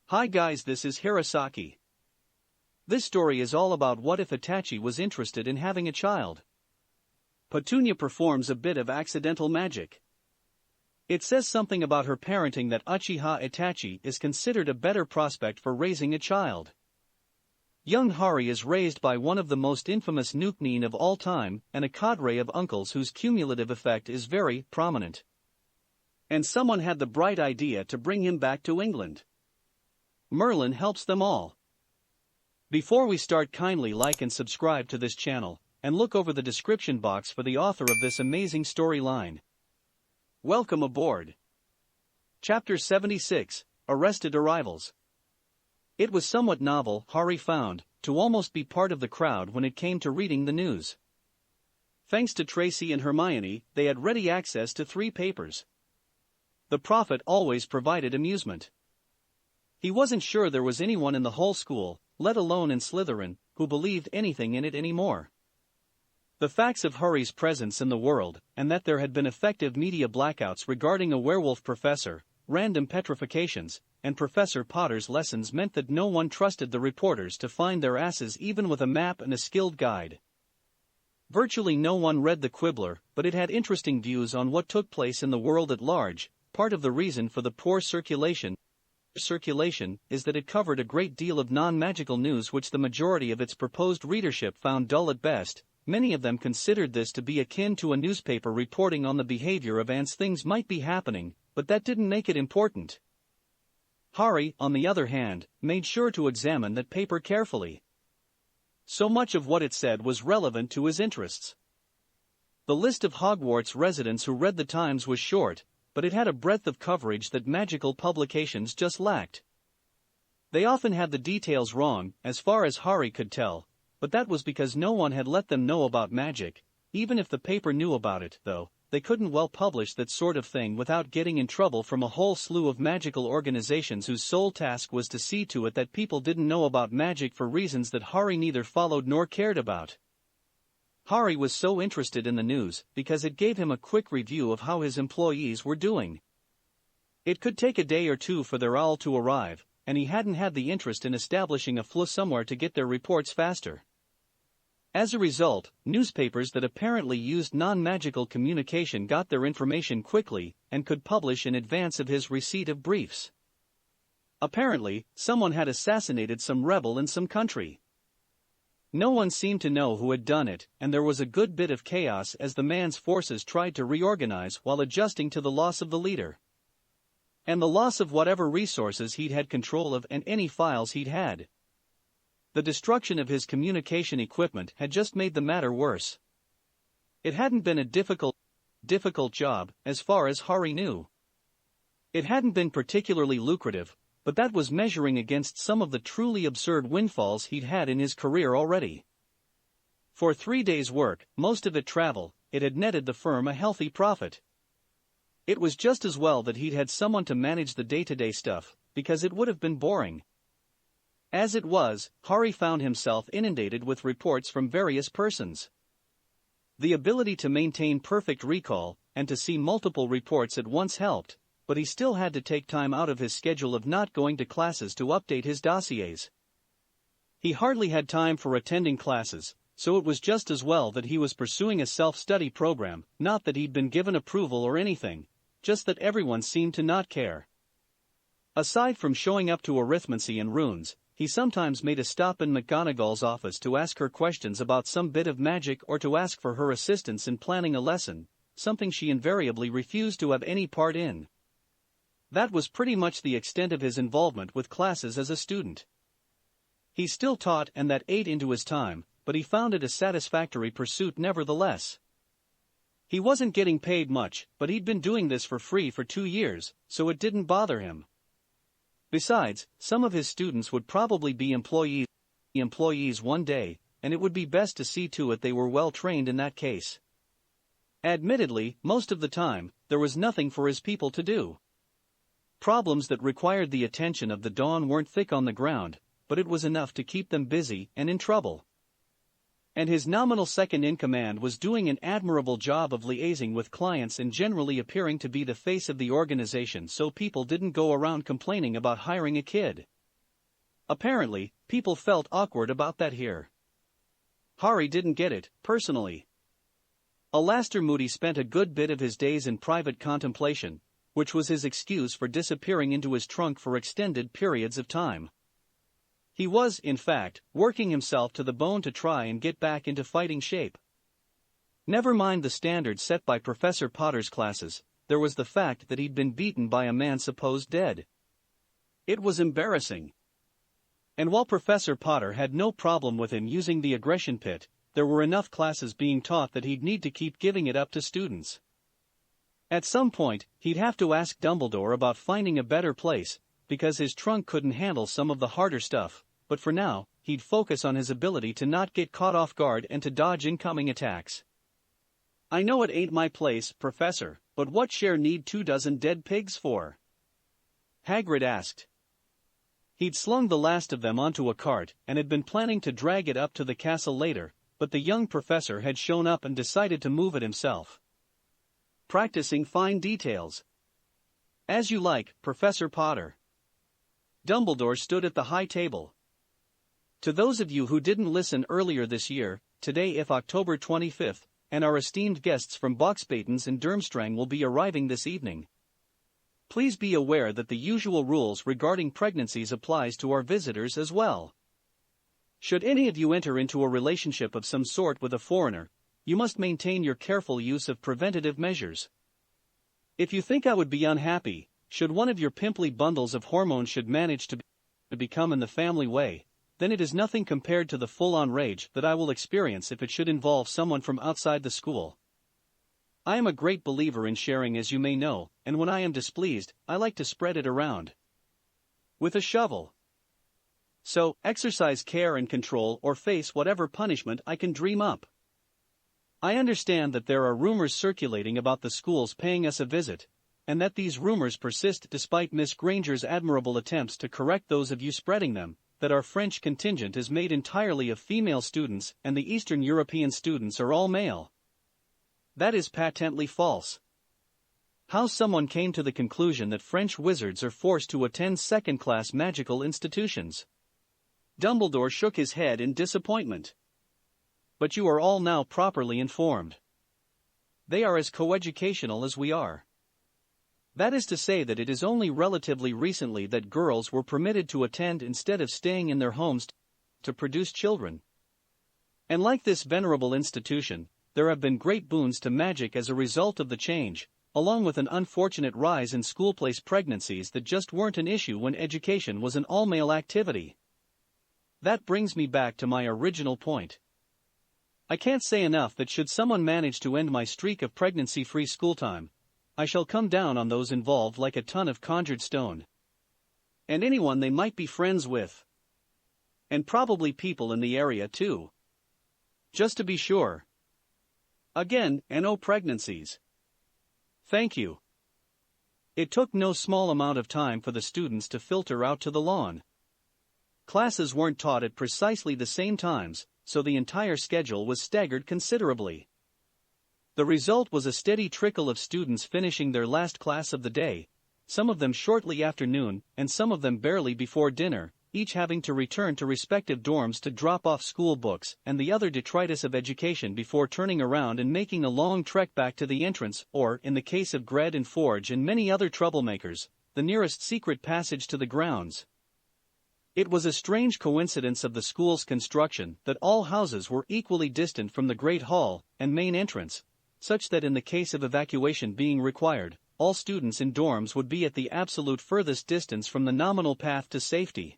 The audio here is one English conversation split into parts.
Hi guys, this is Hirosaki. This story is all about what if Itachi was interested in having a child. Petunia performs a bit of accidental magic. It says something about her parenting that Uchiha Itachi is considered a better prospect for raising a child. Young Hari is raised by one of the most infamous nukenin of all time and a cadre of uncles whose cumulative effect is very prominent. And someone had the bright idea to bring him back to England. Merlin helps them all. Before we start, kindly like and subscribe to this channel, and look over the description box for the author of this amazing storyline. Welcome aboard. Chapter 76, Arrested Arrivals. It was somewhat novel, Hari found, to almost be part of the crowd when it came to reading the news. Thanks to Tracy and Hermione, they had ready access to 3 papers. The prophet always provided amusement. He wasn't sure there was anyone in the whole school, let alone in Slytherin, who believed anything in it anymore. The facts of Hari's presence in the world, and that there had been effective media blackouts regarding a werewolf professor, random petrifications, and Professor Potter's lessons meant that no one trusted the reporters to find their asses even with a map and a skilled guide. Virtually no one read the Quibbler, but it had interesting views on what took place in the world at large. Part of the reason for the poor circulation is that it covered a great deal of non-magical news which the majority of its proposed readership found dull at best. Many of them considered this to be akin to a newspaper reporting on the behavior of ants. Things might be happening, but that didn't make it important. Hari, on the other hand, made sure to examine that paper carefully. So much of what it said was relevant to his interests. The list of Hogwarts residents who read the Times was short, but it had a breadth of coverage that magical publications just lacked. They often had the details wrong, as far as Hari could tell, but that was because no one had let them know about magic. Even if the paper knew about it, though, they couldn't well publish that sort of thing without getting in trouble from a whole slew of magical organizations whose sole task was to see to it that people didn't know about magic for reasons that Hari neither followed nor cared about. Hari was so interested in the news because it gave him a quick review of how his employees were doing. It could take a day or two for their owl to arrive, and he hadn't had the interest in establishing a flow somewhere to get their reports faster. As a result, newspapers that apparently used non-magical communication got their information quickly and could publish in advance of his receipt of briefs. Apparently, someone had assassinated some rebel in some country. No one seemed to know who had done it, and there was a good bit of chaos as the man's forces tried to reorganize while adjusting to the loss of the leader. And the loss of whatever resources he'd had control of and any files he'd had. The destruction of his communication equipment had just made the matter worse. It hadn't been a difficult job, as far as Hari knew. It hadn't been particularly lucrative, but that was measuring against some of the truly absurd windfalls he'd had in his career already. For 3 days' work, most of it travel, it had netted the firm a healthy profit. It was just as well that he'd had someone to manage the day-to-day stuff, because it would have been boring. As it was, Hari found himself inundated with reports from various persons. The ability to maintain perfect recall and to see multiple reports at once helped, but he still had to take time out of his schedule of not going to classes to update his dossiers. He hardly had time for attending classes, so it was just as well that he was pursuing a self-study program, not that he'd been given approval or anything, just that everyone seemed to not care. Aside from showing up to arithmancy and runes, he sometimes made a stop in McGonagall's office to ask her questions about some bit of magic or to ask for her assistance in planning a lesson, something she invariably refused to have any part in. That was pretty much the extent of his involvement with classes as a student. He still taught and that ate into his time, but he found it a satisfactory pursuit nevertheless. He wasn't getting paid much, but he'd been doing this for free for 2 years, so it didn't bother him. Besides, some of his students would probably be employees one day, and it would be best to see to it they were well trained in that case. Admittedly, most of the time, there was nothing for his people to do. Problems that required the attention of the Dawn weren't thick on the ground, but it was enough to keep them busy and in trouble. And his nominal second-in-command was doing an admirable job of liaising with clients and generally appearing to be the face of the organization, so people didn't go around complaining about hiring a kid. Apparently, people felt awkward about that here. Harry didn't get it, personally. Alastair Moody spent a good bit of his days in private contemplation, which was his excuse for disappearing into his trunk for extended periods of time. He was, in fact, working himself to the bone to try and get back into fighting shape. Never mind the standards set by Professor Potter's classes, there was the fact that he'd been beaten by a man supposed dead. It was embarrassing. And while Professor Potter had no problem with him using the aggression pit, there were enough classes being taught that he'd need to keep giving it up to students. At some point, he'd have to ask Dumbledore about finding a better place, because his trunk couldn't handle some of the harder stuff, but for now, he'd focus on his ability to not get caught off guard and to dodge incoming attacks. I know it ain't my place, Professor, but what share need 24 dead pigs for? Hagrid asked. He'd slung the last of them onto a cart and had been planning to drag it up to the castle later, but the young professor had shown up and decided to move it himself. Practicing fine details. As you like, Professor Potter. Dumbledore stood at the high table. To those of you who didn't listen earlier this year, today is October 25th, and our esteemed guests from Boxbatons and Durmstrang will be arriving this evening. Please be aware that the usual rules regarding pregnancies applies to our visitors as well. Should any of you enter into a relationship of some sort with a foreigner, you must maintain your careful use of preventative measures. If you think I would be unhappy, should one of your pimply bundles of hormones should manage to become in the family way, then it is nothing compared to the full-on rage that I will experience if it should involve someone from outside the school. I am a great believer in sharing, as you may know, and when I am displeased, I like to spread it around. With a shovel. So, exercise care and control or face whatever punishment I can dream up. I understand that there are rumors circulating about the schools paying us a visit, and that these rumors persist despite Miss Granger's admirable attempts to correct those of you spreading them, that our French contingent is made entirely of female students and the Eastern European students are all male. That is patently false. How someone came to the conclusion that French wizards are forced to attend second-class magical institutions? Dumbledore shook his head in disappointment. But you are all now properly informed. They are as coeducational as we are. That is to say that it is only relatively recently that girls were permitted to attend instead of staying in their homes to produce children. And like this venerable institution, there have been great boons to magic as a result of the change, along with an unfortunate rise in schoolplace pregnancies that just weren't an issue when education was an all-male activity. That brings me back to my original point. I can't say enough that should someone manage to end my streak of pregnancy-free schooltime, I shall come down on those involved like a ton of conjured stone. And anyone they might be friends with. And probably people in the area too. Just to be sure. Again, no pregnancies. Thank you. It took no small amount of time for the students to filter out to the lawn. Classes weren't taught at precisely the same times, so the entire schedule was staggered considerably. The result was a steady trickle of students finishing their last class of the day, some of them shortly after noon, and some of them barely before dinner, each having to return to respective dorms to drop off school books and the other detritus of education before turning around and making a long trek back to the entrance, or, in the case of Gred and Forge and many other troublemakers, the nearest secret passage to the grounds. It was a strange coincidence of the school's construction that all houses were equally distant from the Great Hall and main entrance, such that in the case of evacuation being required, all students in dorms would be at the absolute furthest distance from the nominal path to safety.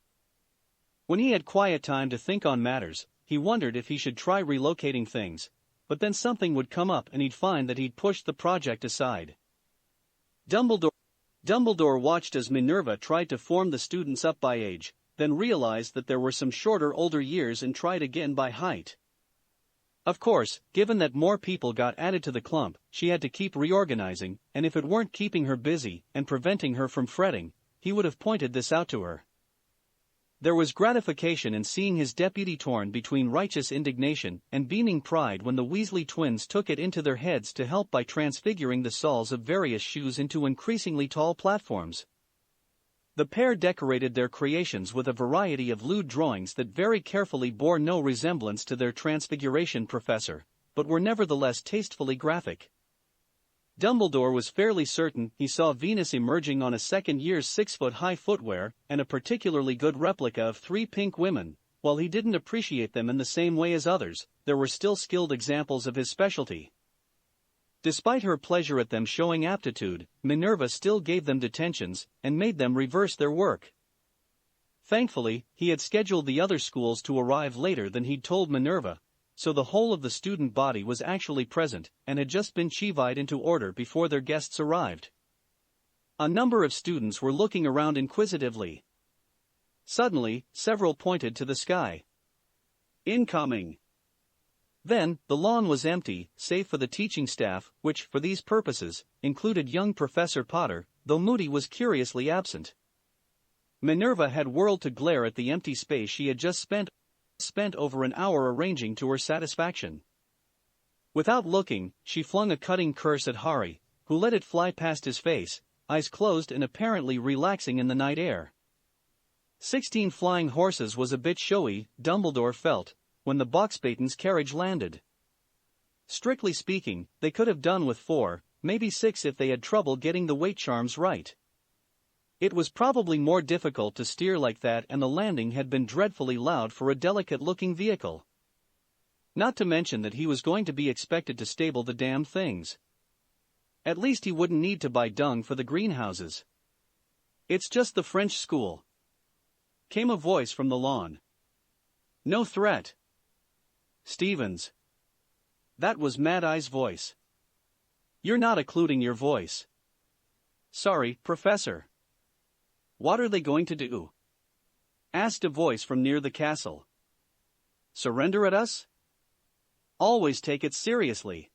When he had quiet time to think on matters, he wondered if he should try relocating things, but then something would come up and he'd find that he'd pushed the project aside. Dumbledore watched as Minerva tried to form the students up by age, then realized that there were some shorter older years and tried again by height. Of course, given that more people got added to the clump, she had to keep reorganizing, and if it weren't keeping her busy and preventing her from fretting, he would have pointed this out to her. There was gratification in seeing his deputy torn between righteous indignation and beaming pride when the Weasley twins took it into their heads to help by transfiguring the soles of various shoes into increasingly tall platforms. The pair decorated their creations with a variety of lewd drawings that very carefully bore no resemblance to their Transfiguration professor, but were nevertheless tastefully graphic. Dumbledore was fairly certain he saw Venus emerging on a second year's 6-foot-high footwear and a particularly good replica of 3 pink women. While he didn't appreciate them in the same way as others, there were still skilled examples of his specialty. Despite her pleasure at them showing aptitude, Minerva still gave them detentions and made them reverse their work. Thankfully, he had scheduled the other schools to arrive later than he'd told Minerva, so the whole of the student body was actually present and had just been chivied into order before their guests arrived. A number of students were looking around inquisitively. Suddenly, several pointed to the sky. Incoming! Then, the lawn was empty, save for the teaching staff, which, for these purposes, included young Professor Potter, though Moody was curiously absent. Minerva had whirled to glare at the empty space she had just spent over an hour arranging to her satisfaction. Without looking, she flung a cutting curse at Harry, who let it fly past his face, eyes closed and apparently relaxing in the night air. 16 flying horses was a bit showy, Dumbledore felt, when the Boxbaton's carriage landed. Strictly speaking, they could have done with 4, maybe 6 if they had trouble getting the weight charms right. It was probably more difficult to steer like that, and the landing had been dreadfully loud for a delicate-looking vehicle. Not to mention that he was going to be expected to stable the damn things. At least he wouldn't need to buy dung for the greenhouses. "It's just the French school," came a voice from the lawn. "No threat." Stevens. That was Mad Eye's voice. "You're not occluding your voice." "Sorry, Professor." "What are they going to do?" asked a voice from near the castle. "Surrender at us?" "Always take it seriously."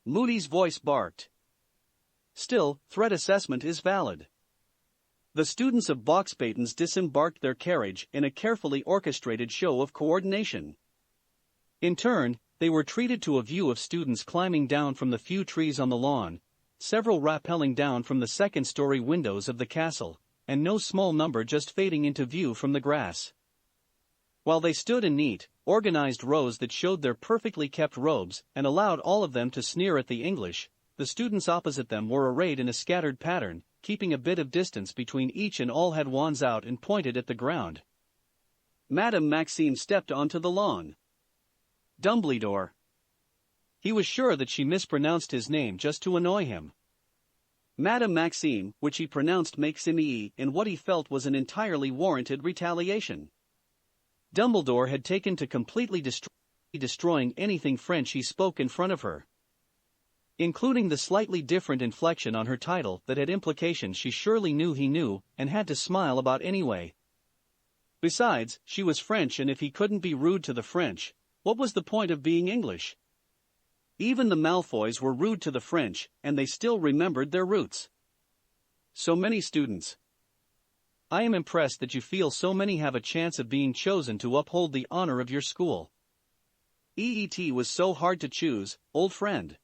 Moody's voice barked. "Still, threat assessment is valid." The students of Boxbaton's disembarked their carriage in a carefully orchestrated show of coordination. In turn, they were treated to a view of students climbing down from the few trees on the lawn, several rappelling down from the second-story windows of the castle, and no small number just fading into view from the grass. While they stood in neat, organized rows that showed their perfectly kept robes and allowed all of them to sneer at the English, the students opposite them were arrayed in a scattered pattern, keeping a bit of distance between each, and all had wands out and pointed at the ground. Madame Maxime stepped onto the lawn. Dumbledore. He was sure that she mispronounced his name just to annoy him. Madame Maxime, which he pronounced Maxime, in what he felt was an entirely warranted retaliation. Dumbledore had taken to completely destroying anything French he spoke in front of her, including the slightly different inflection on her title that had implications she surely knew he knew and had to smile about anyway. Besides, she was French, and if he couldn't be rude to the French, what was the point of being English? Even the Malfoys were rude to the French, and they still remembered their roots. So many students. I am impressed that you feel so many have a chance of being chosen to uphold the honor of your school. EET was so hard to choose, old friend.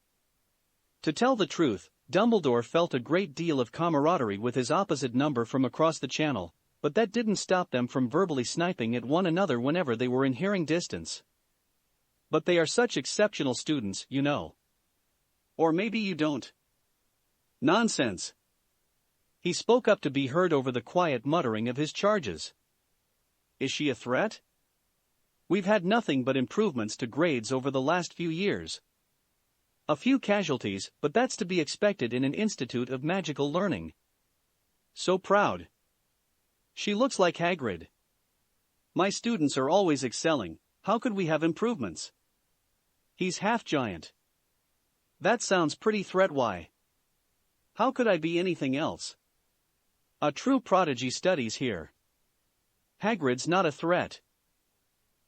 To tell the truth, Dumbledore felt a great deal of camaraderie with his opposite number from across the channel, but that didn't stop them from verbally sniping at one another whenever they were in hearing distance. But they are such exceptional students, you know. Or maybe you don't. Nonsense. He spoke up to be heard over the quiet muttering of his charges. Is she a threat? We've had nothing but improvements to grades over the last few years. A few casualties, but that's to be expected in an institute of magical learning. So proud. She looks like Hagrid. My students are always excelling, how could we have improvements? He's half giant. That sounds pretty threat. Why? How could I be anything else? A true prodigy studies here. Hagrid's not a threat.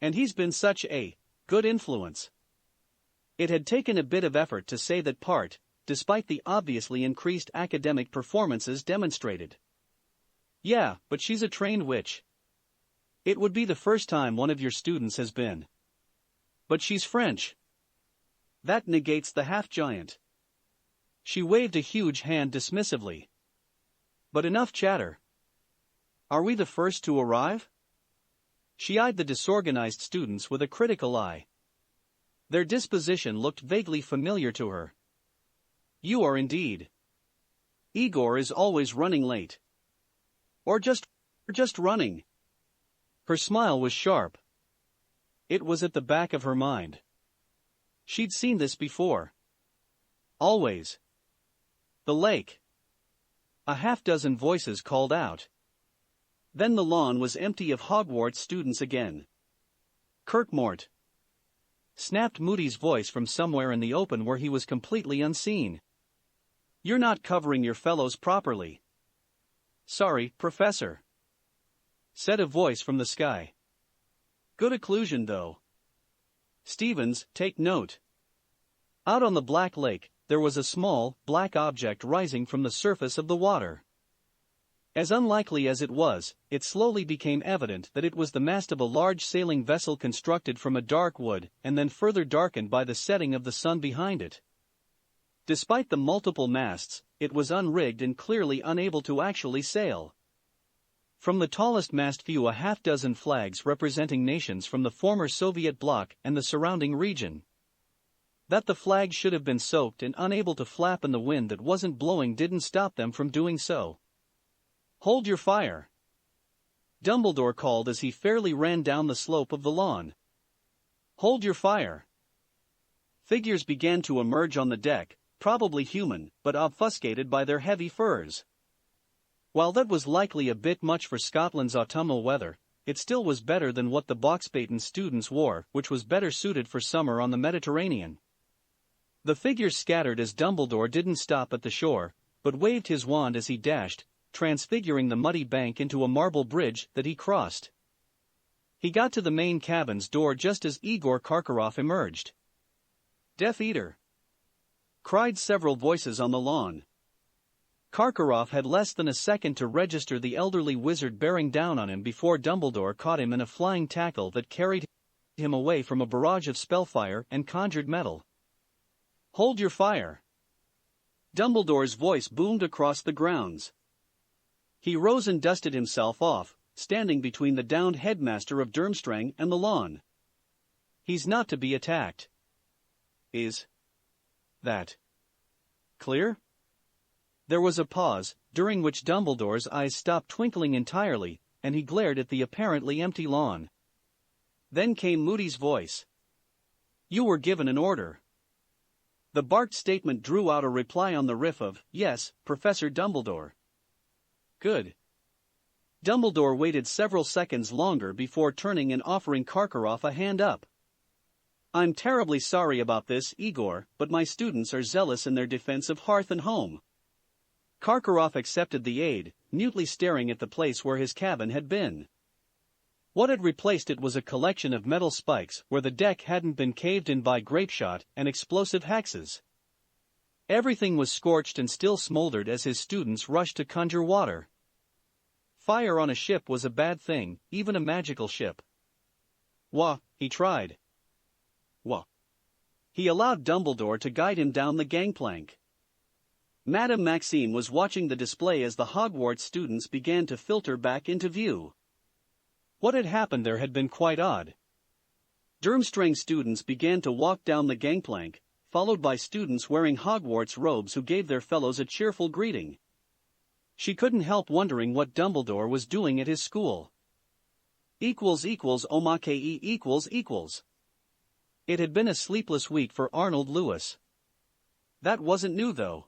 And he's been such a good influence. It had taken a bit of effort to say that part, despite the obviously increased academic performances demonstrated. Yeah, but she's a trained witch. It would be the first time one of your students has been. But she's French. That negates the half-giant. She waved a huge hand dismissively. But enough chatter. Are we the first to arrive? She eyed the disorganized students with a critical eye. Their disposition looked vaguely familiar to her. You are indeed. Igor is always running late. Or just running. Her smile was sharp. It was at the back of her mind. She'd seen this before. Always. The lake. A half-dozen voices called out. Then the lawn was empty of Hogwarts students again. Kirkmort! Snapped Moody's voice from somewhere in the open where he was completely unseen. You're not covering your fellows properly. Sorry, Professor. Said a voice from the sky. Good occlusion though. Stevens, take note. Out on the Black Lake, there was a small, black object rising from the surface of the water. As unlikely as it was, it slowly became evident that it was the mast of a large sailing vessel constructed from a dark wood and then further darkened by the setting of the sun behind it. Despite the multiple masts, it was unrigged and clearly unable to actually sail. From the tallest mast flew a half-dozen flags representing nations from the former Soviet bloc and the surrounding region. That the flags should have been soaked and unable to flap in the wind that wasn't blowing didn't stop them from doing so. Hold your fire! Dumbledore called as he fairly ran down the slope of the lawn. Hold your fire! Figures began to emerge on the deck, probably human, but obfuscated by their heavy furs. While that was likely a bit much for Scotland's autumnal weather, it still was better than what the Boxbaden students wore, which was better suited for summer on the Mediterranean. The figures scattered as Dumbledore didn't stop at the shore, but waved his wand as he dashed, transfiguring the muddy bank into a marble bridge that he crossed. He got to the main cabin's door just as Igor Karkarov emerged. Death Eater! Cried several voices on the lawn. Karkarov had less than a second to register the elderly wizard bearing down on him before Dumbledore caught him in a flying tackle that carried him away from a barrage of spellfire and conjured metal. Hold your fire! Dumbledore's voice boomed across the grounds. He rose and dusted himself off, standing between the downed headmaster of Durmstrang and the lawn. He's not to be attacked. Is that clear? There was a pause, during which Dumbledore's eyes stopped twinkling entirely, and he glared at the apparently empty lawn. Then came Moody's voice. You were given an order. The barked statement drew out a reply on the riff of, Yes, Professor Dumbledore. Good. Dumbledore waited several seconds longer before turning and offering Karkarov a hand up. I'm terribly sorry about this, Igor, but my students are zealous in their defense of hearth and home. Karkarov accepted the aid, mutely staring at the place where his cabin had been. What had replaced it was a collection of metal spikes where the deck hadn't been caved in by grapeshot and explosive hexes. Everything was scorched and still smoldered as his students rushed to conjure water. Fire on a ship was a bad thing, even a magical ship. Wah, he tried. Wah. He allowed Dumbledore to guide him down the gangplank. Madame Maxime was watching the display as the Hogwarts students began to filter back into view. What had happened there had been quite odd. Durmstrang students began to walk down the gangplank, followed by students wearing Hogwarts robes who gave their fellows a cheerful greeting. She couldn't help wondering what Dumbledore was doing at his school. == It had been a sleepless week for Arnold Lewis. That wasn't new though.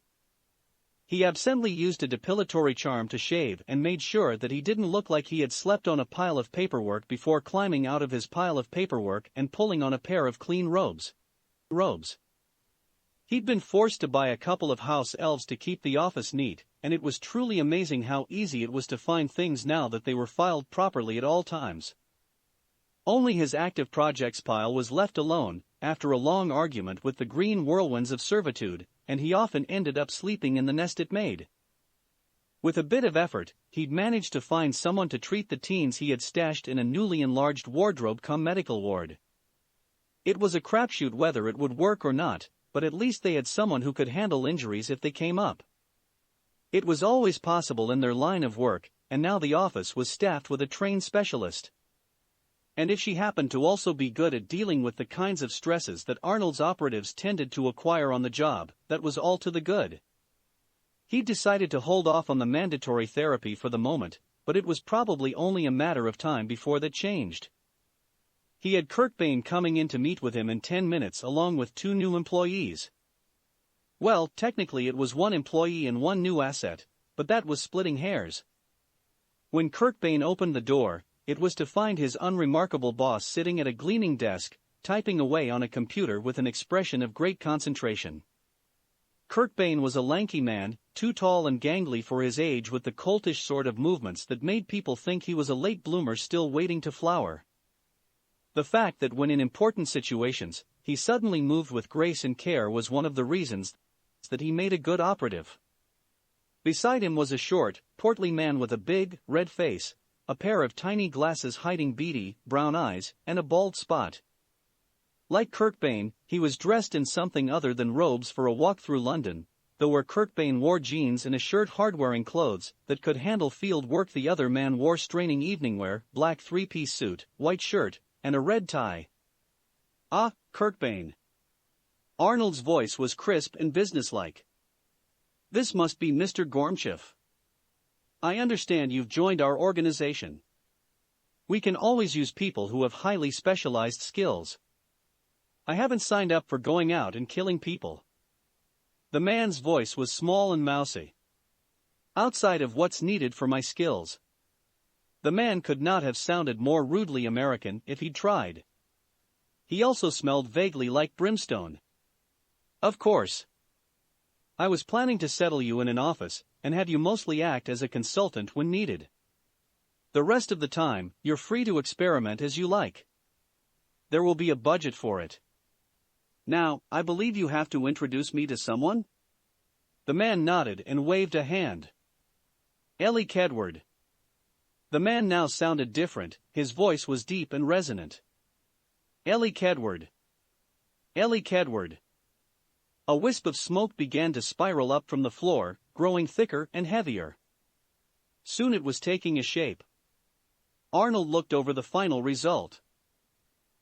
He absently used a depilatory charm to shave and made sure that he didn't look like he had slept on a pile of paperwork before climbing out of his pile of paperwork and pulling on a pair of clean robes. He'd been forced to buy a couple of house elves to keep the office neat, and it was truly amazing how easy it was to find things now that they were filed properly at all times. Only his active projects pile was left alone, after a long argument with the green whirlwinds of servitude, and he often ended up sleeping in the nest it made. With a bit of effort, he'd managed to find someone to treat the teens he had stashed in a newly enlarged wardrobe-cum-medical ward. It was a crapshoot whether it would work or not, but at least they had someone who could handle injuries if they came up. It was always possible in their line of work, and now the office was staffed with a trained specialist. And if she happened to also be good at dealing with the kinds of stresses that Arnold's operatives tended to acquire on the job, that was all to the good. He decided to hold off on the mandatory therapy for the moment, but it was probably only a matter of time before that changed. He had Kirkbane coming in to meet with him in 10 minutes along with 2 new employees. Well, technically it was 1 employee and 1 new asset, but that was splitting hairs. When Kirkbane opened the door, it was to find his unremarkable boss sitting at a gleaming desk, typing away on a computer with an expression of great concentration. Kirkbane was a lanky man, too tall and gangly for his age, with the coltish sort of movements that made people think he was a late bloomer still waiting to flower. The fact that when in important situations, he suddenly moved with grace and care was one of the reasons that he made a good operative. Beside him was a short, portly man with a big, red face, a pair of tiny glasses hiding beady, brown eyes, and a bald spot. Like Kirkbane, he was dressed in something other than robes for a walk through London, though where Kirkbane wore jeans and a shirt hard-wearing clothes that could handle field work, the other man wore straining evening wear, black 3-piece suit, white shirt, and a red tie. "Ah, Kirkbane." Arnold's voice was crisp and businesslike. "This must be Mr. Gormchev. I understand you've joined our organization. We can always use people who have highly specialized skills. I haven't signed up for going out and killing people." The man's voice was small and mousy. "Outside of what's needed for my skills." The man could not have sounded more rudely American if he'd tried. He also smelled vaguely like brimstone. "Of course. I was planning to settle you in an office and have you mostly act as a consultant when needed. The rest of the time, you're free to experiment as you like. There will be a budget for it. Now, I believe you have to introduce me to someone?" The man nodded and waved a hand. "Ellie Kedward." The man now sounded different, his voice was deep and resonant. "Ellie Kedward. Ellie Kedward." A wisp of smoke began to spiral up from the floor, growing thicker and heavier. Soon it was taking a shape. Arnold looked over the final result.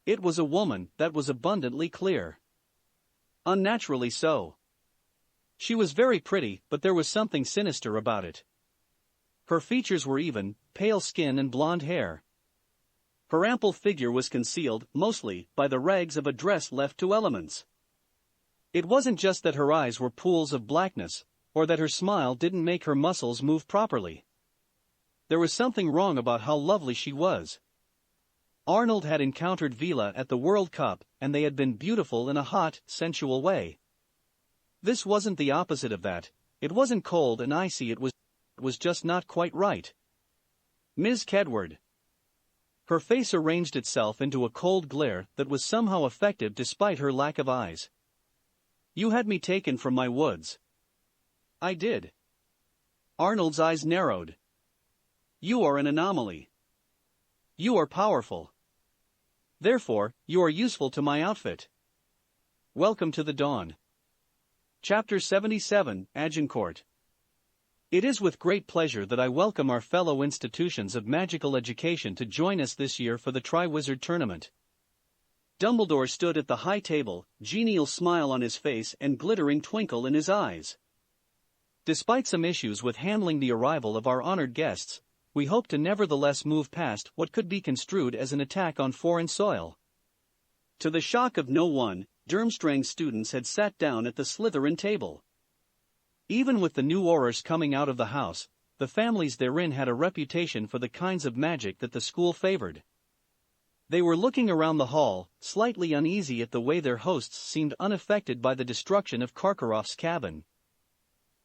It was a woman, that was abundantly clear. Unnaturally so. She was very pretty, but there was something sinister about it. Her features were even, pale skin and blonde hair. Her ample figure was concealed, mostly, by the rags of a dress left to elements. It wasn't just that her eyes were pools of blackness, or that her smile didn't make her muscles move properly. There was something wrong about how lovely she was. Arnold had encountered Vila at the World Cup, and they had been beautiful in a hot, sensual way. This wasn't the opposite of that. It wasn't cold and icy, it was just not quite right. Ms. Kedward. Her face arranged itself into a cold glare that was somehow effective despite her lack of eyes. "You had me taken from my woods." "I did." Arnold's eyes narrowed. "You are an anomaly. You are powerful. Therefore, you are useful to my outfit. Welcome to the dawn." Chapter 77, Agincourt. It is with great pleasure that I welcome our fellow institutions of magical education to join us this year for the Triwizard Tournament. Dumbledore stood at the high table, genial smile on his face and glittering twinkle in his eyes. Despite some issues with handling the arrival of our honored guests, we hope to nevertheless move past what could be construed as an attack on foreign soil. To the shock of no one, Durmstrang students had sat down at the Slytherin table. Even with the new Aurors coming out of the house, the families therein had a reputation for the kinds of magic that the school favored. They were looking around the hall, slightly uneasy at the way their hosts seemed unaffected by the destruction of Karkarov's cabin.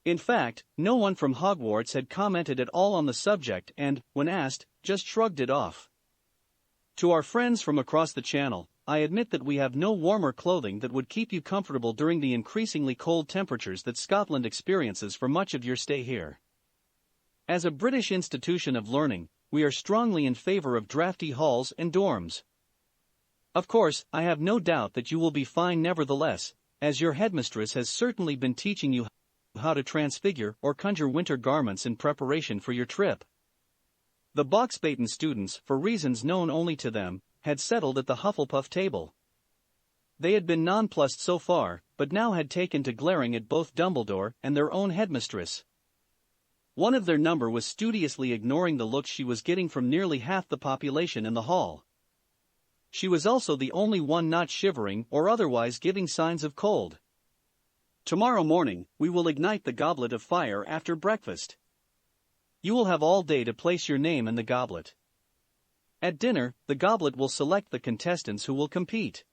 In fact, no one from Hogwarts had commented at all on the subject and, when asked, just shrugged it off. To our friends from across the channel, I admit that we have no warmer clothing that would keep you comfortable during the increasingly cold temperatures that Scotland experiences for much of your stay here. As a British institution of learning, we are strongly in favor of drafty halls and dorms. Of course, I have no doubt that you will be fine nevertheless, as your headmistress has certainly been teaching you how to transfigure or conjure winter garments in preparation for your trip. The Boxbaton students, for reasons known only to them, had settled at the Hufflepuff table. They had been nonplussed so far, but now had taken to glaring at both Dumbledore and their own headmistress. One of their number was studiously ignoring the looks she was getting from nearly half the population in the hall. She was also the only one not shivering or otherwise giving signs of cold. Tomorrow morning, we will ignite the goblet of fire after breakfast. You will have all day to place your name in the goblet. At dinner, the goblet will select the contestants who will compete.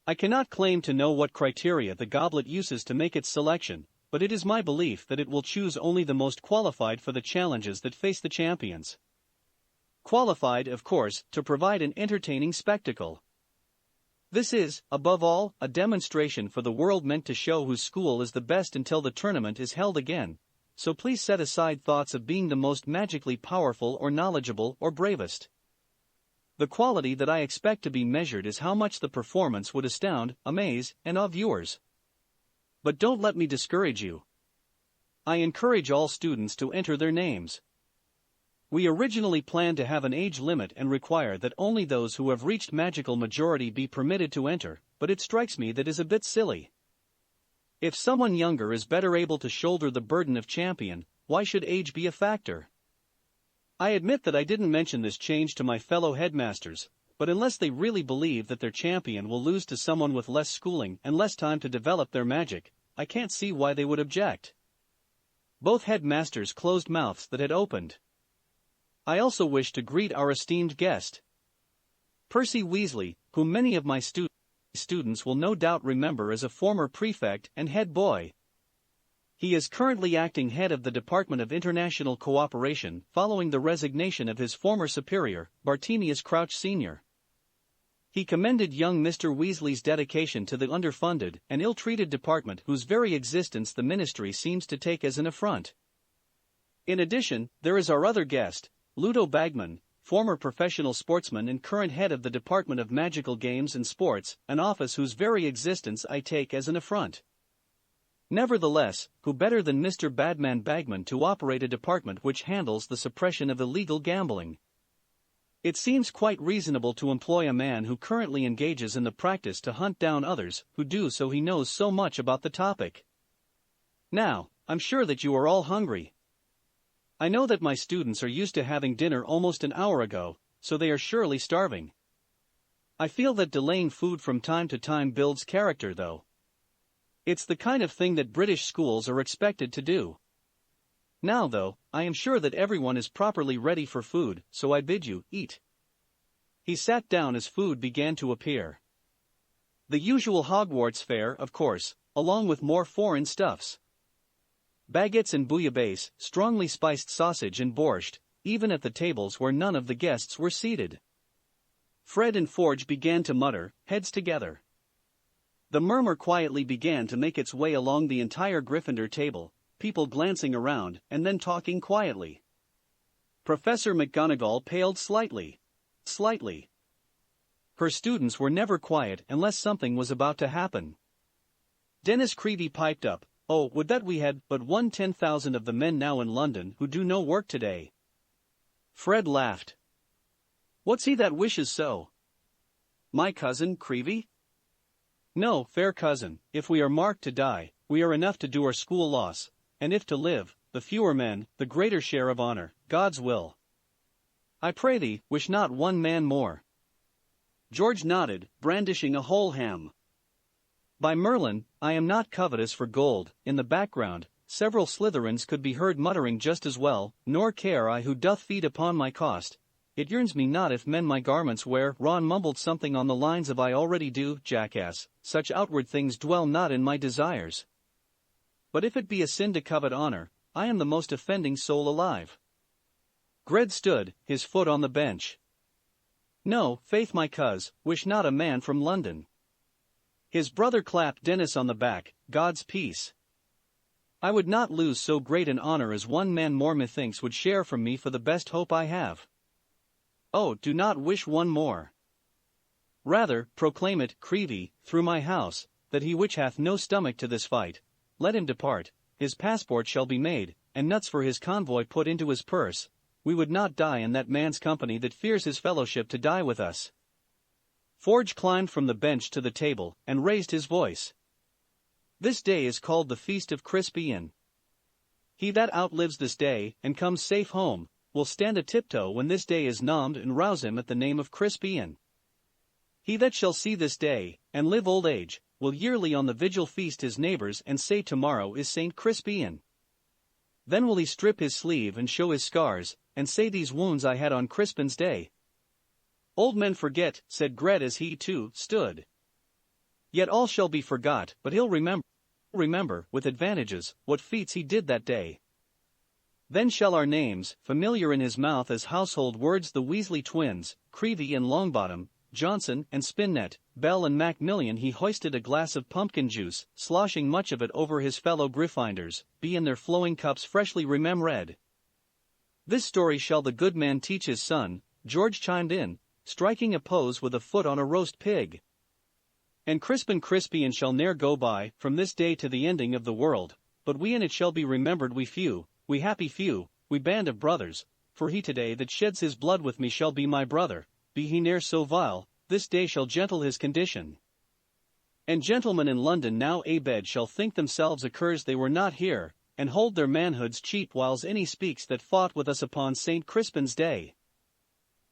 I cannot claim to know what criteria the goblet uses to make its selection, but it is my belief that it will choose only the most qualified for the challenges that face the champions. Qualified, of course, to provide an entertaining spectacle. This is, above all, a demonstration for the world meant to show whose school is the best until the tournament is held again, so please set aside thoughts of being the most magically powerful or knowledgeable or bravest. The quality that I expect to be measured is how much the performance would astound, amaze, and awe viewers. But don't let me discourage you. I encourage all students to enter their names. We originally planned to have an age limit and require that only those who have reached magical majority be permitted to enter, but it strikes me that is a bit silly. If someone younger is better able to shoulder the burden of champion, why should age be a factor? I admit that I didn't mention this change to my fellow headmasters, but unless they really believe that their champion will lose to someone with less schooling and less time to develop their magic, I can't see why they would object. Both headmasters closed mouths that had opened. I also wish to greet our esteemed guest, Percy Weasley, whom many of my students will no doubt remember as a former prefect and head boy. He is currently acting head of the Department of International Cooperation following the resignation of his former superior, Bartemius Crouch Sr. He commended young Mr. Weasley's dedication to the underfunded and ill-treated department whose very existence the ministry seems to take as an affront. In addition, there is our other guest, Ludo Bagman, former professional sportsman and current head of the Department of Magical Games and Sports, an office whose very existence I take as an affront. Nevertheless, who better than Mr. Badman Bagman to operate a department which handles the suppression of illegal gambling? It seems quite reasonable to employ a man who currently engages in the practice to hunt down others who do so he knows so much about the topic. Now, I'm sure that you are all hungry. I know that my students are used to having dinner almost an hour ago, so they are surely starving. I feel that delaying food from time to time builds character though. It's the kind of thing that British schools are expected to do. Now though, I am sure that everyone is properly ready for food, so I bid you, eat. He sat down as food began to appear. The usual Hogwarts fare, of course, along with more foreign stuffs. Baguettes and bouillabaisse, strongly spiced sausage and borscht, even at the tables where none of the guests were seated. Fred and Forge began to mutter, heads together. The murmur quietly began to make its way along the entire Gryffindor table, people glancing around and then talking quietly. Professor McGonagall paled slightly. Her students were never quiet unless something was about to happen. Dennis Creevy piped up, "Oh, would that we had but 1/10,000 of the men now in London who do no work today." Fred laughed. "What's he that wishes so?" "My cousin, Creevy?" "No, fair cousin, if we are marked to die, we are enough to do our school loss, and if to live, the fewer men, the greater share of honor, God's will. I pray thee, wish not one man more." George nodded, brandishing a whole ham. "By Merlin, I am not covetous for gold." In the background, several Slytherins could be heard muttering just as well, "Nor care I who doth feed upon my cost. It yearns me not if men my garments wear." Ron mumbled something on the lines of "I already do, jackass, such outward things dwell not in my desires. But if it be a sin to covet honor, I am the most offending soul alive." Gred stood, his foot on the bench. "No, faith my cuz, wish not a man from London." His brother clapped Dennis on the back, "God's peace. I would not lose so great an honor as one man more methinks would share from me for the best hope I have. Oh, do not wish one more. Rather, proclaim it, Creevy, through my house, that he which hath no stomach to this fight, let him depart, his passport shall be made, and nuts for his convoy put into his purse, we would not die in that man's company that fears his fellowship to die with us. Forge climbed from the bench to the table, and raised his voice. This day is called the Feast of Crisp Ian. He that outlives this day, and comes safe home, will stand a tiptoe when this day is nommed and rouse him at the name of Crisp Ian. He that shall see this day, and live old age, will yearly on the vigil feast his neighbors and say tomorrow is Saint Crisp Ian. Then will he strip his sleeve and show his scars, and say these wounds I had on Crispin's day. Old men forget, said Gred as he too stood. Yet all shall be forgot, but he'll remember, with advantages, what feats he did that day. Then shall our names, familiar in his mouth as household words, the Weasley twins, Creevy and Longbottom, Johnson and Spinnet, Bell and Macmillian. He hoisted a glass of pumpkin juice, sloshing much of it over his fellow Gryffindors, be in their flowing cups freshly remembered. This story shall the good man teach his son, George chimed in, striking a pose with a foot on a roast pig. And Crispin Crispian shall ne'er go by, from this day to the ending of the world, but we in it shall be remembered, we few, we happy few, we band of brothers, for he today that sheds his blood with me shall be my brother, be he ne'er so vile, this day shall gentle his condition. And gentlemen in London now abed shall think themselves accurs they were not here, and hold their manhoods cheap whiles any speaks that fought with us upon St. Crispin's day.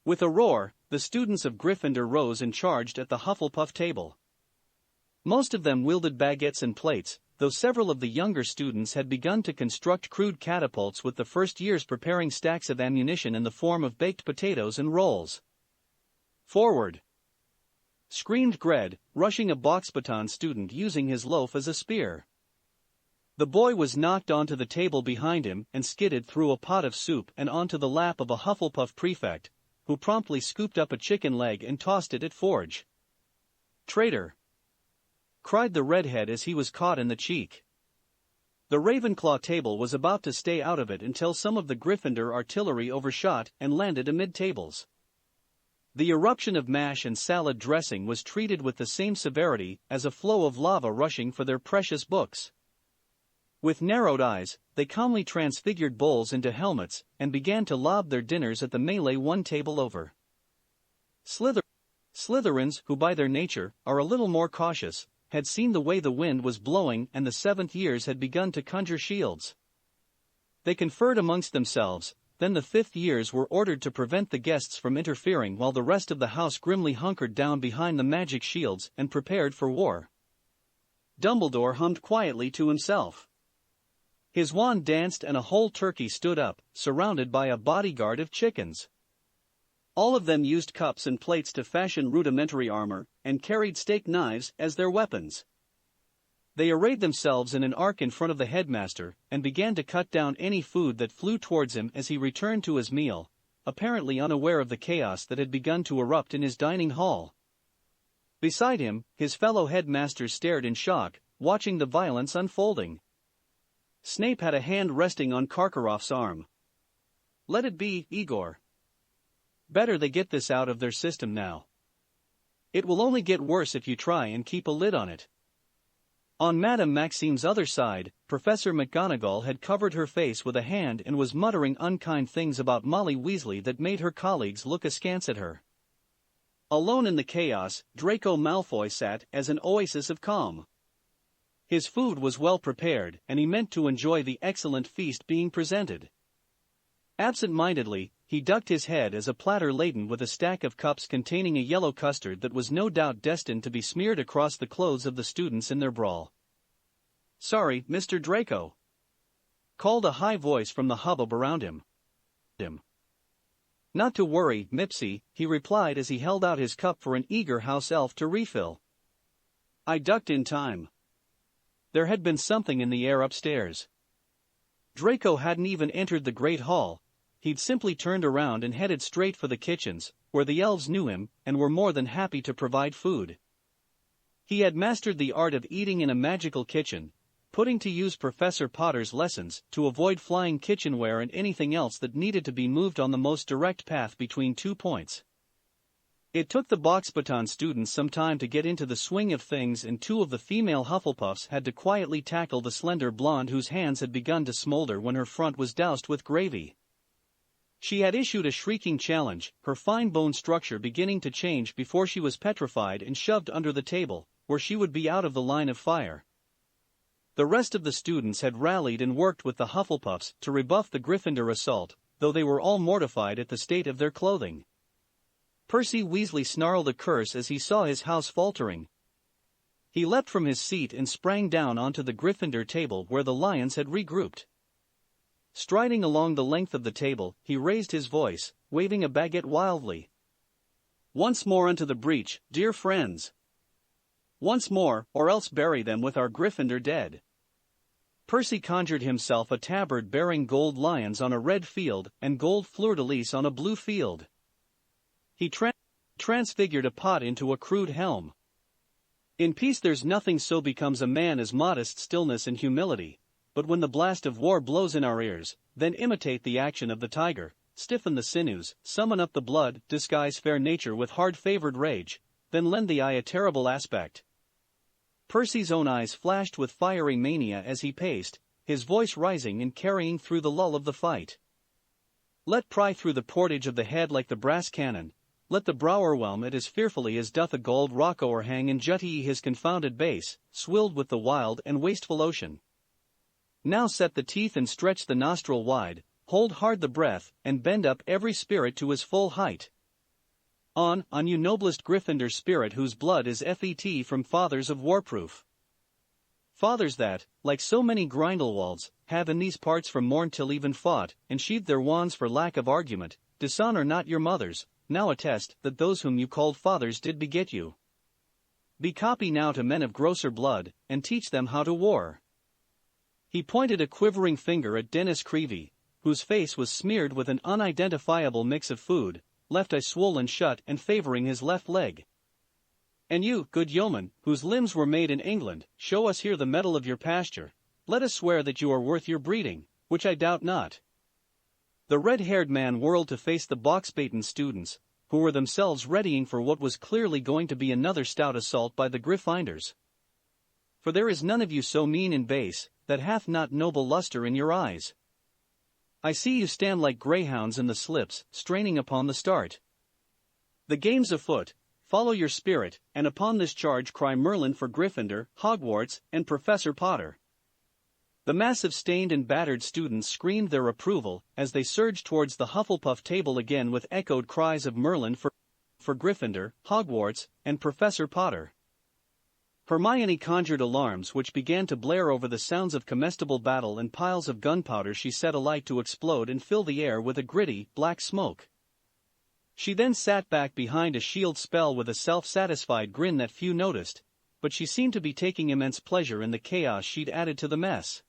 With a roar, the students of Gryffindor rose and charged at the Hufflepuff table. Most of them wielded baguettes and plates, though several of the younger students had begun to construct crude catapults with the first years preparing stacks of ammunition in the form of baked potatoes and rolls. Forward! Screamed Gred, rushing a box baton student using his loaf as a spear. The boy was knocked onto the table behind him and skidded through a pot of soup and onto the lap of a Hufflepuff prefect, who promptly scooped up a chicken leg and tossed it at Forge. Traitor! Cried the redhead as he was caught in the cheek. The Ravenclaw table was about to stay out of it until some of the Gryffindor artillery overshot and landed amid tables. The eruption of mash and salad dressing was treated with the same severity as a flow of lava rushing for their precious books. With narrowed eyes, they calmly transfigured bowls into helmets and began to lob their dinners at the melee one table over. Slytherins, who by their nature are a little more cautious, had seen the way the wind was blowing and the seventh years had begun to conjure shields. They conferred amongst themselves, then the fifth years were ordered to prevent the guests from interfering while the rest of the house grimly hunkered down behind the magic shields and prepared for war. Dumbledore hummed quietly to himself. His wand danced and a whole turkey stood up, surrounded by a bodyguard of chickens. All of them used cups and plates to fashion rudimentary armor, and carried steak knives as their weapons. They arrayed themselves in an arc in front of the headmaster, and began to cut down any food that flew towards him as he returned to his meal, apparently unaware of the chaos that had begun to erupt in his dining hall. Beside him, his fellow headmasters stared in shock, watching the violence unfolding. Snape had a hand resting on Karkaroff's arm. Let it be, Igor. Better they get this out of their system now. It will only get worse if you try and keep a lid on it. On Madame Maxime's other side, Professor McGonagall had covered her face with a hand and was muttering unkind things about Molly Weasley that made her colleagues look askance at her. Alone in the chaos, Draco Malfoy sat as an oasis of calm. His food was well prepared, and he meant to enjoy the excellent feast being presented. Absent-mindedly, he ducked his head as a platter laden with a stack of cups containing a yellow custard that was no doubt destined to be smeared across the clothes of the students in their brawl. "Sorry, Mr. Draco," called a high voice from the hubbub around him. "Not to worry, Mipsy," he replied as he held out his cup for an eager house elf to refill. "I ducked in time." There had been something in the air upstairs. Draco hadn't even entered the great hall. He'd simply turned around and headed straight for the kitchens, where the elves knew him and were more than happy to provide food. He had mastered the art of eating in a magical kitchen, putting to use Professor Potter's lessons to avoid flying kitchenware and anything else that needed to be moved on the most direct path between 2 points. It took the box baton students some time to get into the swing of things, and 2 of the female Hufflepuffs had to quietly tackle the slender blonde whose hands had begun to smolder when her front was doused with gravy. She had issued a shrieking challenge, her fine bone structure beginning to change before she was petrified and shoved under the table, where she would be out of the line of fire. The rest of the students had rallied and worked with the Hufflepuffs to rebuff the Gryffindor assault, though they were all mortified at the state of their clothing. Percy Weasley snarled a curse as he saw his house faltering. He leapt from his seat and sprang down onto the Gryffindor table where the lions had regrouped. Striding along the length of the table, he raised his voice, waving a baguette wildly. "Once more into the breach, dear friends! Once more, or else bury them with our Gryffindor dead!" Percy conjured himself a tabard bearing gold lions on a red field and gold fleur-de-lis on a blue field. He transfigured a pot into a crude helm. In peace there's nothing so becomes a man as modest stillness and humility, but when the blast of war blows in our ears, then imitate the action of the tiger, stiffen the sinews, summon up the blood, disguise fair nature with hard-favored rage, then lend the eye a terrible aspect. Percy's own eyes flashed with fiery mania as he paced, his voice rising and carrying through the lull of the fight. "Let pry through the portage of the head like the brass cannon, let the brow o'erwhelm it as fearfully as doth a gold rock o'erhang and jutty his confounded base, swilled with the wild and wasteful ocean. Now set the teeth and stretch the nostril wide, hold hard the breath, and bend up every spirit to his full height. On, you noblest Gryffindor spirit whose blood is fet from fathers of warproof. Fathers that, like so many Grindelwalds, have in these parts from morn till even fought, and sheathed their wands for lack of argument, dishonor not your mothers, now attest that those whom you called fathers did beget you. Be copy now to men of grosser blood, and teach them how to war." He pointed a quivering finger at Dennis Creevey, whose face was smeared with an unidentifiable mix of food, left eye swollen shut and favoring his left leg. "And you, good yeoman, whose limbs were made in England, show us here the mettle of your pasture, let us swear that you are worth your breeding, which I doubt not." The red-haired man whirled to face the Boxbaton students, who were themselves readying for what was clearly going to be another stout assault by the Gryffindors. "For there is none of you so mean and base, that hath not noble lustre in your eyes. I see you stand like greyhounds in the slips, straining upon the start. The game's afoot, follow your spirit, and upon this charge cry Merlin for Gryffindor, Hogwarts, and Professor Potter." The mass of stained and battered students screamed their approval as they surged towards the Hufflepuff table again with echoed cries of Merlin for Gryffindor, Hogwarts, and Professor Potter. Hermione conjured alarms which began to blare over the sounds of comestible battle, and piles of gunpowder she set alight to explode and fill the air with a gritty, black smoke. She then sat back behind a shield spell with a self-satisfied grin that few noticed, but she seemed to be taking immense pleasure in the chaos she'd added to the mess.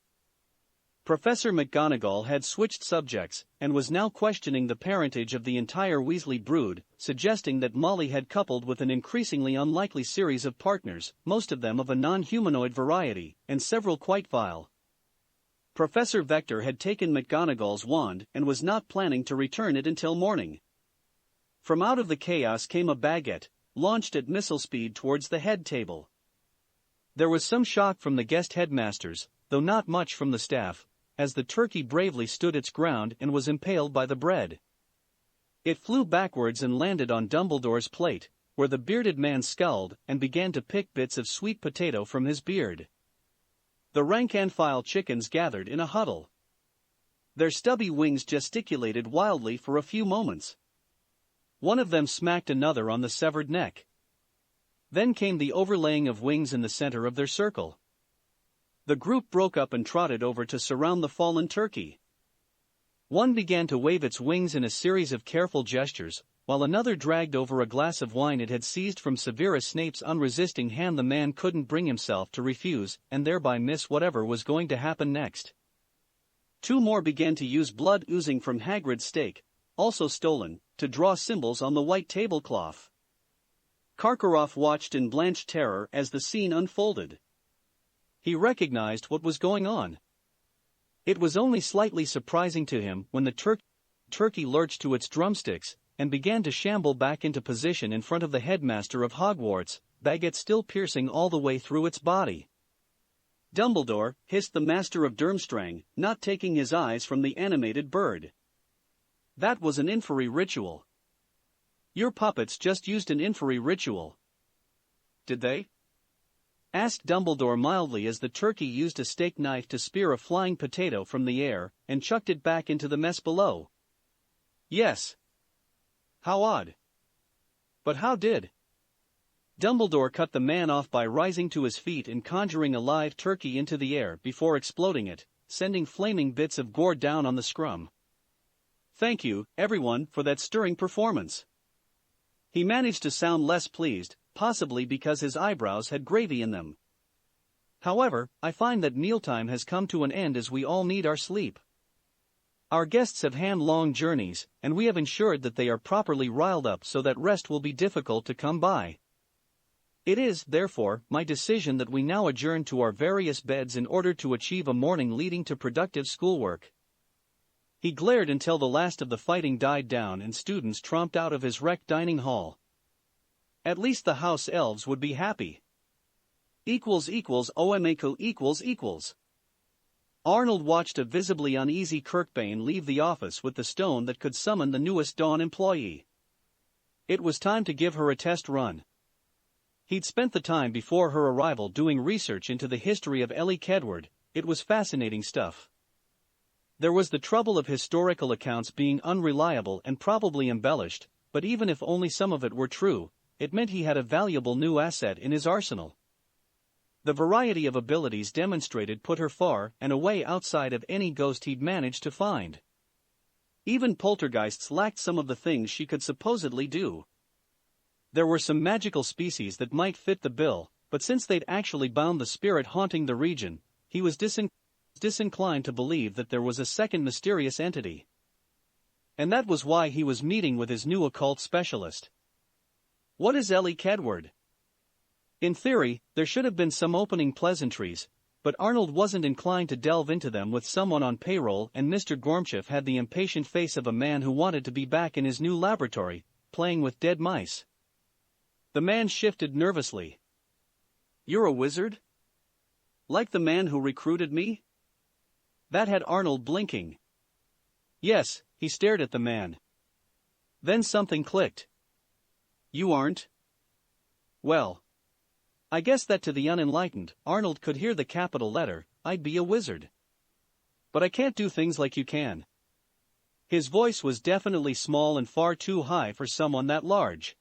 Professor McGonagall had switched subjects, and was now questioning the parentage of the entire Weasley brood, suggesting that Molly had coupled with an increasingly unlikely series of partners, most of them of a non-humanoid variety, and several quite vile. Professor Vector had taken McGonagall's wand and was not planning to return it until morning. From out of the chaos came a baguette, launched at missile speed towards the head table. There was some shock from the guest headmasters, though not much from the staff, as the turkey bravely stood its ground and was impaled by the bread. It flew backwards and landed on Dumbledore's plate, where the bearded man scowled and began to pick bits of sweet potato from his beard. The rank-and-file chickens gathered in a huddle. Their stubby wings gesticulated wildly for a few moments. One of them smacked another on the severed neck. Then came the overlaying of wings in the center of their circle. The group broke up and trotted over to surround the fallen turkey. One began to wave its wings in a series of careful gestures, while another dragged over a glass of wine it had seized from Severus Snape's unresisting hand. The man couldn't bring himself to refuse, and thereby miss whatever was going to happen next. Two more began to use blood oozing from Hagrid's stake, also stolen, to draw symbols on the white tablecloth. Karkarov watched in blanched terror as the scene unfolded. He recognized what was going on. It was only slightly surprising to him when the turkey lurched to its drumsticks and began to shamble back into position in front of the headmaster of Hogwarts, baguette still piercing all the way through its body. "Dumbledore," hissed the master of Durmstrang, not taking his eyes from the animated bird. That was an inferi ritual. Your puppets just used an inferi ritual. Did they? Asked Dumbledore mildly as the turkey used a steak knife to spear a flying potato from the air and chucked it back into the mess below. Yes. How odd. But how did? Dumbledore cut the man off by rising to his feet and conjuring a live turkey into the air before exploding it, sending flaming bits of gore down on the scrum. Thank you, everyone, for that stirring performance. He managed to sound less pleased, possibly because his eyebrows had gravy in them. However, I find that mealtime has come to an end as we all need our sleep. Our guests have hand-long journeys, and we have ensured that they are properly riled up so that rest will be difficult to come by. It is, therefore, my decision that we now adjourn to our various beds in order to achieve a morning leading to productive schoolwork. He glared until the last of the fighting died down and students tromped out of his wrecked dining hall. At least the house elves would be happy. == Arnold watched a visibly uneasy Kirkbane leave the office with the stone that could summon the newest Dawn employee. It was time to give her a test run. He'd spent the time before her arrival doing research into the history of Ellie Kedward. It was fascinating stuff. There was the trouble of historical accounts being unreliable and probably embellished, but even if only some of it were true, it meant he had a valuable new asset in his arsenal. The variety of abilities demonstrated put her far and away outside of any ghost he'd managed to find. Even poltergeists lacked some of the things she could supposedly do. There were some magical species that might fit the bill, but since they'd actually bound the spirit haunting the region, he was disinclined to believe that there was a second mysterious entity. And that was why he was meeting with his new occult specialist. What is Ellie Kedward? In theory, there should have been some opening pleasantries, but Arnold wasn't inclined to delve into them with someone on payroll, and Mr. Gormchev had the impatient face of a man who wanted to be back in his new laboratory, playing with dead mice. The man shifted nervously. You're a wizard? Like the man who recruited me? That had Arnold blinking. Yes, he stared at the man. Then something clicked. You aren't? Well, I guess that to the unenlightened, Arnold could hear the capital letter, I'd be a wizard. But I can't do things like you can. His voice was definitely small and far too high for someone that large.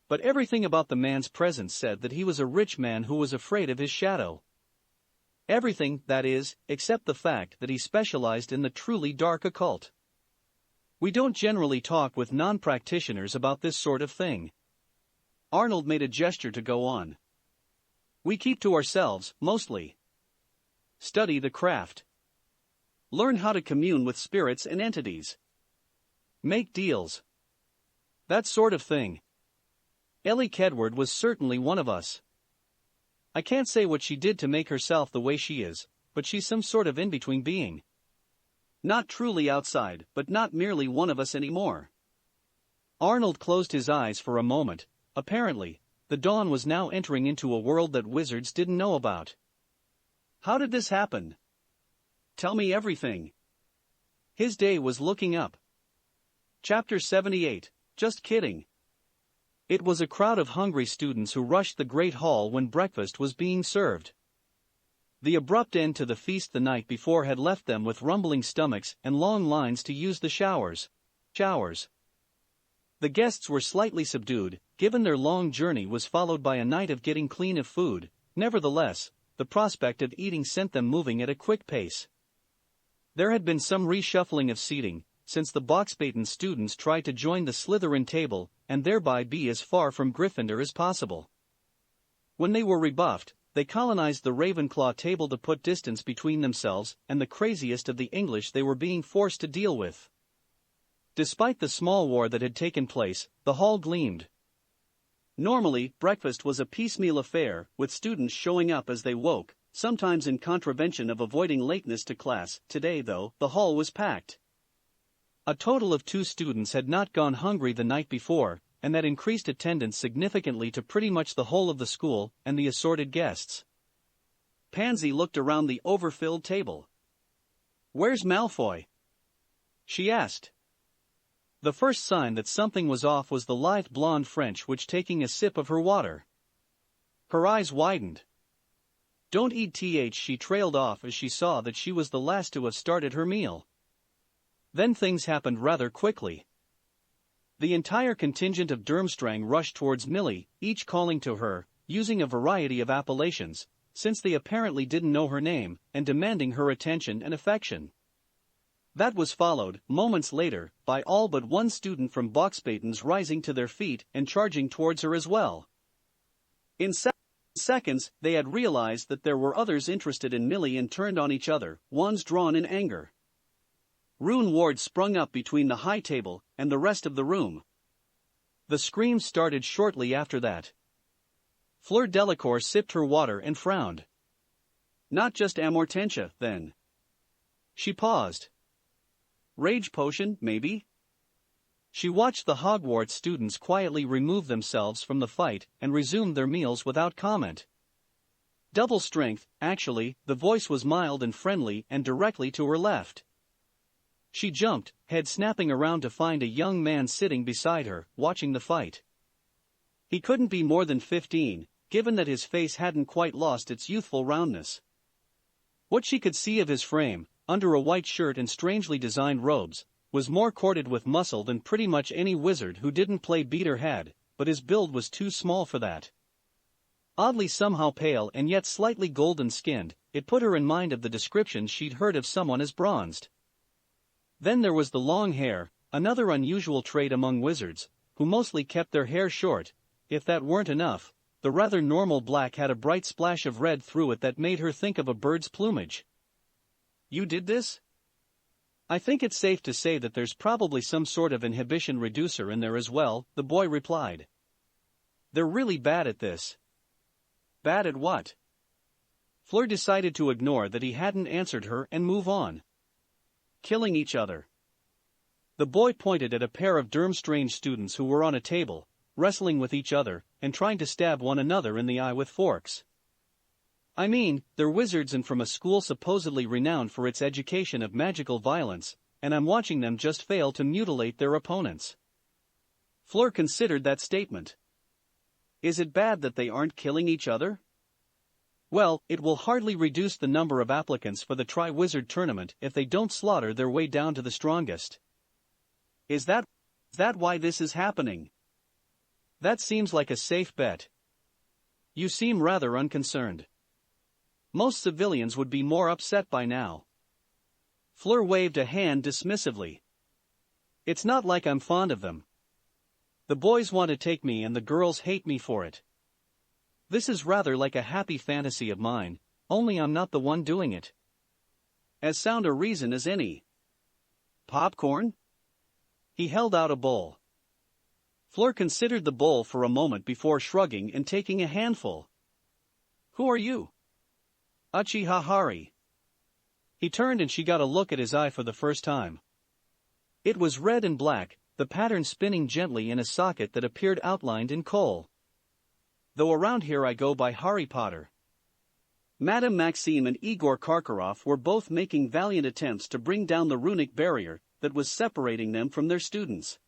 But everything about the man's presence said that he was a rich man who was afraid of his shadow. Everything, that is, except the fact that he specialized in the truly dark occult. We don't generally talk with non-practitioners about this sort of thing. Arnold made a gesture to go on. We keep to ourselves, mostly. Study the craft. Learn how to commune with spirits and entities. Make deals. That sort of thing. Ellie Kedward was certainly one of us. I can't say what she did to make herself the way she is, but she's some sort of in-between being. Not truly outside, but not merely one of us anymore. Arnold closed his eyes for a moment. Apparently, the Dawn was now entering into a world that wizards didn't know about. How did this happen? Tell me everything. His day was looking up. Chapter 78, Just kidding. It was a crowd of hungry students who rushed the great hall when breakfast was being served. The abrupt end to the feast the night before had left them with rumbling stomachs and long lines to use the showers. The guests were slightly subdued, given their long journey was followed by a night of getting clean of food. Nevertheless, the prospect of eating sent them moving at a quick pace. There had been some reshuffling of seating, since the Boxbaton students tried to join the Slytherin table, and thereby be as far from Gryffindor as possible. When they were rebuffed, they colonized the Ravenclaw table to put distance between themselves and the craziest of the English they were being forced to deal with. Despite the small war that had taken place, the hall gleamed. Normally, breakfast was a piecemeal affair, with students showing up as they woke, sometimes in contravention of avoiding lateness to class. Today, though, the hall was packed. A total of 2 students had not gone hungry the night before, and that increased attendance significantly to pretty much the whole of the school and the assorted guests. Pansy looked around the overfilled table. "Where's Malfoy?" she asked. The first sign that something was off was the lithe blonde French witch taking a sip of her water. Her eyes widened. "Don't eat th," she trailed off as she saw that she was the last to have started her meal. Then things happened rather quickly. The entire contingent of Durmstrang rushed towards Millie, each calling to her, using a variety of appellations, since they apparently didn't know her name, and demanding her attention and affection. That was followed, moments later, by all but one student from Boxbaden's rising to their feet and charging towards her as well. In seconds, they had realized that there were others interested in Millie and turned on each other, wands drawn in anger. Rune Ward sprung up between the high table and the rest of the room. The screams started shortly after that. Fleur Delacour sipped her water and frowned. Not just Amortentia, then. She paused. Rage potion, maybe? She watched the Hogwarts students quietly remove themselves from the fight and resume their meals without comment. Double strength, actually, the voice was mild and friendly and directly to her left. She jumped, head snapping around to find a young man sitting beside her, watching the fight. He couldn't be more than 15, given that his face hadn't quite lost its youthful roundness. What she could see of his frame, under a white shirt and strangely designed robes, was more corded with muscle than pretty much any wizard who didn't play beater had, but his build was too small for that. Oddly somehow pale and yet slightly golden-skinned, it put her in mind of the descriptions she'd heard of someone as bronzed. Then there was the long hair, another unusual trait among wizards, who mostly kept their hair short. If that weren't enough, the rather normal black had a bright splash of red through it that made her think of a bird's plumage. "You did this?" "I think it's safe to say that there's probably some sort of inhibition reducer in there as well," the boy replied. "They're really bad at this." "Bad at what?" Fleur decided to ignore that he hadn't answered her and move on. "Killing each other." The boy pointed at a pair of Durmstrang students who were on a table, wrestling with each other, and trying to stab one another in the eye with forks. "I mean, they're wizards and from a school supposedly renowned for its education of magical violence, and I'm watching them just fail to mutilate their opponents." Fleur considered that statement. "Is it bad that they aren't killing each other?" "Well, it will hardly reduce the number of applicants for the Tri-Wizard tournament if they don't slaughter their way down to the strongest." Is that why this is happening?" "That seems like a safe bet." "You seem rather unconcerned." "Most civilians would be more upset by now." Fleur waved a hand dismissively. "It's not like I'm fond of them. The boys want to take me and the girls hate me for it. This is rather like a happy fantasy of mine, only I'm not the one doing it." "As sound a reason as any." "Popcorn?" He held out a bowl. Fleur considered the bowl for a moment before shrugging and taking a handful. "Who are you?" "Uchiha Hari." He turned and she got a look at his eye for the first time. It was red and black, the pattern spinning gently in a socket that appeared outlined in coal. "Though around here I go by HarryPotter." Madame Maxime and Igor Karkarov were both making valiant attempts to bring down the runic barrier that was separating them from their students.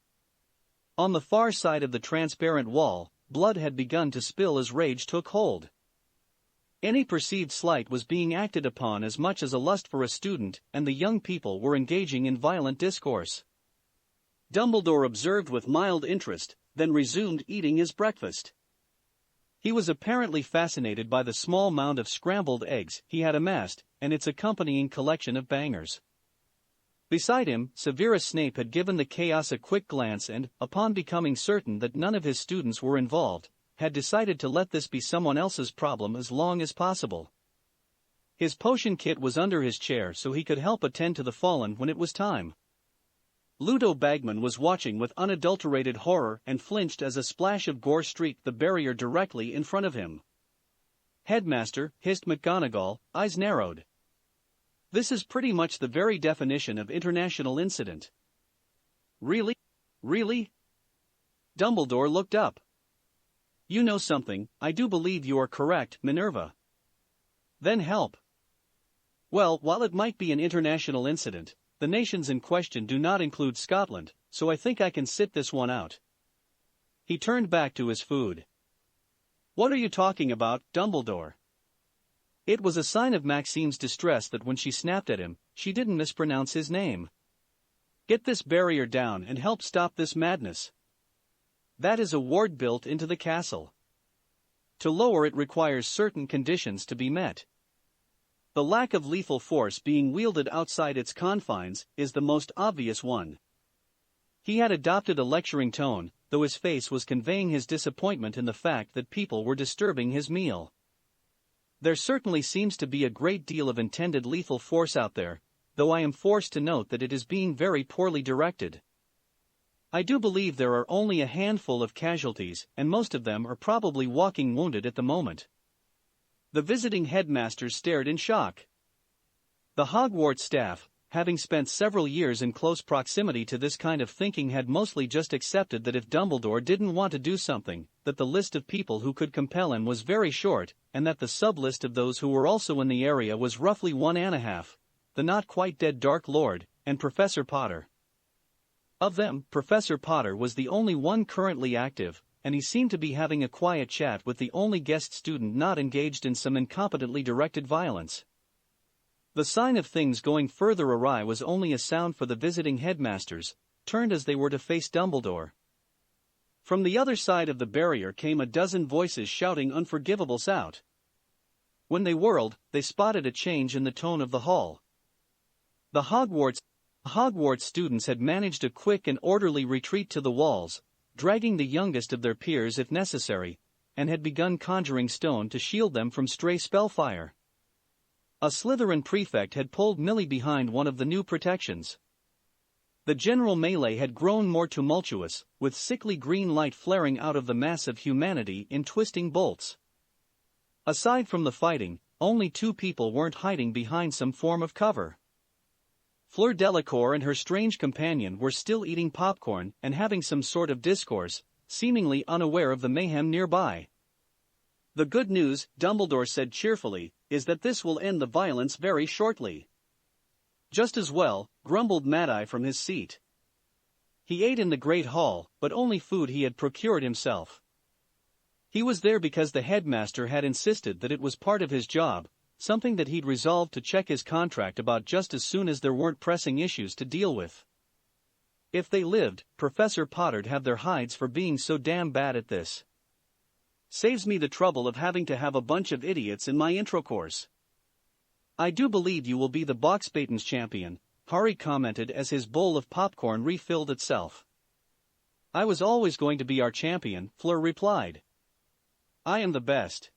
On the far side of the transparent wall, blood had begun to spill as rage took hold. Any perceived slight was being acted upon as much as a lust for a student, and the young people were engaging in violent discourse. Dumbledore observed with mild interest, then resumed eating his breakfast. He was apparently fascinated by the small mound of scrambled eggs he had amassed, and its accompanying collection of bangers. Beside him, Severus Snape had given the chaos a quick glance and, upon becoming certain that none of his students were involved, had decided to let this be someone else's problem as long as possible. His potion kit was under his chair so he could help attend to the fallen when it was time. Ludo Bagman was watching with unadulterated horror and flinched as a splash of gore streaked the barrier directly in front of him. "Headmaster," hissed McGonagall, eyes narrowed. "This is pretty much the very definition of international incident." "Really? Really?" Dumbledore looked up. "You know something, I do believe you are correct, Minerva." "Then help." "Well, while it might be an international incident, the nations in question do not include Scotland, so I think I can sit this one out. He turned back to his food. What are you talking about, Dumbledore? It was a sign of Maxime's distress that when she snapped at him, she didn't mispronounce his name. Get this barrier down and help stop this madness. That is a ward built into the castle. To lower it requires certain conditions to be met. The lack of lethal force being wielded outside its confines is the most obvious one. He had adopted a lecturing tone, though his face was conveying his disappointment in the fact that people were disturbing his meal. There certainly seems to be a great deal of intended lethal force out there, though I am forced to note that it is being very poorly directed. I do believe there are only a handful of casualties, and most of them are probably walking wounded at the moment. The visiting headmasters stared in shock. The Hogwarts staff, having spent several years in close proximity to this kind of thinking, had mostly just accepted that if Dumbledore didn't want to do something, that the list of people who could compel him was very short, and that the sub-list of those who were also in the area was roughly 1.5, the not-quite-dead Dark Lord, and Professor Potter. Of them, Professor Potter was the only one currently active, and he seemed to be having a quiet chat with the only guest student not engaged in some incompetently directed violence. The sign of things going further awry was only a sound for the visiting headmasters, turned as they were to face Dumbledore. From the other side of the barrier came a dozen voices shouting unforgivables out. When they whirled, they spotted a change in the tone of the hall. The Hogwarts students had managed a quick and orderly retreat to the walls, dragging the youngest of their peers if necessary, and had begun conjuring stone to shield them from stray spellfire. A Slytherin prefect had pulled Millie behind one of the new protections. The general melee had grown more tumultuous, with sickly green light flaring out of the mass of humanity in twisting bolts. Aside from the fighting, only two people weren't hiding behind some form of cover. Fleur Delacour and her strange companion were still eating popcorn and having some sort of discourse, seemingly unaware of the mayhem nearby. The good news, Dumbledore said cheerfully, is that this will end the violence very shortly. Just as well, grumbled Mad-Eye from his seat. He ate in the great hall, but only food he had procured himself. He was there because the headmaster had insisted that it was part of his job, something that he'd resolved to check his contract about just as soon as there weren't pressing issues to deal with. If they lived, Professor Potter'd have their hides for being so damn bad at this. Saves me the trouble of having to have a bunch of idiots in my intro course. I do believe you will be the Boxbaton's champion, Harry commented as his bowl of popcorn refilled itself. I was always going to be our champion, Fleur replied. I am the best.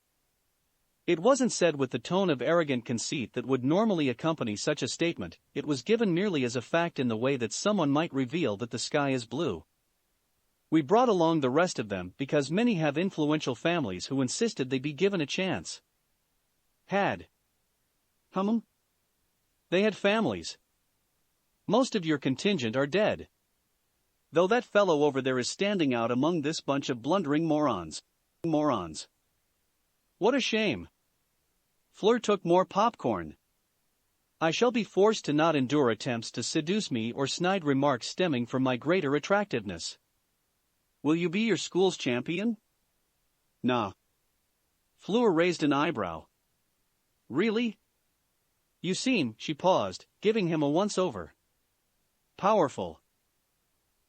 It wasn't said with the tone of arrogant conceit that would normally accompany such a statement, it was given merely as a fact in the way that someone might reveal that the sky is blue. We brought along the rest of them because many have influential families who insisted they be given a chance. Had. They had families. Most of your contingent are dead. Though that fellow over there is standing out among this bunch of blundering morons. What a shame. Fleur took more popcorn. I shall be forced to not endure attempts to seduce me or snide remarks stemming from my greater attractiveness. Will you be your school's champion? Nah. Fleur raised an eyebrow. Really? You seem, she paused, giving him a once-over. Powerful.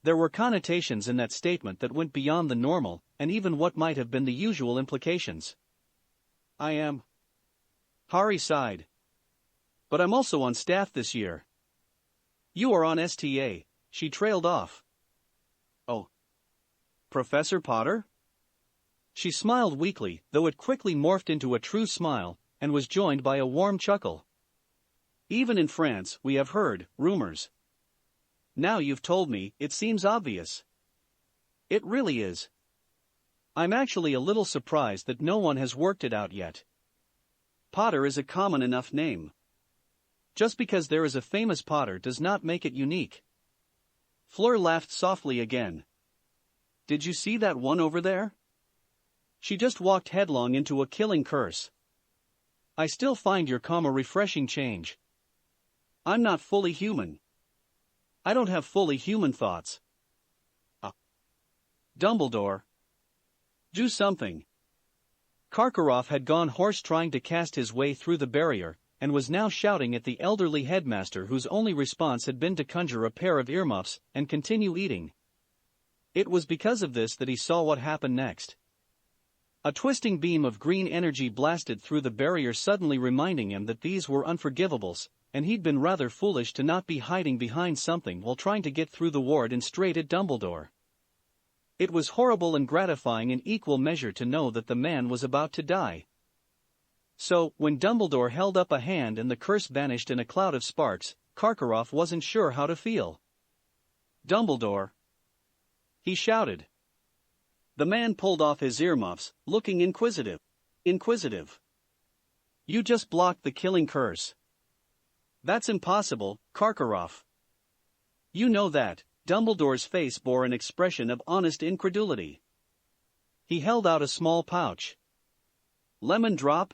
There were connotations in that statement that went beyond the normal, and even what might have been the usual implications. I am. Harry sighed. But I'm also on staff this year. You are on STA, she trailed off. Oh. Professor Potter? She smiled weakly, though it quickly morphed into a true smile, and was joined by a warm chuckle. Even in France, we have heard rumors. Now you've told me, it seems obvious. It really is. I'm actually a little surprised that no one has worked it out yet. Potter is a common enough name. Just because there is a famous Potter does not make it unique. Fleur laughed softly again. Did you see that one over there? She just walked headlong into a killing curse. I still find your calm a refreshing change. I'm not fully human. I don't have fully human thoughts, Dumbledore. Do something. Karkarov had gone hoarse trying to cast his way through the barrier, and was now shouting at the elderly headmaster whose only response had been to conjure a pair of earmuffs and continue eating. It was because of this that he saw what happened next. A twisting beam of green energy blasted through the barrier, suddenly reminding him that these were unforgivables, and he'd been rather foolish to not be hiding behind something while trying to get through the ward and straight at Dumbledore. It was horrible and gratifying in equal measure to know that the man was about to die. So, when Dumbledore held up a hand and the curse vanished in a cloud of sparks, Karkarov wasn't sure how to feel. Dumbledore! He shouted. The man pulled off his earmuffs, looking inquisitive. Inquisitive. You just blocked the killing curse. That's impossible, Karkarov. You know that. Dumbledore's face bore an expression of honest incredulity. He held out a small pouch. Lemon drop?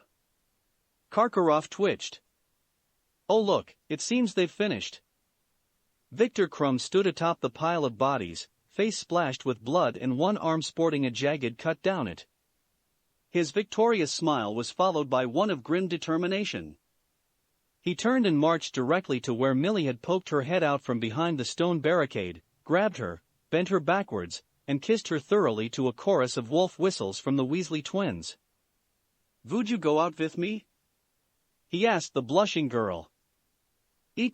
Karkarov twitched. Oh look, it seems they've finished. Victor Crum stood atop the pile of bodies, face splashed with blood and one arm sporting a jagged cut down it. His victorious smile was followed by one of grim determination. He turned and marched directly to where Millie had poked her head out from behind the stone barricade, grabbed her, bent her backwards, and kissed her thoroughly to a chorus of wolf whistles from the Weasley twins. Would you go out with me? He asked the blushing girl. ===.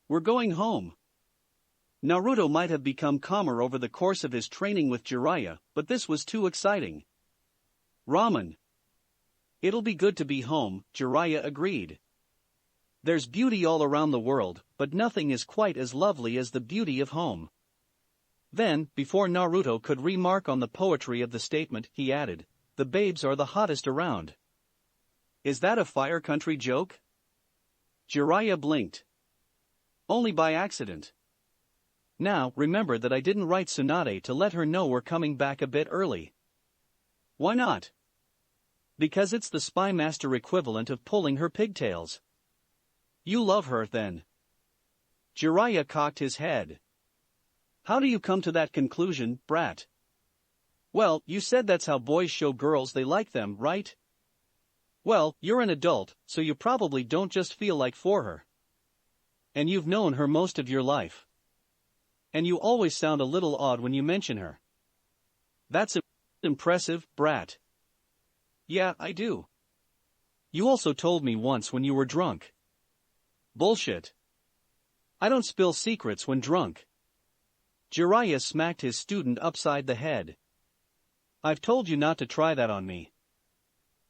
We're going home. Naruto might have become calmer over the course of his training with Jiraiya, but this was too exciting. Ramen. It'll be good to be home, Jiraiya agreed. There's beauty all around the world, but nothing is quite as lovely as the beauty of home. Then, before Naruto could remark on the poetry of the statement, he added, the babes are the hottest around. Is that a Fire Country joke? Jiraiya blinked. Only by accident. Now, remember that I didn't write Tsunade to let her know we're coming back a bit early. Why not? Because it's the spy master equivalent of pulling her pigtails. You love her, then. Jiraiya cocked his head. How do you come to that conclusion, brat? Well, you said that's how boys show girls they like them, right? Well, you're an adult, so you probably don't just feel like for her. And you've known her most of your life. And you always sound a little odd when you mention her. That's impressive, brat. Yeah, I do. You also told me once when you were drunk. Bullshit. I don't spill secrets when drunk. Jiraiya smacked his student upside the head. I've told you not to try that on me.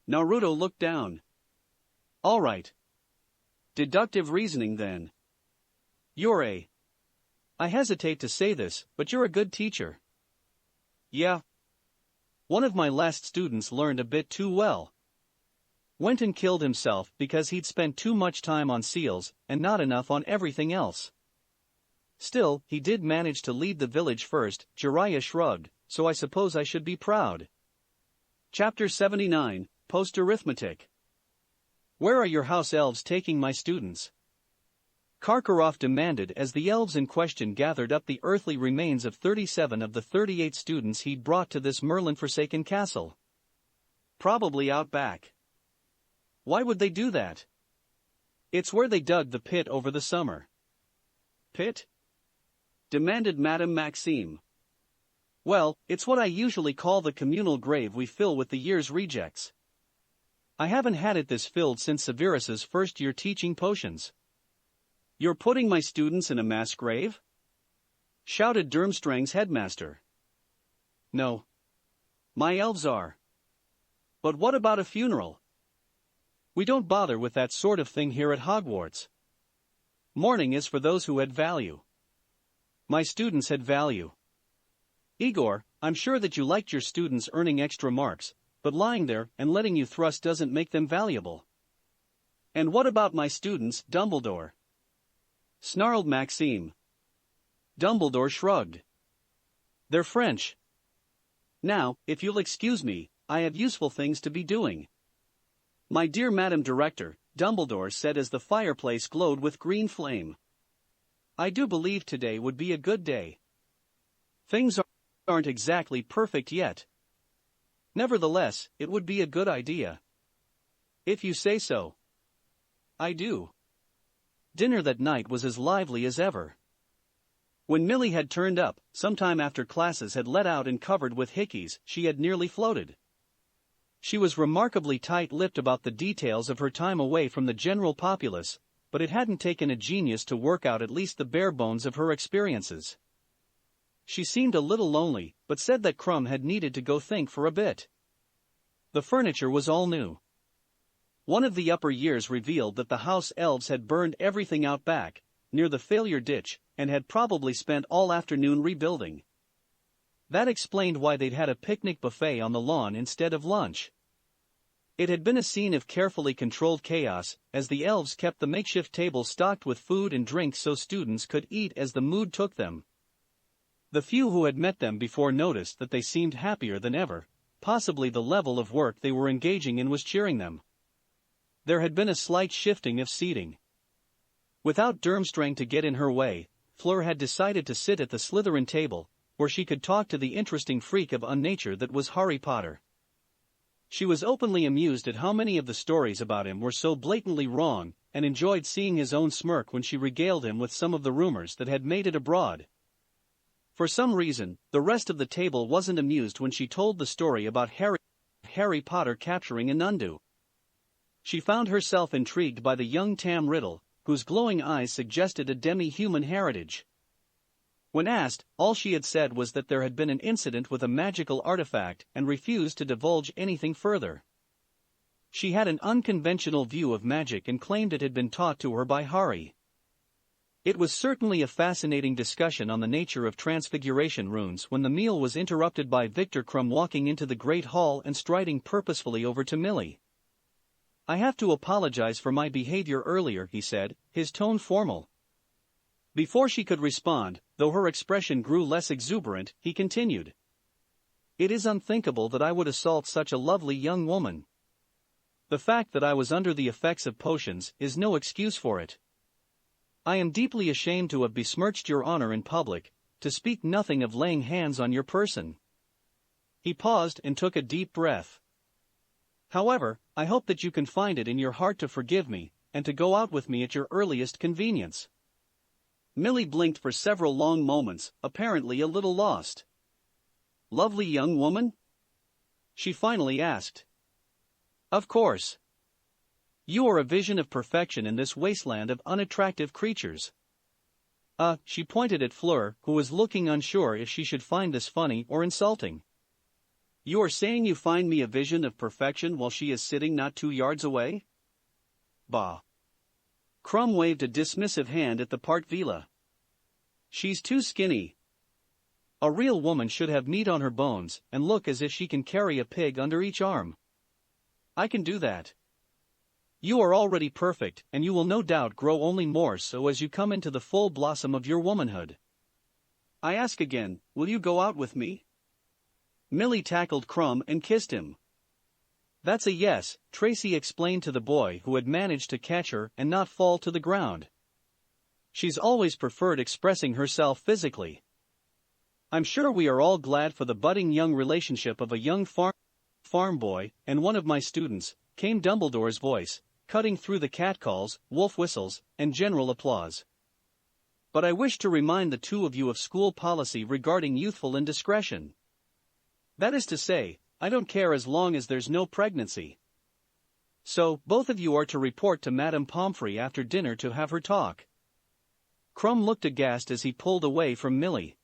Naruto looked down. All right. Deductive reasoning then. I hesitate to say this, but you're a good teacher. Yeah. One of my last students learned a bit too well. Went and killed himself because he'd spent too much time on seals and not enough on everything else. Still, he did manage to lead the village first, Jiraiya shrugged, so I suppose I should be proud. Chapter 79, Post-Arithmetic. Where are your house elves taking my students? Karkarov demanded as the elves in question gathered up the earthly remains of 37 of the 38 students he'd brought to this Merlin-forsaken castle. Probably out back. Why would they do that? It's where they dug the pit over the summer. Pit? Demanded Madame Maxime. Well, it's what I usually call the communal grave we fill with the year's rejects. I haven't had it this filled since Severus's first year teaching potions. You're putting my students in a mass grave? Shouted Durmstrang's headmaster. No. My elves are. But what about a funeral? We don't bother with that sort of thing here at Hogwarts. Mourning is for those who had value. My students had value. Igor, I'm sure that you liked your students earning extra marks, but lying there and letting you thrust doesn't make them valuable. And what about my students, Dumbledore? Snarled Maxime. Dumbledore shrugged. They're French. Now, if you'll excuse me, I have useful things to be doing. My dear Madam Director, Dumbledore said as the fireplace glowed with green flame. I do believe today would be a good day. Things aren't exactly perfect yet. Nevertheless, it would be a good idea. If you say so. I do. Dinner that night was as lively as ever. When Millie had turned up, sometime after classes had let out and covered with hickeys, she had nearly floated. She was remarkably tight-lipped about the details of her time away from the general populace, but it hadn't taken a genius to work out at least the bare bones of her experiences. She seemed a little lonely, but said that Crum had needed to go think for a bit. The furniture was all new. One of the upper years revealed that the house elves had burned everything out back, near the failure ditch, and had probably spent all afternoon rebuilding. That explained why they'd had a picnic buffet on the lawn instead of lunch. It had been a scene of carefully controlled chaos, as the elves kept the makeshift table stocked with food and drink so students could eat as the mood took them. The few who had met them before noticed that they seemed happier than ever, possibly the level of work they were engaging in was cheering them. There had been a slight shifting of seating. Without Durmstrang to get in her way, Fleur had decided to sit at the Slytherin table, where she could talk to the interesting freak of unnature that was HarryPotter. She was openly amused at how many of the stories about him were so blatantly wrong, and enjoyed seeing his own smirk when she regaled him with some of the rumors that had made it abroad. For some reason, the rest of the table wasn't amused when she told the story about Harry Potter capturing a Nundu. She found herself intrigued by the young Tam Riddle, whose glowing eyes suggested a demi-human heritage. When asked, all she had said was that there had been an incident with a magical artifact and refused to divulge anything further. She had an unconventional view of magic and claimed it had been taught to her by Harry. It was certainly a fascinating discussion on the nature of transfiguration runes when the meal was interrupted by Victor Crum walking into the great hall and striding purposefully over to Millie. "I have to apologize for my behavior earlier," he said, his tone formal. Before she could respond, though her expression grew less exuberant, he continued. "It is unthinkable that I would assault such a lovely young woman. The fact that I was under the effects of potions is no excuse for it. I am deeply ashamed to have besmirched your honor in public, to speak nothing of laying hands on your person." He paused and took a deep breath. "However, I hope that you can find it in your heart to forgive me, and to go out with me at your earliest convenience." Millie blinked for several long moments, apparently a little lost. "Lovely young woman?" she finally asked. "Of course. You are a vision of perfection in this wasteland of unattractive creatures." She pointed at Fleur, who was looking unsure if she should find this funny or insulting. "You are saying you find me a vision of perfection while she is sitting not 2 yards away?" "Bah." Crum waved a dismissive hand at the part villa. "She's too skinny. A real woman should have meat on her bones and look as if she can carry a pig under each arm. I can do that. You are already perfect, and you will no doubt grow only more so as you come into the full blossom of your womanhood. I ask again, will you go out with me?" Millie tackled Crum and kissed him. "That's a yes," Tracy explained to the boy who had managed to catch her and not fall to the ground. "She's always preferred expressing herself physically. I'm sure we are all glad for the budding young relationship of a young farm boy and one of my students," came Dumbledore's voice, cutting through the catcalls, wolf whistles, and general applause. "But I wish to remind the two of you of school policy regarding youthful indiscretion. That is to say, I don't care as long as there's no pregnancy. So, both of you are to report to Madame Pomfrey after dinner to have her talk." Crum looked aghast as he pulled away from Millie.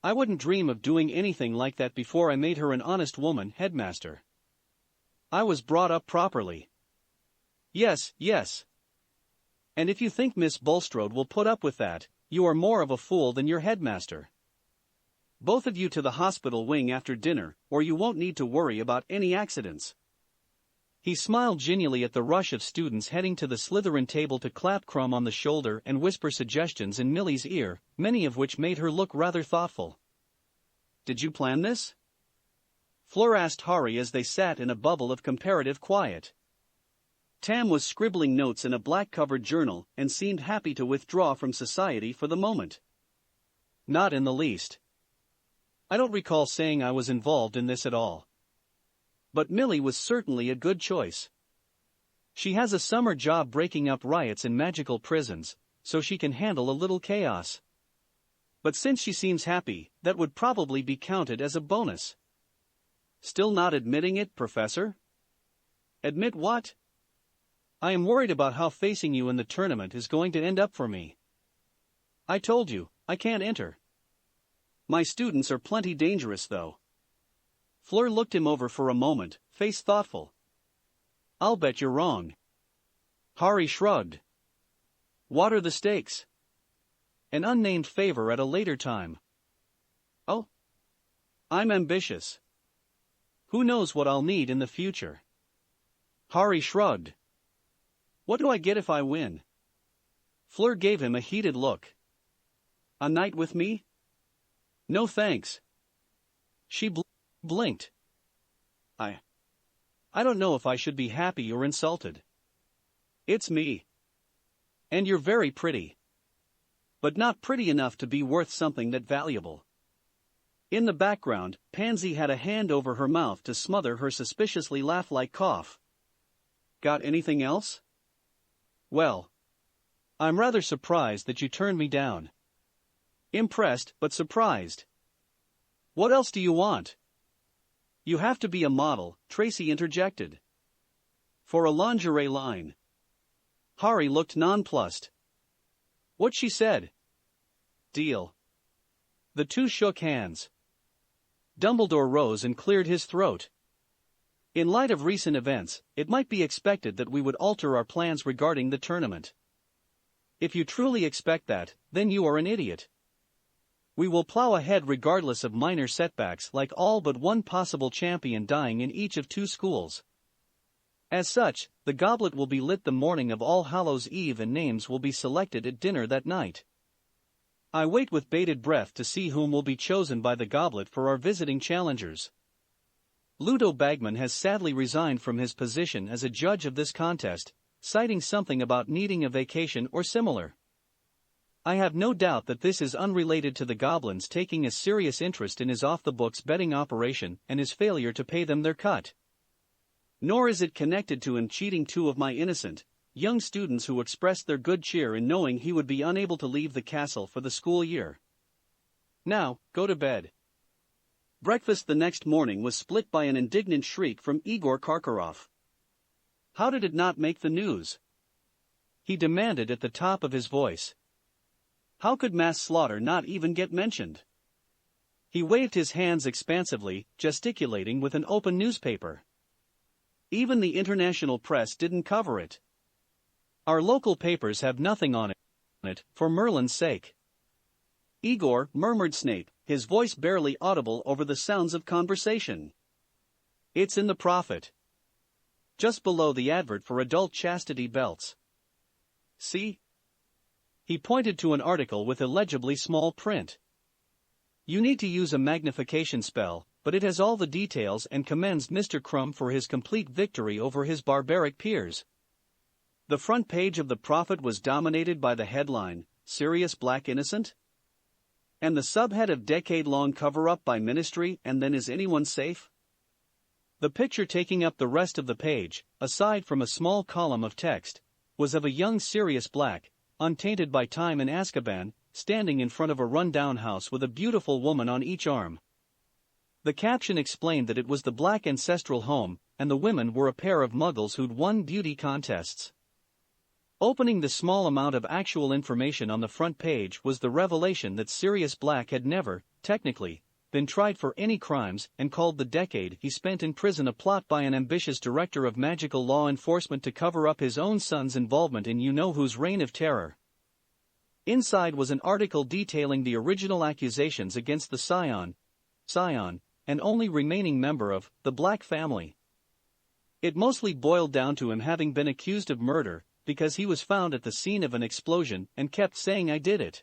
"I wouldn't dream of doing anything like that before I made her an honest woman, headmaster. I was brought up properly." Yes. And if you think Miss Bulstrode will put up with that, you are more of a fool than your headmaster. Both of you to the hospital wing after dinner, or you won't need to worry about any accidents." He smiled genially at the rush of students heading to the Slytherin table to clap Crum on the shoulder and whisper suggestions in Millie's ear, many of which made her look rather thoughtful. "Did you plan this?" Fleur asked Harry as they sat in a bubble of comparative quiet. Tam was scribbling notes in a black-covered journal and seemed happy to withdraw from society for the moment. "Not in the least. I don't recall saying I was involved in this at all. But Millie was certainly a good choice. She has a summer job breaking up riots in magical prisons, so she can handle a little chaos. But since she seems happy, that would probably be counted as a bonus. Still not admitting it, Professor? Admit what? I am worried about how facing you in the tournament is going to end up for me. I told you, I can't enter. My students are plenty dangerous though. Fleur looked him over for a moment, face thoughtful. I'll bet you're wrong. Harry shrugged. What are the stakes? An unnamed favor at a later time. Oh? I'm ambitious. Who knows what I'll need in the future? Harry shrugged. What do I get if I win? Fleur gave him a heated look. A night with me? No thanks. She blinked. I don't know if I should be happy or insulted. It's me. And you're very pretty. But not pretty enough to be worth something that valuable. In the background, Pansy had a hand over her mouth to smother her suspiciously laugh-like cough. Got anything else? Well, I'm rather surprised that you turned me down. Impressed, but surprised. What else do you want? You have to be a model, Tracy interjected. For a lingerie line. Harry looked nonplussed. What she said? Deal. The two shook hands. Dumbledore rose and cleared his throat. In light of recent events, it might be expected that we would alter our plans regarding the tournament. If you truly expect that, then you are an idiot. We will plow ahead regardless of minor setbacks, like all but one possible champion dying in each of two schools. As such, the goblet will be lit the morning of All Hallows' Eve and names will be selected at dinner that night. I wait with bated breath to see whom will be chosen by the goblet for our visiting challengers. Ludo Bagman has sadly resigned from his position as a judge of this contest, citing something about needing a vacation or similar. I have no doubt that this is unrelated to the goblins taking a serious interest in his off-the-books betting operation and his failure to pay them their cut. Nor is it connected to him cheating two of my innocent, young students who expressed their good cheer in knowing he would be unable to leave the castle for the school year. Now, go to bed. Breakfast the next morning was split by an indignant shriek from Igor Karkarov. How did it not make the news? He demanded at the top of his voice. How could mass slaughter not even get mentioned? He waved his hands expansively, gesticulating with an open newspaper. Even the international press didn't cover it. Our local papers have nothing on it, for Merlin's sake. Igor, murmured Snape, his voice barely audible over the sounds of conversation. It's in the Prophet. Just below the advert for adult chastity belts. See? He pointed to an article with illegibly small print. You need to use a magnification spell, but it has all the details and commends Mr. Crum for his complete victory over his barbaric peers. The front page of the Prophet was dominated by the headline, Sirius Black Innocent? And the subhead of decade-long cover-up by Ministry and then is anyone safe? The picture taking up the rest of the page, aside from a small column of text, was of a young Sirius Black, untainted by time in Azkaban, standing in front of a run-down house with a beautiful woman on each arm. The caption explained that it was the Black ancestral home, and the women were a pair of muggles who'd won beauty contests. Opening the small amount of actual information on the front page was the revelation that Sirius Black had never, technically, been tried for any crimes and called the decade he spent in prison a plot by an ambitious director of magical law enforcement to cover up his own son's involvement in you-know-whose reign of terror. Inside was an article detailing the original accusations against the scion, and only remaining member of the Black family. It mostly boiled down to him having been accused of murder, because he was found at the scene of an explosion and kept saying I did it.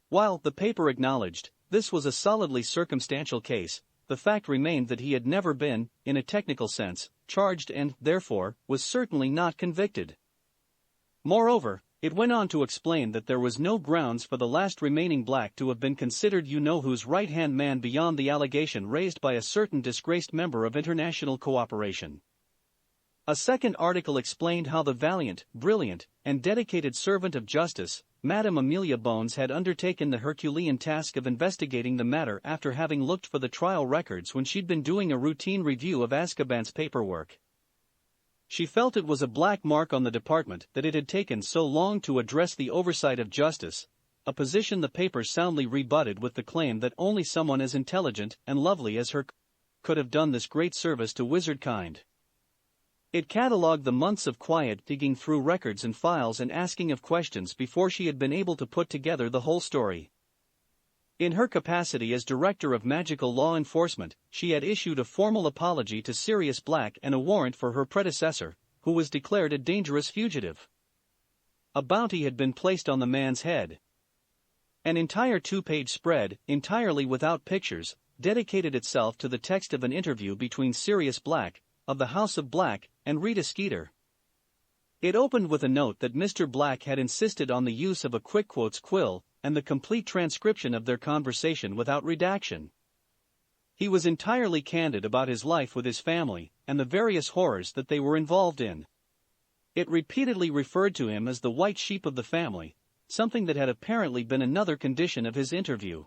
While the paper acknowledged this was a solidly circumstantial case, the fact remained that he had never been, in a technical sense, charged and, therefore, was certainly not convicted. Moreover, It went on to explain that there was no grounds for the last remaining black to have been considered you-know-who's right-hand man beyond the allegation raised by a certain disgraced member of international cooperation. A second article explained how the valiant, brilliant, and dedicated servant of justice, Madame Amelia Bones, had undertaken the Herculean task of investigating the matter after having looked for the trial records when she'd been doing a routine review of Azkaban's paperwork. She felt it was a black mark on the department that it had taken so long to address the oversight of justice, a position the papers soundly rebutted with the claim that only someone as intelligent and lovely as her could have done this great service to wizardkind. It catalogued the months of quiet digging through records and files and asking of questions before she had been able to put together the whole story. In her capacity as Director of Magical Law Enforcement, she had issued a formal apology to Sirius Black and a warrant for her predecessor, who was declared a dangerous fugitive. A bounty had been placed on the man's head. An entire two-page spread, entirely without pictures, dedicated itself to the text of an interview between Sirius Black, of the House of Black, and Rita Skeeter. It opened with a note that Mr. Black had insisted on the use of a quick quotes quill and the complete transcription of their conversation without redaction. He was entirely candid about his life with his family and the various horrors that they were involved in. It repeatedly referred to him as the white sheep of the family, something that had apparently been another condition of his interview.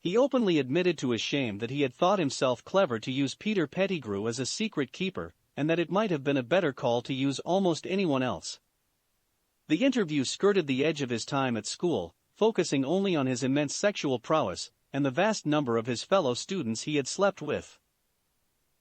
He openly admitted to his shame that he had thought himself clever to use Peter Pettigrew as a secret keeper, and that it might have been a better call to use almost anyone else. The interview skirted the edge of his time at school, focusing only on his immense sexual prowess and the vast number of his fellow students he had slept with.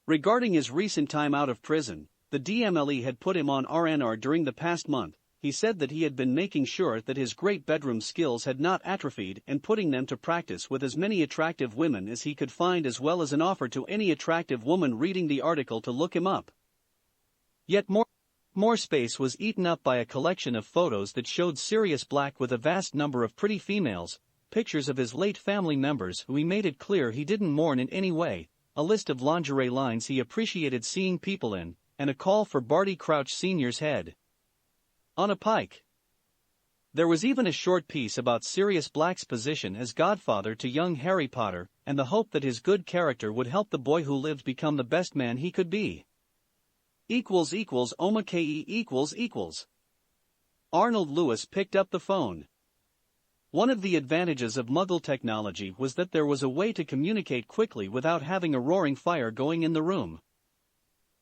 Regarding his recent time out of prison, the DMLE had put him on RNR during the past month. He said that he had been making sure that his great bedroom skills had not atrophied and putting them to practice with as many attractive women as he could find, as well as an offer to any attractive woman reading the article to look him up. Yet more space was eaten up by a collection of photos that showed Sirius Black with a vast number of pretty females, pictures of his late family members who he made it clear he didn't mourn in any way, a list of lingerie lines he appreciated seeing people in, and a call for Barty Crouch Sr.'s head on a pike. There was even a short piece about Sirius Black's position as godfather to young Harry Potter, and the hope that his good character would help the boy who lived become the best man he could be. ===. Arnold Lewis picked up the phone. One of the advantages of Muggle technology was that there was a way to communicate quickly without having a roaring fire going in the room.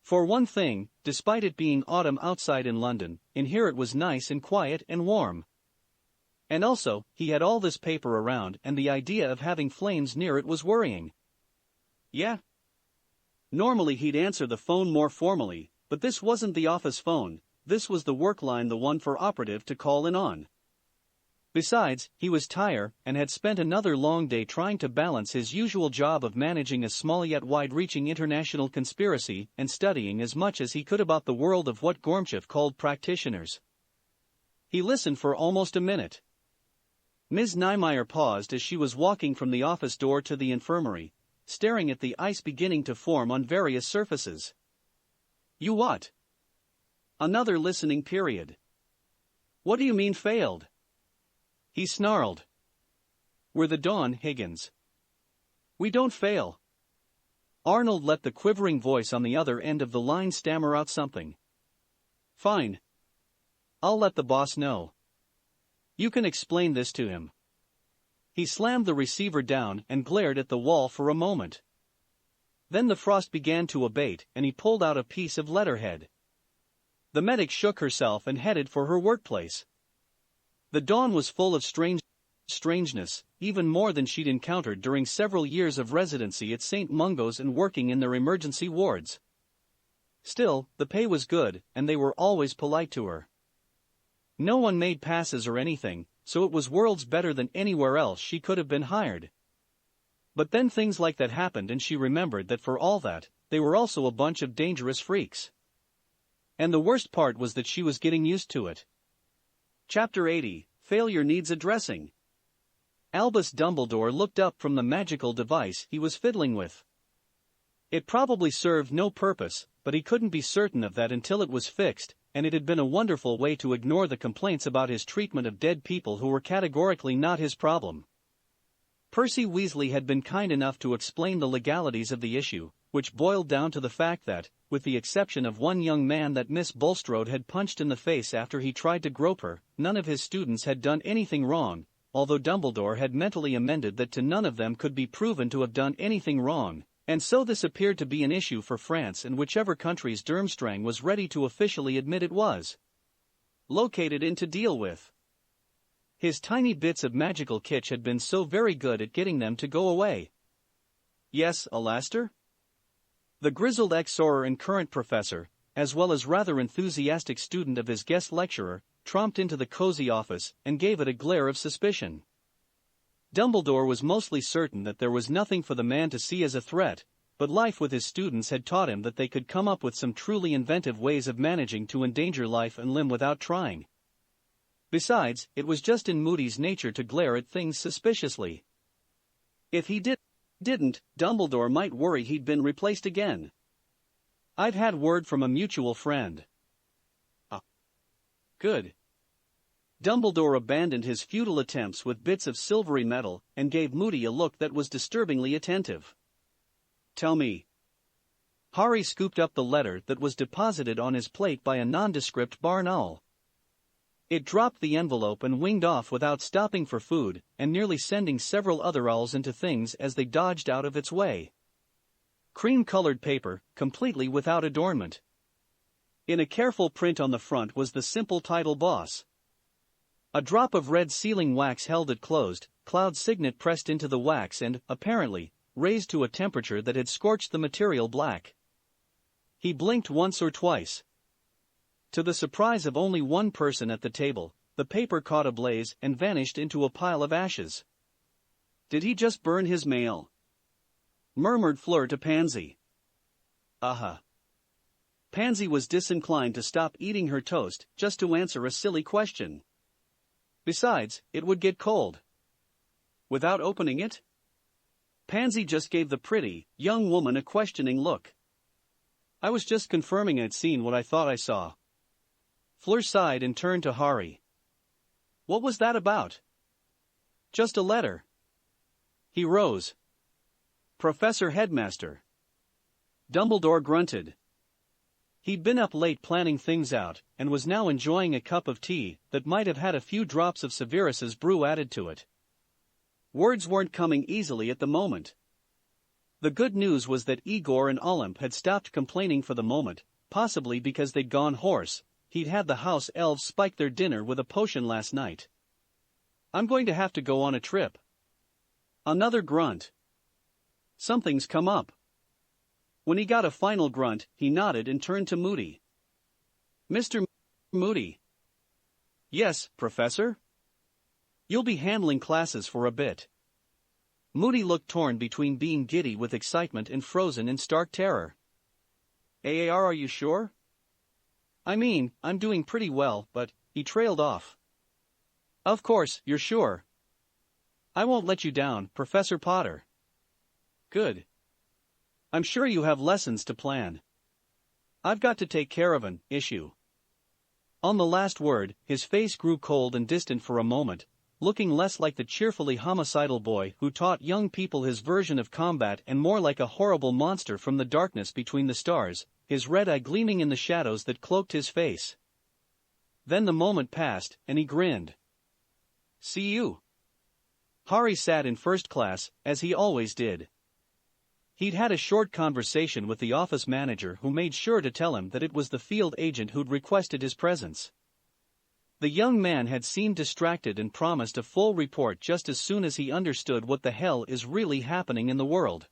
For one thing, despite it being autumn outside in London, in here it was nice and quiet and warm. And also, he had all this paper around, and the idea of having flames near it was worrying. Yeah. Normally he'd answer the phone more formally, but this wasn't the office phone, this was the work line, the one for operative to call in on. Besides, he was tired and had spent another long day trying to balance his usual job of managing a small yet wide-reaching international conspiracy and studying as much as he could about the world of what Gormchev called practitioners. He listened for almost a minute. Ms. Niemeyer paused as she was walking from the office door to the infirmary, staring at the ice beginning to form on various surfaces. You what? Another listening period. What do you mean failed? He snarled. We're the Dawn, Higgins. We don't fail. Arnold let the quivering voice on the other end of the line stammer out something. Fine. I'll let the boss know. You can explain this to him. He slammed the receiver down and glared at the wall for a moment. Then the frost began to abate and he pulled out a piece of letterhead. The medic shook herself and headed for her workplace. The dawn was full of strangeness, even more than she'd encountered during several years of residency at St. Mungo's and working in their emergency wards. Still, the pay was good, and they were always polite to her. No one made passes or anything, so it was worlds better than anywhere else she could have been hired. But then things like that happened and she remembered that for all that, they were also a bunch of dangerous freaks. And the worst part was that she was getting used to it. Chapter 80, Failure Needs Addressing. Albus Dumbledore looked up from the magical device he was fiddling with. It probably served no purpose, but he couldn't be certain of that until it was fixed, and it had been a wonderful way to ignore the complaints about his treatment of dead people who were categorically not his problem. Percy Weasley had been kind enough to explain the legalities of the issue, which boiled down to the fact that, with the exception of one young man that Miss Bulstrode had punched in the face after he tried to grope her, none of his students had done anything wrong, although Dumbledore had mentally amended that to none of them could be proven to have done anything wrong, and so this appeared to be an issue for France and whichever country's Durmstrang was ready to officially admit it was located in to deal with. His tiny bits of magical kitsch had been so very good at getting them to go away. Yes, Alastair? The grizzled ex-Auror and current professor, as well as rather enthusiastic student of his guest lecturer, tromped into the cozy office and gave it a glare of suspicion. Dumbledore was mostly certain that there was nothing for the man to see as a threat, but life with his students had taught him that they could come up with some truly inventive ways of managing to endanger life and limb without trying. Besides, it was just in Moody's nature to glare at things suspiciously. If he didn't, Dumbledore might worry he'd been replaced again. I've had word from a mutual friend. Ah. Good. Dumbledore abandoned his futile attempts with bits of silvery metal and gave Moody a look that was disturbingly attentive. Tell me. Harry scooped up the letter that was deposited on his plate by a nondescript barn owl. It dropped the envelope and winged off without stopping for food, and nearly sending several other owls into things as they dodged out of its way. Cream-colored paper, completely without adornment. In a careful print on the front was the simple title Boss. A drop of red sealing wax held it closed, Cloud's signet pressed into the wax and, apparently, raised to a temperature that had scorched the material black. He blinked once or twice. To the surprise of only one person at the table, the paper caught ablaze and vanished into a pile of ashes. Did he just burn his mail? Murmured Fleur to Pansy. Aha. Pansy was disinclined to stop eating her toast just to answer a silly question. Besides, it would get cold. Without opening it? Pansy just gave the pretty, young woman a questioning look. I was just confirming I'd seen what I thought I saw. Fleur sighed and turned to Harry. What was that about? Just a letter. He rose. Professor Headmaster. Dumbledore grunted. He'd been up late planning things out, and was now enjoying a cup of tea that might have had a few drops of Severus's brew added to it. Words weren't coming easily at the moment. The good news was that Igor and Olymp had stopped complaining for the moment, possibly because they'd gone hoarse. He'd had the house elves spike their dinner with a potion last night. I'm going to have to go on a trip. Another grunt. Something's come up. When he got a final grunt, he nodded and turned to Moody. Mr. Moody. Yes, Professor? You'll be handling classes for a bit. Moody looked torn between being giddy with excitement and frozen in stark terror. AAR, are you sure? I mean, I'm doing pretty well, but, he trailed off. Of course, you're sure. I won't let you down, Professor Potter. Good. I'm sure you have lessons to plan. I've got to take care of an issue. On the last word, his face grew cold and distant for a moment, looking less like the cheerfully homicidal boy who taught young people his version of combat and more like a horrible monster from the darkness between the stars, his red eye gleaming in the shadows that cloaked his face. Then the moment passed, and he grinned. See you. Harry sat in first class, as he always did. He'd had a short conversation with the office manager who made sure to tell him that it was the field agent who'd requested his presence. The young man had seemed distracted and promised a full report just as soon as he understood what the hell is really happening in the world.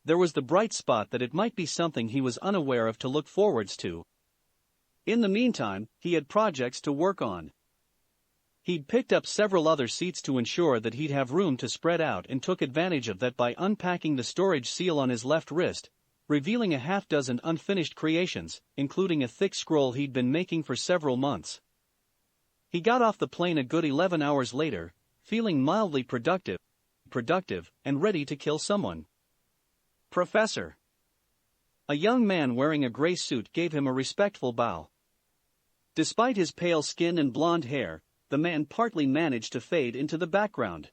There was the bright spot that it might be something he was unaware of to look forwards to. In the meantime, he had projects to work on. He'd picked up several other seats to ensure that he'd have room to spread out and took advantage of that by unpacking the storage seal on his left wrist, revealing a half-dozen unfinished creations, including a thick scroll he'd been making for several months. He got off the plane a good 11 hours later, feeling mildly productive, and ready to kill someone. Professor. A young man wearing a gray suit gave him a respectful bow. Despite his pale skin and blonde hair, the man partly managed to fade into the background.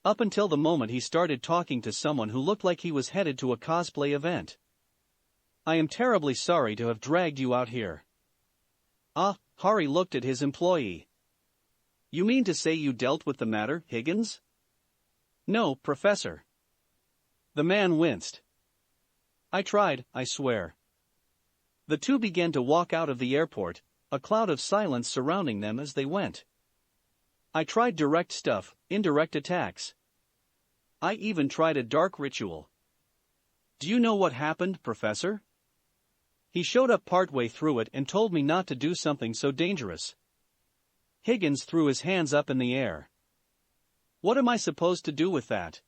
Up until the moment he started talking to someone who looked like he was headed to a cosplay event. "I am terribly sorry to have dragged you out here." "Ah," Harry looked at his employee. "You mean to say you dealt with the matter, Higgins?" "No, Professor." The man winced. "I tried, I swear." The two began to walk out of the airport, a cloud of silence surrounding them as they went. "I tried direct stuff, indirect attacks. I even tried a dark ritual." "Do you know what happened, Professor?" "He showed up partway through it and told me not to do something so dangerous." Higgins threw his hands up in the air. "What am I supposed to do with that?"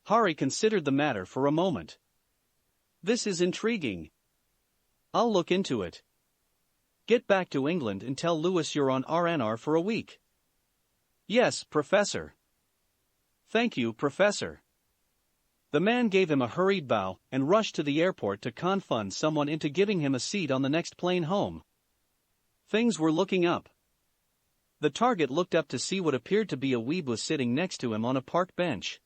Harry considered the matter for a moment. "This is intriguing. I'll look into it. Get back to England and tell Lewis you're on RNR for a week." "Yes, Professor." "Thank you, Professor." The man gave him a hurried bow and rushed to the airport to confund someone into giving him a seat on the next plane home. Things were looking up. The target looked up to see what appeared to be a weeb was sitting next to him on a park bench.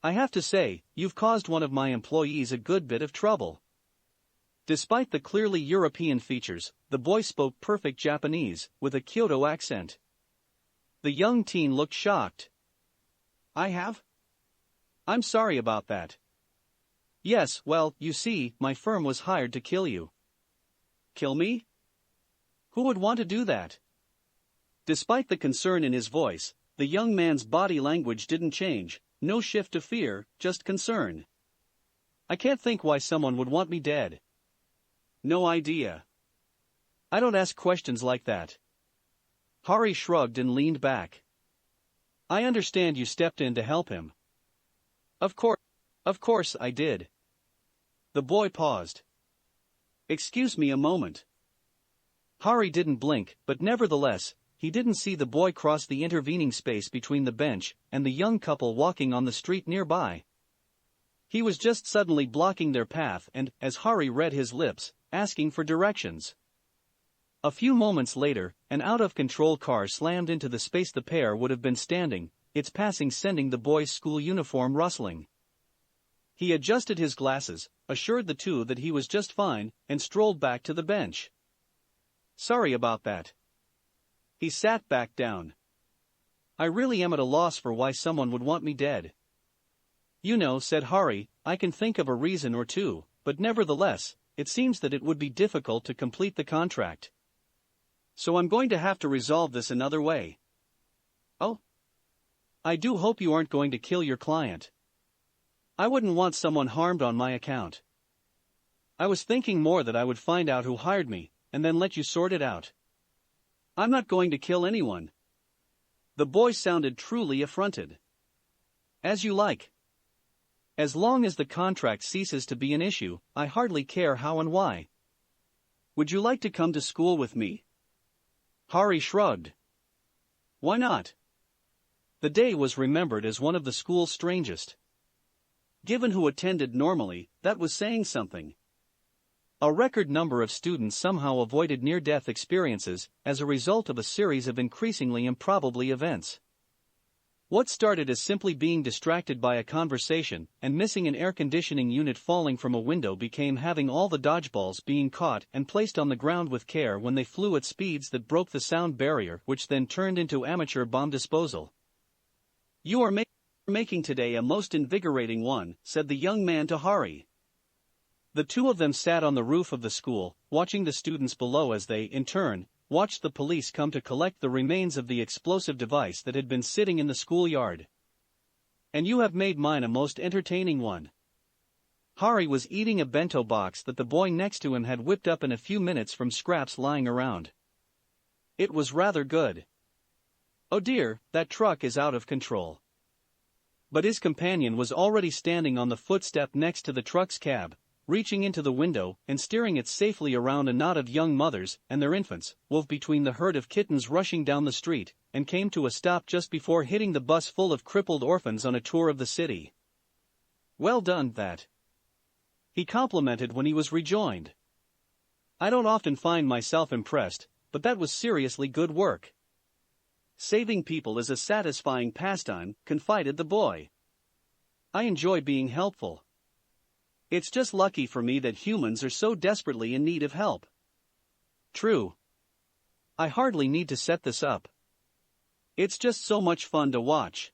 "I have to say, you've caused one of my employees a good bit of trouble." Despite the clearly European features, the boy spoke perfect Japanese, with a Kyoto accent. The young teen looked shocked. "I have? I'm sorry about that." "Yes, well, you see, my firm was hired to kill you." "Kill me? Who would want to do that?" Despite the concern in his voice, the young man's body language didn't change, no shift of fear, just concern. "I can't think why someone would want me dead." "No idea. I don't ask questions like that." Harry shrugged and leaned back. "I understand you stepped in to help him." Of course I did." The boy paused. "Excuse me a moment." Harry didn't blink, but nevertheless, he didn't see the boy cross the intervening space between the bench and the young couple walking on the street nearby. He was just suddenly blocking their path and, as Harry read his lips, asking for directions. A few moments later, an out-of-control car slammed into the space the pair would have been standing, its passing sending the boy's school uniform rustling. He adjusted his glasses, assured the two that he was just fine, and strolled back to the bench. "Sorry about that." He sat back down. "I really am at a loss for why someone would want me dead." "You know," said Harry, "I can think of a reason or two, but nevertheless, it seems that it would be difficult to complete the contract. So I'm going to have to resolve this another way." "Oh? I do hope you aren't going to kill your client." "I wouldn't want someone harmed on my account. I was thinking more that I would find out who hired me, and then let you sort it out." "I'm not going to kill anyone." The boy sounded truly affronted. "As you like. As long as the contract ceases to be an issue, I hardly care how and why. Would you like to come to school with me?" Harry shrugged. "Why not?" The day was remembered as one of the school's strangest. Given who attended normally, that was saying something. A record number of students somehow avoided near-death experiences as a result of a series of increasingly improbable events. What started as simply being distracted by a conversation and missing an air conditioning unit falling from a window became having all the dodgeballs being caught and placed on the ground with care when they flew at speeds that broke the sound barrier, which then turned into amateur bomb disposal. "You are making today a most invigorating one," said the young man to Harry. The two of them sat on the roof of the school, watching the students below as they, in turn, watched the police come to collect the remains of the explosive device that had been sitting in the schoolyard. "And you have made mine a most entertaining one." Harry was eating a bento box that the boy next to him had whipped up in a few minutes from scraps lying around. It was rather good. "Oh dear, that truck is out of control." But his companion was already standing on the footstep next to the truck's cab, reaching into the window and steering it safely around a knot of young mothers and their infants, wove between the herd of kittens rushing down the street, and came to a stop just before hitting the bus full of crippled orphans on a tour of the city. "Well done, that," he complimented when he was rejoined. I don't often find myself impressed, but that was seriously good work. Saving people is a satisfying pastime, confided the boy. I enjoy being helpful. It's just lucky for me that humans are so desperately in need of help. True. I hardly need to set this up. It's just so much fun to watch.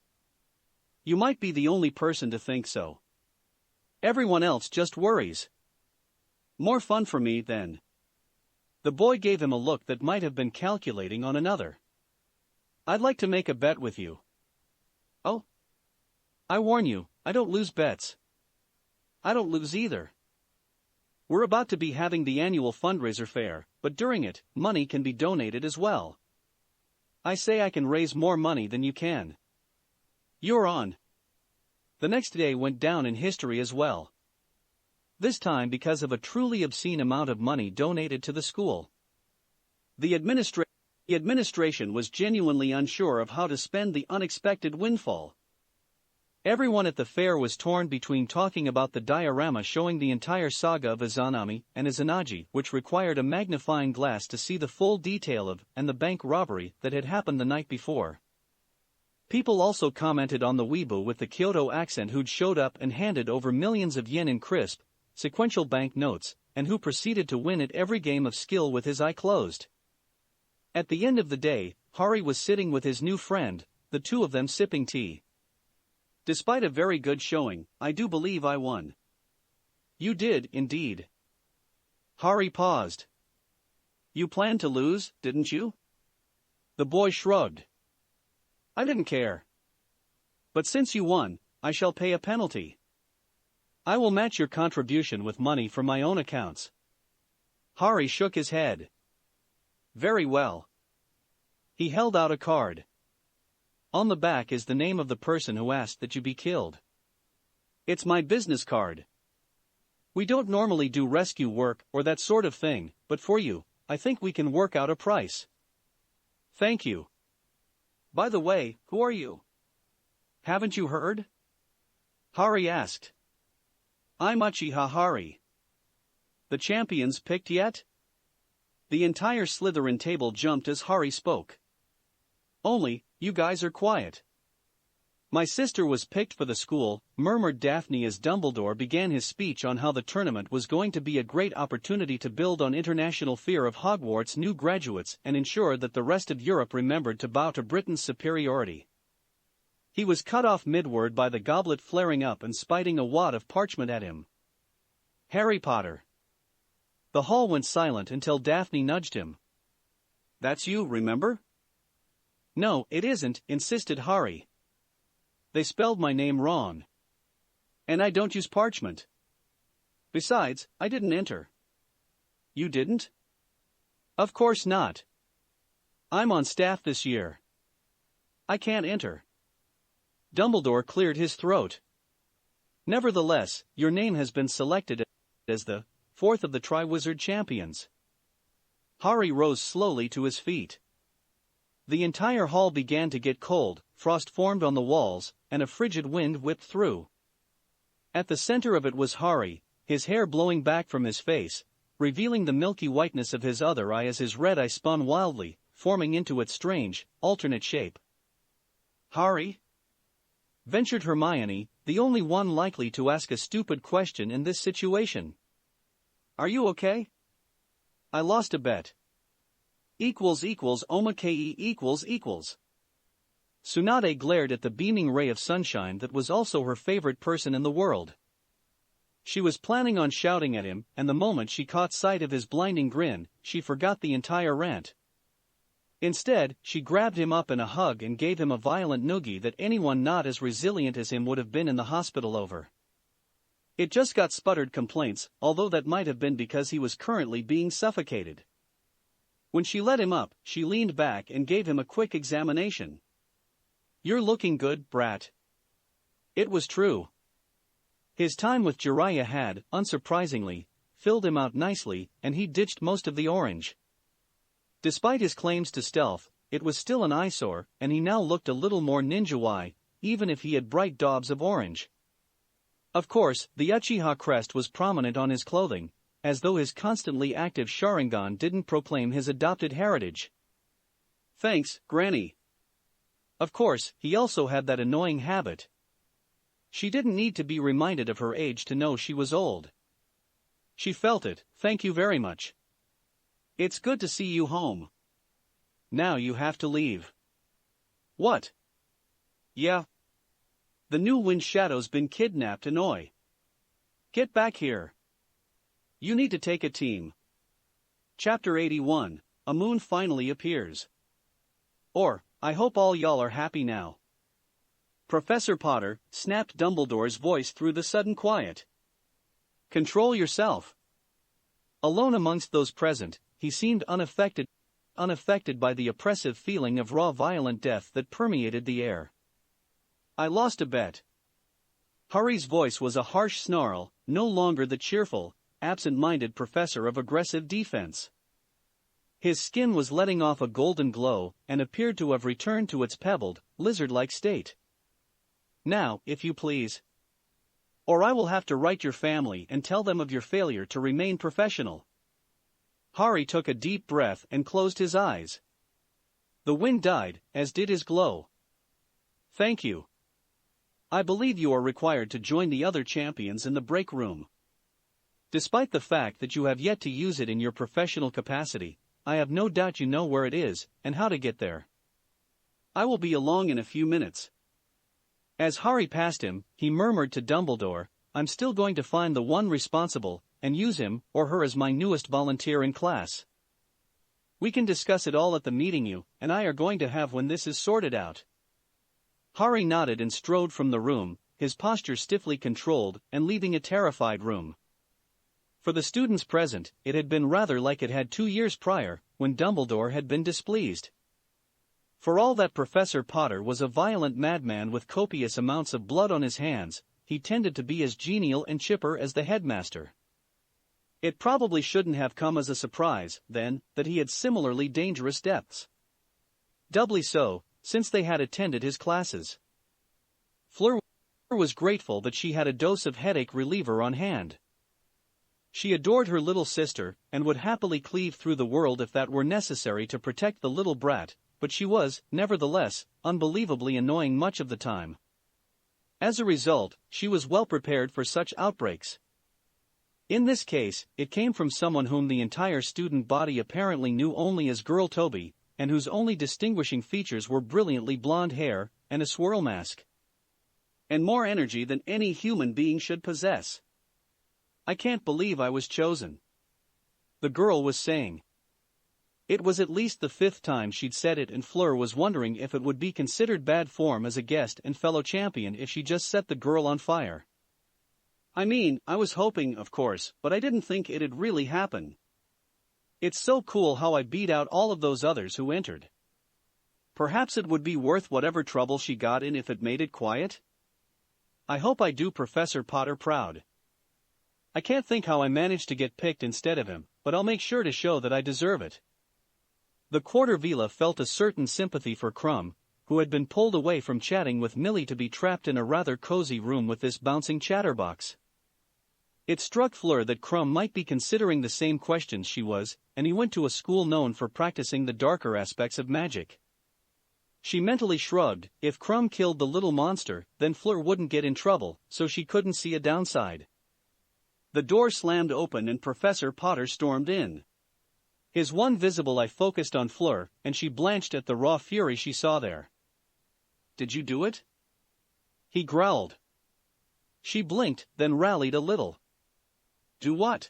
You might be the only person to think so. Everyone else just worries. More fun for me, then. The boy gave him a look that might have been calculating on another. I'd like to make a bet with you. Oh? I warn you, I don't lose bets. I don't lose either. We're about to be having the annual fundraiser fair, but during it, money can be donated as well. I say I can raise more money than you can. You're on. The next day went down in history as well. This time because of a truly obscene amount of money donated to the school. The administration was genuinely unsure of how to spend the unexpected windfall. Everyone at the fair was torn between talking about the diorama showing the entire saga of Izanami and Izanagi, which required a magnifying glass to see the full detail of, and the bank robbery that had happened the night before. People also commented on the weeaboo with the Kyoto accent who'd showed up and handed over millions of yen in crisp, sequential bank notes, and who proceeded to win at every game of skill with his eye closed. At the end of the day, Hari was sitting with his new friend, the two of them sipping tea. Despite a very good showing, I do believe I won. You did, indeed. Hari paused. You planned to lose, didn't you? The boy shrugged. I didn't care. But since you won, I shall pay a penalty. I will match your contribution with money from my own accounts. Hari shook his head. Very well. He held out a card. On the back is the name of the person who asked that you be killed. It's my business card. We don't normally do rescue work or that sort of thing, but for you, I think we can work out a price. Thank you. By the way, who are you? Haven't you heard? Hari asked. I'm Uchiha Hari. The champions picked yet? The entire Slytherin table jumped as Hari spoke. Only, you guys are quiet. My sister was picked for the school, murmured Daphne as Dumbledore began his speech on how the tournament was going to be a great opportunity to build on international fear of Hogwarts' new graduates and ensure that the rest of Europe remembered to bow to Britain's superiority. He was cut off mid-word by the goblet flaring up and spiting a wad of parchment at him. HarryPotter. The hall went silent until Daphne nudged him. That's you, remember? No, it isn't, insisted Hari. They spelled my name wrong. And I don't use parchment. Besides, I didn't enter. You didn't? Of course not. I'm on staff this year. I can't enter. Dumbledore cleared his throat. Nevertheless, your name has been selected as the fourth of the Triwizard Champions. Hari rose slowly to his feet. The entire hall began to get cold, frost formed on the walls, and a frigid wind whipped through. At the center of it was Hari, his hair blowing back from his face, revealing the milky whiteness of his other eye as his red eye spun wildly, forming into its strange, alternate shape. Hari? Ventured Hermione, the only one likely to ask a stupid question in this situation. Are you okay? I lost a bet. == Tsunade glared at the beaming ray of sunshine that was also her favorite person in the world. She was planning on shouting at him, and the moment she caught sight of his blinding grin, she forgot the entire rant. Instead, she grabbed him up in a hug and gave him a violent noogie that anyone not as resilient as him would have been in the hospital over. It just got sputtered complaints, although that might have been because he was currently being suffocated. When she let him up, she leaned back and gave him a quick examination. You're looking good, brat. It was true. His time with Jiraiya had, unsurprisingly, filled him out nicely, and he ditched most of the orange. Despite his claims to stealth, it was still an eyesore, and he now looked a little more ninja-y, even if he had bright daubs of orange. Of course, the Uchiha crest was prominent on his clothing, as though his constantly active Sharingan didn't proclaim his adopted heritage. Thanks, Granny. Of course, he also had that annoying habit. She didn't need to be reminded of her age to know she was old. She felt it. Thank you very much. It's good to see you home. Now you have to leave. What? Yeah. The new Wind Shadow's been kidnapped and oi. Get back here. You need to take a team. Chapter 81, A Moon Finally Appears. Or, I hope all y'all are happy now. Professor Potter, snapped Dumbledore's voice through the sudden quiet. Control yourself. Alone amongst those present, he seemed unaffected by the oppressive feeling of raw violent death that permeated the air. I lost a bet. Harry's voice was a harsh snarl, no longer the cheerful, absent-minded professor of aggressive defense. His skin was letting off a golden glow and appeared to have returned to its pebbled, lizard-like state. Now, if you please. Or I will have to write your family and tell them of your failure to remain professional. Harry took a deep breath and closed his eyes. The wind died, as did his glow. Thank you. I believe you are required to join the other champions in the break room. Despite the fact that you have yet to use it in your professional capacity, I have no doubt you know where it is and how to get there. I will be along in a few minutes. As Harry passed him, he murmured to Dumbledore, I'm still going to find the one responsible, and use him or her as my newest volunteer in class. We can discuss it all at the meeting you and I are going to have when this is sorted out. Harry nodded and strode from the room, his posture stiffly controlled and leaving a terrified room. For the students present, it had been rather like it had 2 years prior, when Dumbledore had been displeased. For all that Professor Potter was a violent madman with copious amounts of blood on his hands, he tended to be as genial and chipper as the headmaster. It probably shouldn't have come as a surprise, then, that he had similarly dangerous depths. Doubly so, since they had attended his classes. Fleur was grateful that she had a dose of headache reliever on hand. She adored her little sister, and would happily cleave through the world if that were necessary to protect the little brat, but she was, nevertheless, unbelievably annoying much of the time. As a result, she was well prepared for such outbreaks. In this case, it came from someone whom the entire student body apparently knew only as Girl Toby, and whose only distinguishing features were brilliantly blonde hair and a swirl mask. And more energy than any human being should possess. I can't believe I was chosen. The girl was saying. It was at least the 5th time she'd said it, and Fleur was wondering if it would be considered bad form as a guest and fellow champion if she just set the girl on fire. I mean, I was hoping, of course, but I didn't think it'd really happen. It's so cool how I beat out all of those others who entered. Perhaps it would be worth whatever trouble she got in if it made it quiet? I hope I do Professor Potter proud. I can't think how I managed to get picked instead of him, but I'll make sure to show that I deserve it. The Quartervilla felt a certain sympathy for Crum, who had been pulled away from chatting with Millie to be trapped in a rather cozy room with this bouncing chatterbox. It struck Fleur that Crum might be considering the same questions she was, and he went to a school known for practicing the darker aspects of magic. She mentally shrugged. If Crum killed the little monster, then Fleur wouldn't get in trouble, so she couldn't see a downside. The door slammed open and Professor Potter stormed in. His one visible eye focused on Fleur, and she blanched at the raw fury she saw there. Did you do it? He growled. She blinked, then rallied a little. Do what?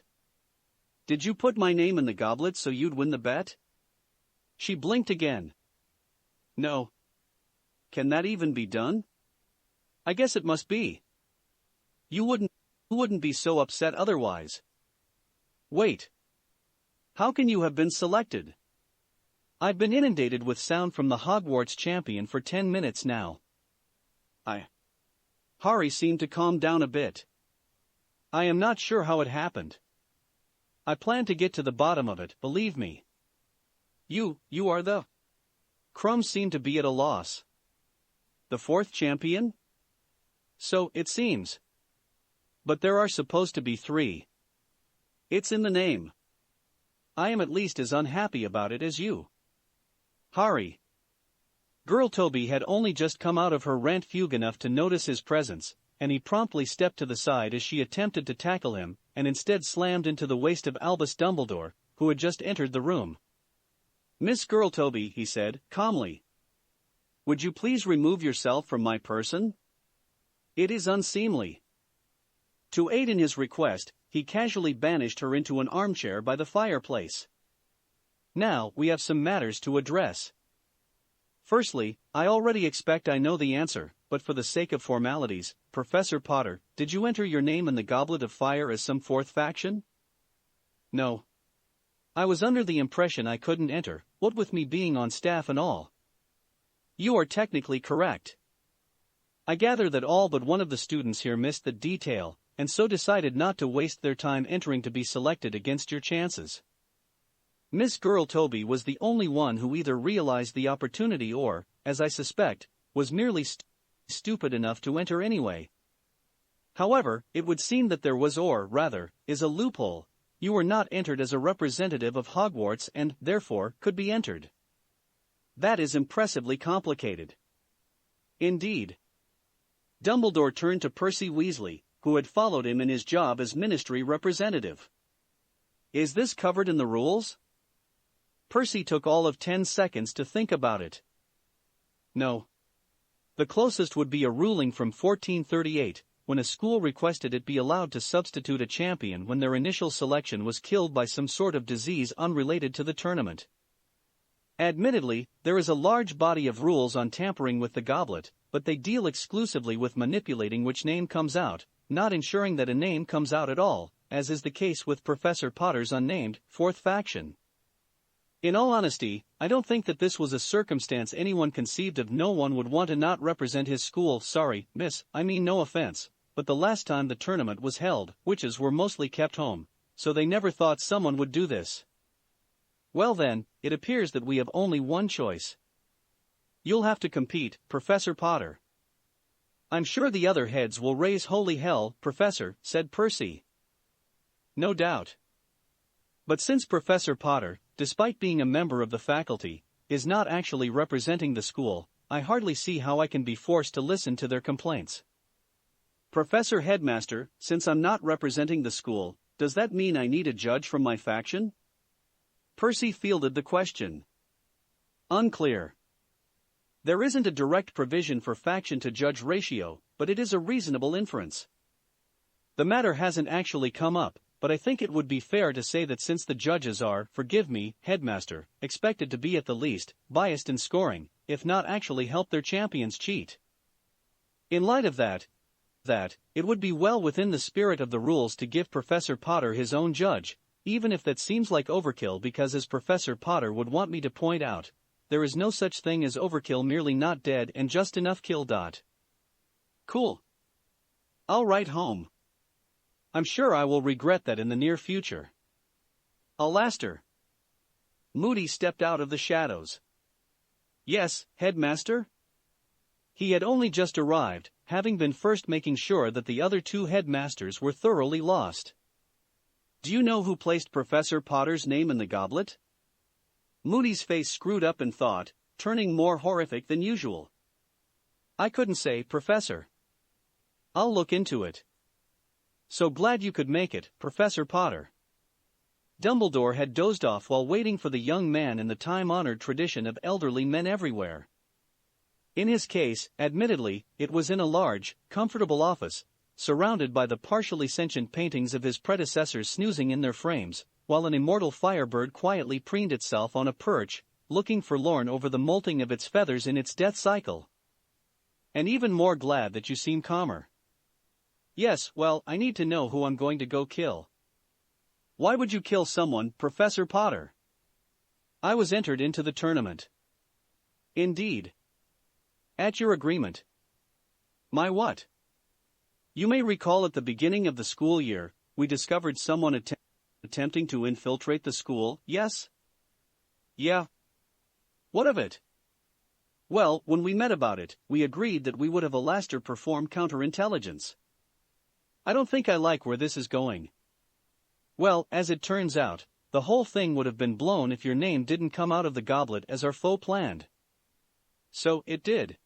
Did you put my name in the goblet so you'd win the bet? She blinked again. No. Can that even be done? I guess it must be. You wouldn't be so upset otherwise. Wait. How can you have been selected? I've been inundated with sound from the Hogwarts champion for 10 minutes now. Harry seemed to calm down a bit. I am not sure how it happened. I plan to get to the bottom of it, believe me. You are the... Crum seemed to be at a loss. The 4th champion? So, it seems. But there are supposed to be 3. It's in the name. I am at least as unhappy about it as you. Harry. Girl Toby had only just come out of her rant fugue enough to notice his presence, and he promptly stepped to the side as she attempted to tackle him, and instead slammed into the waist of Albus Dumbledore, who had just entered the room. Miss Girl Toby, he said, calmly. Would you please remove yourself from my person? It is unseemly. To aid in his request, he casually banished her into an armchair by the fireplace. Now, we have some matters to address. Firstly, I already expect I know the answer, but for the sake of formalities, Professor Potter, did you enter your name in the Goblet of Fire as some fourth faction? No. I was under the impression I couldn't enter, what with me being on staff and all. You are technically correct. I gather that all but one of the students here missed the detail, and so decided not to waste their time entering to be selected against your chances. Miss Girl Toby was the only one who either realized the opportunity or, as I suspect, was merely stupid enough to enter anyway. However, it would seem that there was or, rather, is a loophole. You were not entered as a representative of Hogwarts and, therefore, could be entered. That is impressively complicated. Indeed. Dumbledore turned to Percy Weasley, who had followed him in his job as ministry representative. Is this covered in the rules? Percy took all of 10 seconds to think about it. No. The closest would be a ruling from 1438, when a school requested it be allowed to substitute a champion when their initial selection was killed by some sort of disease unrelated to the tournament. Admittedly, there is a large body of rules on tampering with the goblet, but they deal exclusively with manipulating which name comes out, not ensuring that a name comes out at all, as is the case with Professor Potter's unnamed fourth faction. In all honesty, I don't think that this was a circumstance anyone conceived of. No one would want to not represent his school. Sorry, miss, I mean no offense, but the last time the tournament was held, witches were mostly kept home, so they never thought someone would do this. Well then, it appears that we have only one choice. You'll have to compete, Professor Potter. I'm sure the other heads will raise holy hell, Professor, said Percy. No doubt. But since Professor Potter, despite being a member of the faculty, is not actually representing the school, I hardly see how I can be forced to listen to their complaints. Professor Headmaster, since I'm not representing the school, does that mean I need a judge from my faction? Percy fielded the question. Unclear. There isn't a direct provision for faction-to-judge ratio, but it is a reasonable inference. The matter hasn't actually come up, but I think it would be fair to say that since the judges are, forgive me, Headmaster, expected to be at the least biased in scoring, if not actually help their champions cheat. In light of that, it would be well within the spirit of the rules to give Professor Potter his own judge, even if that seems like overkill, because as Professor Potter would want me to point out, there is no such thing as overkill, merely not dead and just enough kill. Cool. I'll write home. I'm sure I will regret that in the near future. Alastair. Moody stepped out of the shadows. Yes, Headmaster? He had only just arrived, having been first making sure that the other two headmasters were thoroughly lost. Do you know who placed Professor Potter's name in the goblet? Moody's face screwed up in thought, turning more horrific than usual. I couldn't say, Professor. I'll look into it. So glad you could make it, Professor Potter. Dumbledore had dozed off while waiting for the young man in the time-honored tradition of elderly men everywhere. In his case, admittedly, it was in a large, comfortable office, surrounded by the partially sentient paintings of his predecessors snoozing in their frames, while an immortal firebird quietly preened itself on a perch, looking forlorn over the molting of its feathers in its death cycle. And even more glad that you seem calmer. Yes, well, I need to know who I'm going to go kill. Why would you kill someone, Professor Potter? I was entered into the tournament. Indeed. At your agreement. My what? You may recall at the beginning of the school year, we discovered someone attempting to infiltrate the school, yes? Yeah. What of it? Well, when we met about it, we agreed that we would have Alastair perform counterintelligence. I don't think I like where this is going. Well, as it turns out, the whole thing would have been blown if your name didn't come out of the goblet as our foe planned. So, it did.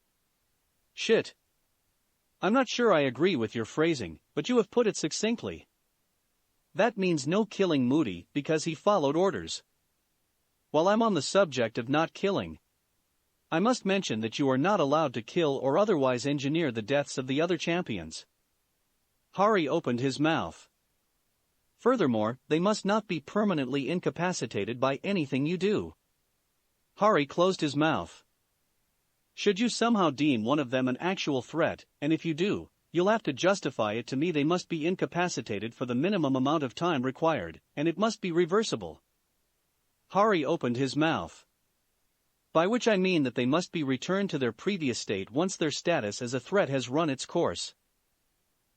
Shit. I'm not sure I agree with your phrasing, but you have put it succinctly. That means no killing Moody because he followed orders. While I'm on the subject of not killing, I must mention that you are not allowed to kill or otherwise engineer the deaths of the other champions. Harry opened his mouth. Furthermore, they must not be permanently incapacitated by anything you do. Harry closed his mouth. Should you somehow deem one of them an actual threat, and if you do, you'll have to justify it to me they must be incapacitated for the minimum amount of time required, and it must be reversible. Harry opened his mouth. By which I mean that they must be returned to their previous state once their status as a threat has run its course.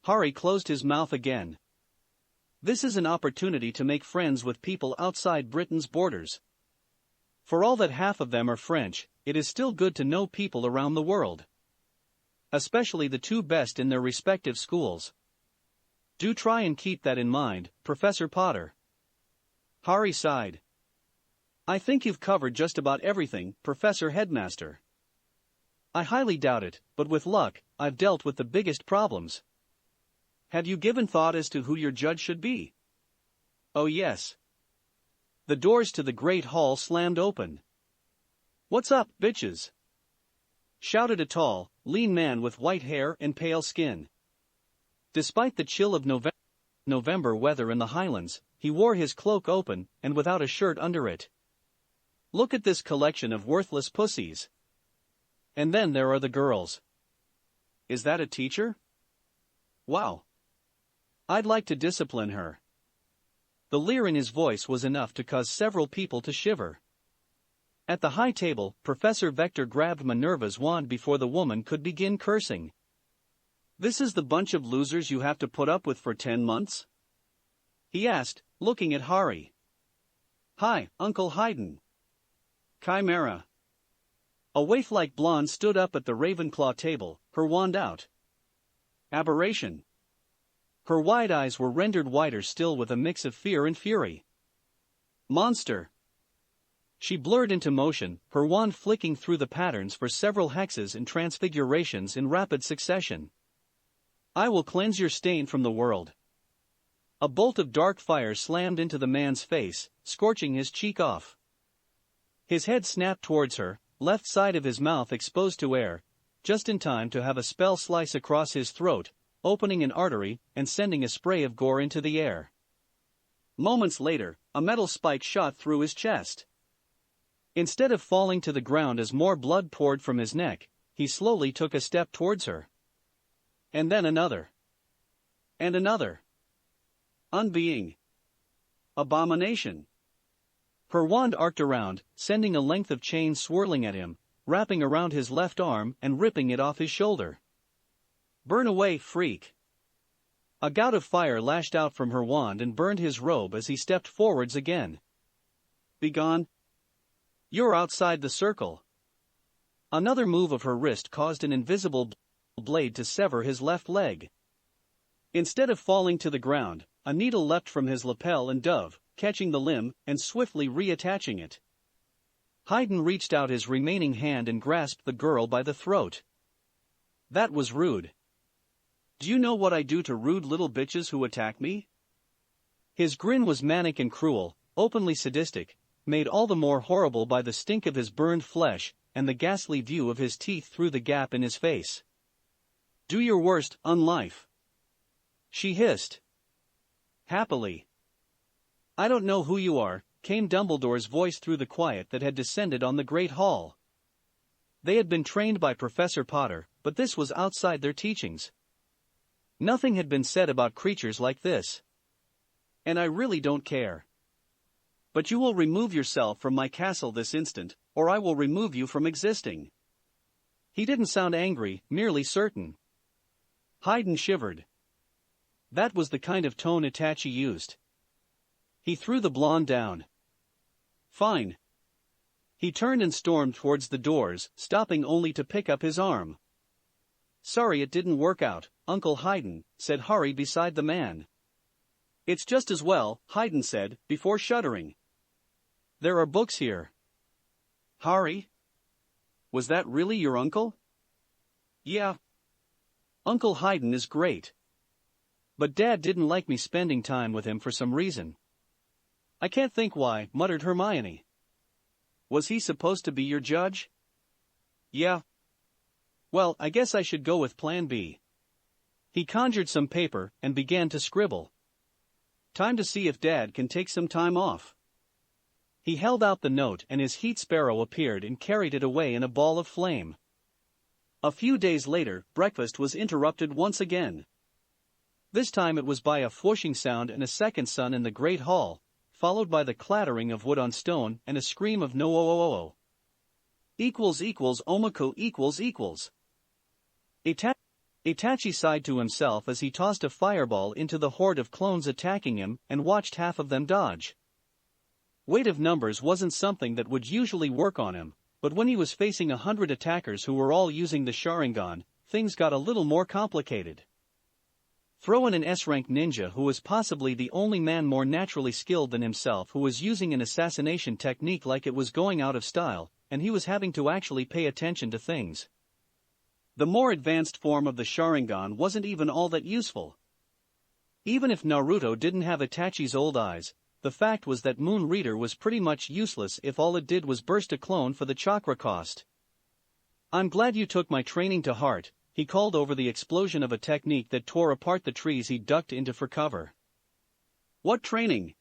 Harry closed his mouth again. This is an opportunity to make friends with people outside Britain's borders. For all that half of them are French, it is still good to know people around the world. Especially the two best in their respective schools. Do try and keep that in mind, Professor Potter. Harry sighed. I think you've covered just about everything, Professor Headmaster. I highly doubt it, but with luck, I've dealt with the biggest problems. Have you given thought as to who your judge should be? Oh yes. The doors to the great hall slammed open. What's up, bitches? Shouted a tall, lean man with white hair and pale skin. Despite the chill of November weather in the Highlands, he wore his cloak open and without a shirt under it. Look at this collection of worthless pussies. And then there are the girls. Is that a teacher? Wow. I'd like to discipline her. The leer in his voice was enough to cause several people to shiver. At the high table, Professor Vector grabbed Minerva's wand before the woman could begin cursing. This is the bunch of losers you have to put up with for 10 months? He asked, looking at Harry. Hi, Uncle Haydn. Chimera. A waif-like blonde stood up at the Ravenclaw table, her wand out. Aberration. Her wide eyes were rendered wider still with a mix of fear and fury. Monster. She blurred into motion, her wand flicking through the patterns for several hexes and transfigurations in rapid succession. I will cleanse your stain from the world. A bolt of dark fire slammed into the man's face, scorching his cheek off. His head snapped towards her, left side of his mouth exposed to air, just in time to have a spell slice across his throat, opening an artery and sending a spray of gore into the air. Moments later, a metal spike shot through his chest. Instead of falling to the ground as more blood poured from his neck, he slowly took a step towards her. And then another. And another. Unbeing. Abomination. Her wand arced around, sending a length of chain swirling at him, wrapping around his left arm and ripping it off his shoulder. Burn away, freak. A gout of fire lashed out from her wand and burned his robe as he stepped forwards again. Begone. You're outside the circle. Another move of her wrist caused an invisible blade to sever his left leg. Instead of falling to the ground, a needle leapt from his lapel and dove, catching the limb and swiftly reattaching it. Haydn reached out his remaining hand and grasped the girl by the throat. That was rude. Do you know what I do to rude little bitches who attack me? His grin was manic and cruel, openly sadistic, made all the more horrible by the stink of his burned flesh and the ghastly view of his teeth through the gap in his face. Do your worst, unlife. She hissed. Happily. I don't know who you are, came Dumbledore's voice through the quiet that had descended on the Great Hall. They had been trained by Professor Potter, but this was outside their teachings. Nothing had been said about creatures like this. And I really don't care. But you will remove yourself from my castle this instant, or I will remove you from existing. He didn't sound angry, merely certain. Haydn shivered. That was the kind of tone Itachi used. He threw the blonde down. Fine. He turned and stormed towards the doors, stopping only to pick up his arm. Sorry it didn't work out, Uncle Haydn, said Harry beside the man. It's just as well, Haydn said, before shuddering. There are books here. Harry? Was that really your uncle? Yeah. Uncle Haydn is great. But Dad didn't like me spending time with him for some reason. I can't think why, muttered Hermione. Was he supposed to be your judge? Yeah. Well, I guess I should go with Plan B. He conjured some paper and began to scribble. Time to see if Dad can take some time off. He held out the note and his heat sparrow appeared and carried it away in a ball of flame. A few days later, breakfast was interrupted once again. This time it was by a whooshing sound and a second sun in the great hall, followed by the clattering of wood on stone and a scream of no-o-o-o. Omako .. Itachi sighed to himself as he tossed a fireball into the horde of clones attacking him and watched half of them dodge. Weight of numbers wasn't something that would usually work on him, but when he was facing 100 attackers who were all using the Sharingan, things got a little more complicated. Throw in an S-rank ninja who was possibly the only man more naturally skilled than himself who was using an assassination technique like it was going out of style, and he was having to actually pay attention to things. The more advanced form of the Sharingan wasn't even all that useful. Even if Naruto didn't have Itachi's old eyes, the fact was that Moon Reader was pretty much useless if all it did was burst a clone for the chakra cost. I'm glad you took my training to heart, he called over the explosion of a technique that tore apart the trees he ducked into for cover. What training?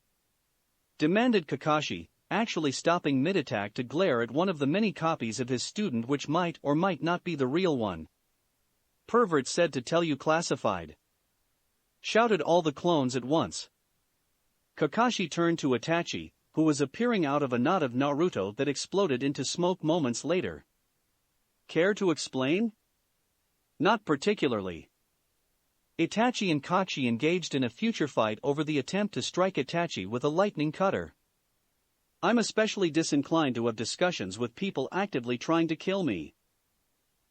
Demanded Kakashi, actually stopping mid-attack to glare at one of the many copies of his student which might or might not be the real one. Pervert said to tell you classified. Shouted all the clones at once. Kakashi turned to Itachi, who was appearing out of a knot of Naruto that exploded into smoke moments later. Care to explain? Not particularly. Itachi and Kachi engaged in a future fight over the attempt to strike Itachi with a lightning cutter. I'm especially disinclined to have discussions with people actively trying to kill me.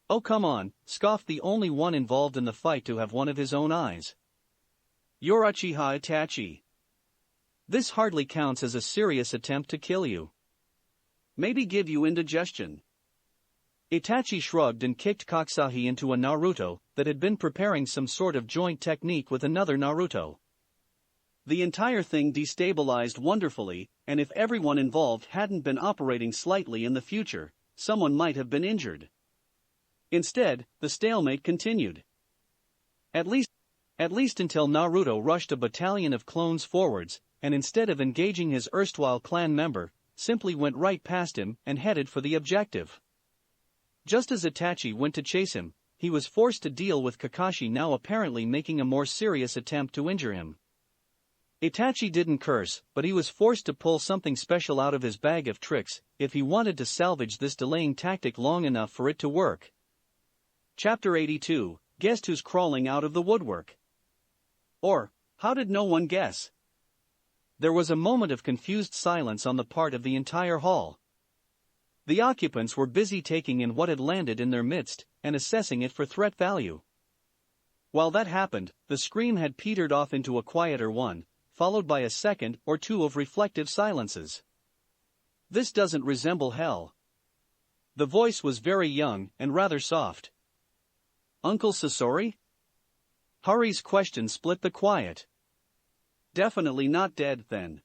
Oh come on, scoffed the only one involved in the fight to have one of his own eyes. You're Uchiha Itachi. This hardly counts as a serious attempt to kill you. Maybe give you indigestion. Itachi shrugged and kicked Koksahi into a Naruto that had been preparing some sort of joint technique with another Naruto. The entire thing destabilized wonderfully, and if everyone involved hadn't been operating slightly in the future, someone might have been injured. Instead, the stalemate continued. At least until Naruto rushed a battalion of clones forwards, and instead of engaging his erstwhile clan member, simply went right past him and headed for the objective. Just as Itachi went to chase him, he was forced to deal with Kakashi now apparently making a more serious attempt to injure him. Itachi didn't curse, but he was forced to pull something special out of his bag of tricks if he wanted to salvage this delaying tactic long enough for it to work. Chapter 82, Guessed Who's Crawling Out of the Woodwork? Or, how did no one guess? There was a moment of confused silence on the part of the entire hall. The occupants were busy taking in what had landed in their midst and assessing it for threat value. While that happened, the scream had petered off into a quieter one, followed by a second or two of reflective silences. This doesn't resemble hell. The voice was very young and rather soft. Uncle Sasori? Hari's question split the quiet. Definitely not dead, then.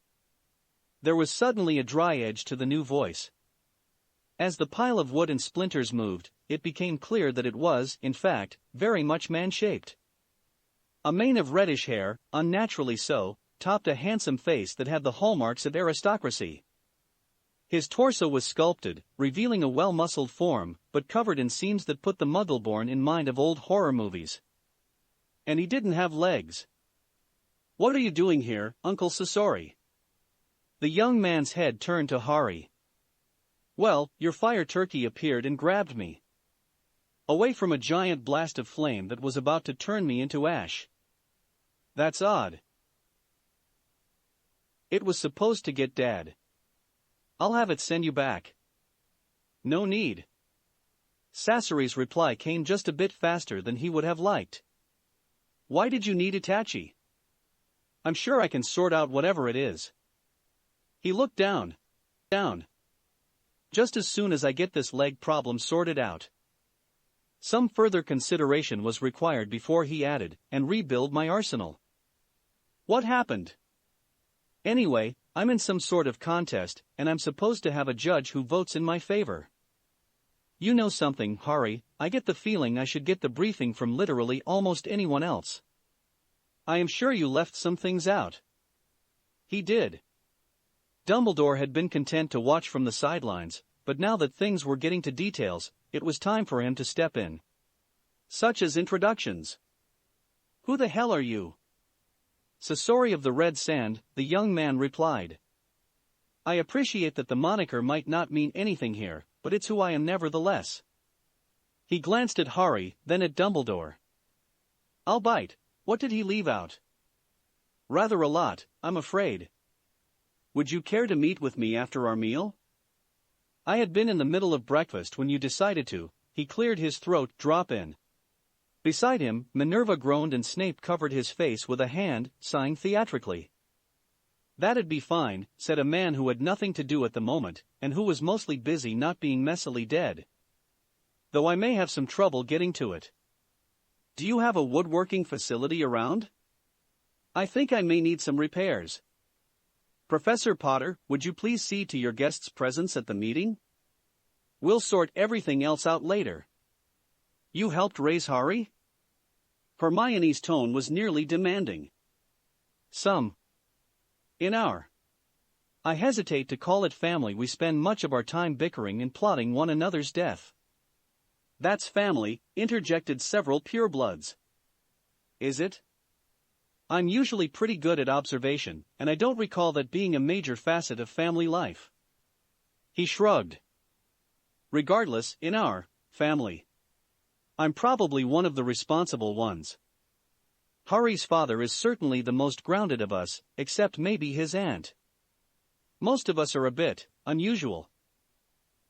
There was suddenly a dry edge to the new voice. As the pile of wood and splinters moved, it became clear that it was, in fact, very much man-shaped. A mane of reddish hair, unnaturally so, topped a handsome face that had the hallmarks of aristocracy. His torso was sculpted, revealing a well-muscled form, but covered in seams that put the Muggleborn in mind of old horror movies. And he didn't have legs. What are you doing here, Uncle Sasori? The young man's head turned to Hari. Well, your fire turkey appeared and grabbed me. Away from a giant blast of flame that was about to turn me into ash. That's odd. It was supposed to get Dad. I'll have it send you back. No need. Sasori's reply came just a bit faster than he would have liked. Why did you need Itachi? I'm sure I can sort out whatever it is. He looked down. Just as soon as I get this leg problem sorted out. Some further consideration was required before he added, and rebuild my arsenal. What happened? Anyway, I'm in some sort of contest, and I'm supposed to have a judge who votes in my favor. You know something, Harry, I get the feeling I should get the briefing from literally almost anyone else. I am sure you left some things out. He did. Dumbledore had been content to watch from the sidelines, but now that things were getting to details, it was time for him to step in. Such as introductions. Who the hell are you? Sasori of the Red Sand, the young man replied. I appreciate that the moniker might not mean anything here, but it's who I am nevertheless. He glanced at Harry, then at Dumbledore. I'll bite. What did he leave out? Rather a lot, I'm afraid. Would you care to meet with me after our meal? I had been in the middle of breakfast when you decided to. He cleared his throat. Drop in. Beside him, Minerva groaned and Snape covered his face with a hand, sighing theatrically. That'd be fine, said a man who had nothing to do at the moment, and who was mostly busy not being messily dead. Though I may have some trouble getting to it. Do you have a woodworking facility around? I think I may need some repairs. Professor Potter, would you please see to your guest's presence at the meeting? We'll sort everything else out later. You helped raise Harry? Hermione's tone was nearly demanding. Some. In our. I hesitate to call it family. We spend much of our time bickering and plotting one another's death. That's family, interjected several purebloods. Is it? I'm usually pretty good at observation, and I don't recall that being a major facet of family life. He shrugged. Regardless, in our family, I'm probably one of the responsible ones. Harry's father is certainly the most grounded of us, except maybe his aunt. Most of us are a bit unusual.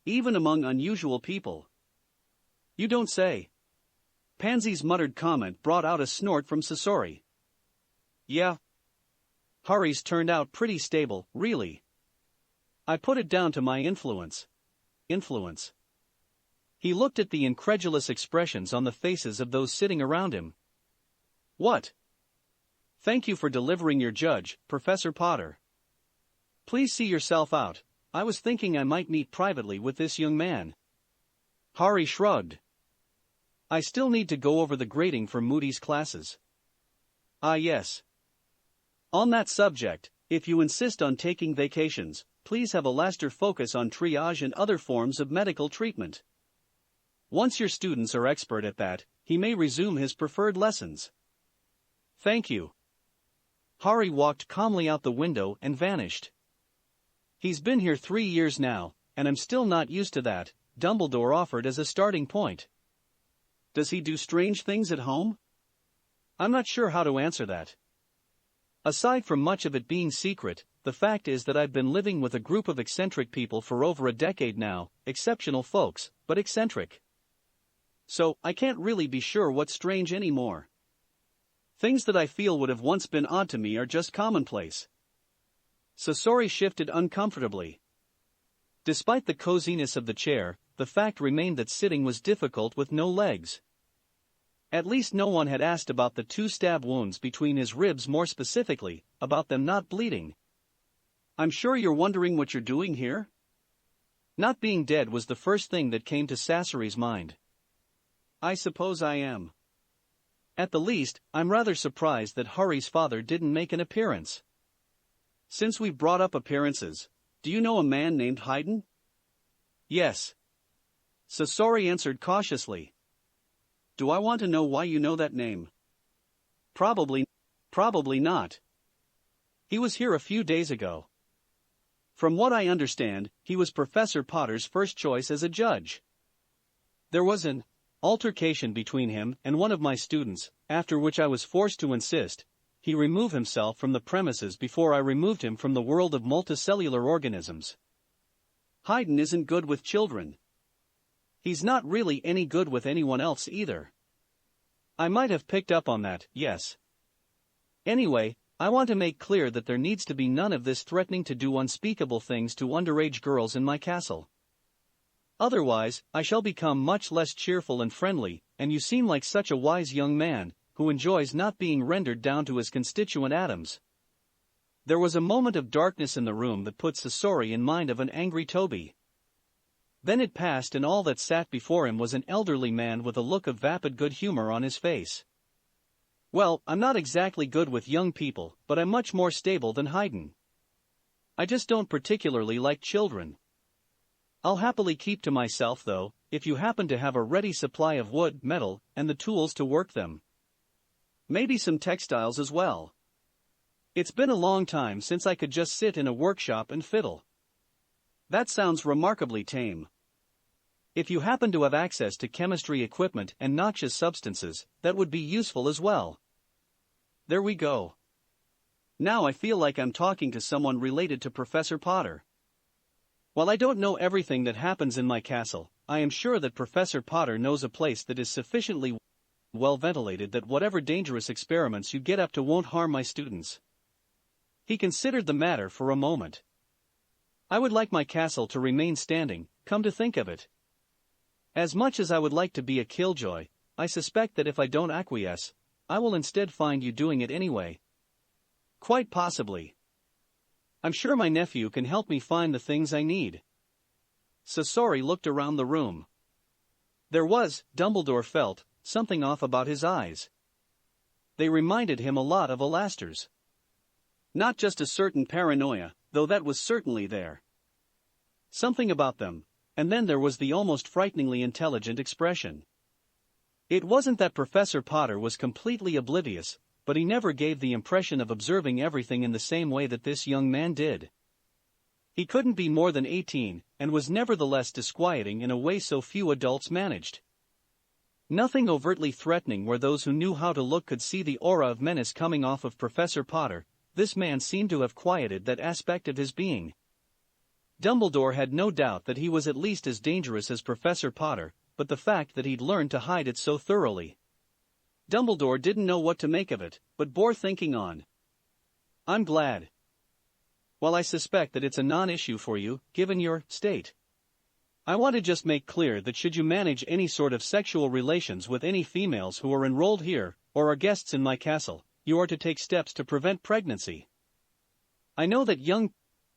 Even among unusual people. You don't say. Pansy's muttered comment brought out a snort from Sasori. Yeah. Harry's turned out pretty stable, really. I put it down to my influence. Influence. He looked at the incredulous expressions on the faces of those sitting around him. What? Thank you for delivering your judge, Professor Potter. Please see yourself out. I was thinking I might meet privately with this young man. Harry shrugged. I still need to go over the grading for Moody's classes. Ah, yes. On that subject, if you insist on taking vacations, please have a lasting focus on triage and other forms of medical treatment. Once your students are expert at that, he may resume his preferred lessons. Thank you. Harry walked calmly out the window and vanished. He's been here 3 years now, and I'm still not used to that, Dumbledore offered as a starting point. Does he do strange things at home? I'm not sure how to answer that. Aside from much of it being secret, the fact is that I've been living with a group of eccentric people for over a decade now, exceptional folks, but eccentric. So, I can't really be sure what's strange anymore. Things that I feel would have once been odd to me are just commonplace. Sasori shifted uncomfortably. Despite the coziness of the chair, the fact remained that sitting was difficult with no legs. At least no one had asked about the 2 stab wounds between his ribs, more specifically, about them not bleeding. I'm sure you're wondering what you're doing here? Not being dead was the first thing that came to Sasori's mind. I suppose I am. At the least, I'm rather surprised that Harry's father didn't make an appearance. Since we've brought up appearances, do you know a man named Haydn? Yes. Sasori answered cautiously. Do I want to know why you know that name? Probably not. He was here a few days ago. From what I understand, he was Professor Potter's first choice as a judge. There was an altercation between him and one of my students, after which I was forced to insist he remove himself from the premises before I removed him from the world of multicellular organisms. Haydn isn't good with children. He's not really any good with anyone else either. I might have picked up on that, yes. Anyway, I want to make clear that there needs to be none of this threatening to do unspeakable things to underage girls in my castle. Otherwise, I shall become much less cheerful and friendly, and you seem like such a wise young man, who enjoys not being rendered down to his constituent atoms." There was a moment of darkness in the room that put Sasori in mind of an angry Toby. Then it passed and all that sat before him was an elderly man with a look of vapid good humor on his face. "Well, I'm not exactly good with young people, but I'm much more stable than Haydn. I just don't particularly like children. I'll happily keep to myself though, if you happen to have a ready supply of wood, metal, and the tools to work them. Maybe some textiles as well. It's been a long time since I could just sit in a workshop and fiddle." "That sounds remarkably tame. If you happen to have access to chemistry equipment and noxious substances, that would be useful as well." There we go. Now I feel like I'm talking to someone related to Professor Potter. While I don't know everything that happens in my castle, I am sure that Professor Potter knows a place that is sufficiently well ventilated that whatever dangerous experiments you get up to won't harm my students. He considered the matter for a moment. "I would like my castle to remain standing, come to think of it. As much as I would like to be a killjoy, I suspect that if I don't acquiesce, I will instead find you doing it anyway." "Quite possibly. I'm sure my nephew can help me find the things I need." Sasori looked around the room. There was, Dumbledore felt, something off about his eyes. They reminded him a lot of Alastair's. Not just a certain paranoia, though that was certainly there. Something about them, and then there was the almost frighteningly intelligent expression. It wasn't that Professor Potter was completely oblivious, but he never gave the impression of observing everything in the same way that this young man did. He couldn't be more than 18, and was nevertheless disquieting in a way so few adults managed. Nothing overtly threatening where those who knew how to look could see the aura of menace coming off of Professor Potter. This man seemed to have quieted that aspect of his being. Dumbledore had no doubt that he was at least as dangerous as Professor Potter, but the fact that he'd learned to hide it so thoroughly. Dumbledore didn't know what to make of it, but bore thinking on. "I'm glad. While I suspect that it's a non-issue for you, given your state, I want to just make clear that should you manage any sort of sexual relations with any females who are enrolled here, or are guests in my castle, you are to take steps to prevent pregnancy. I know that young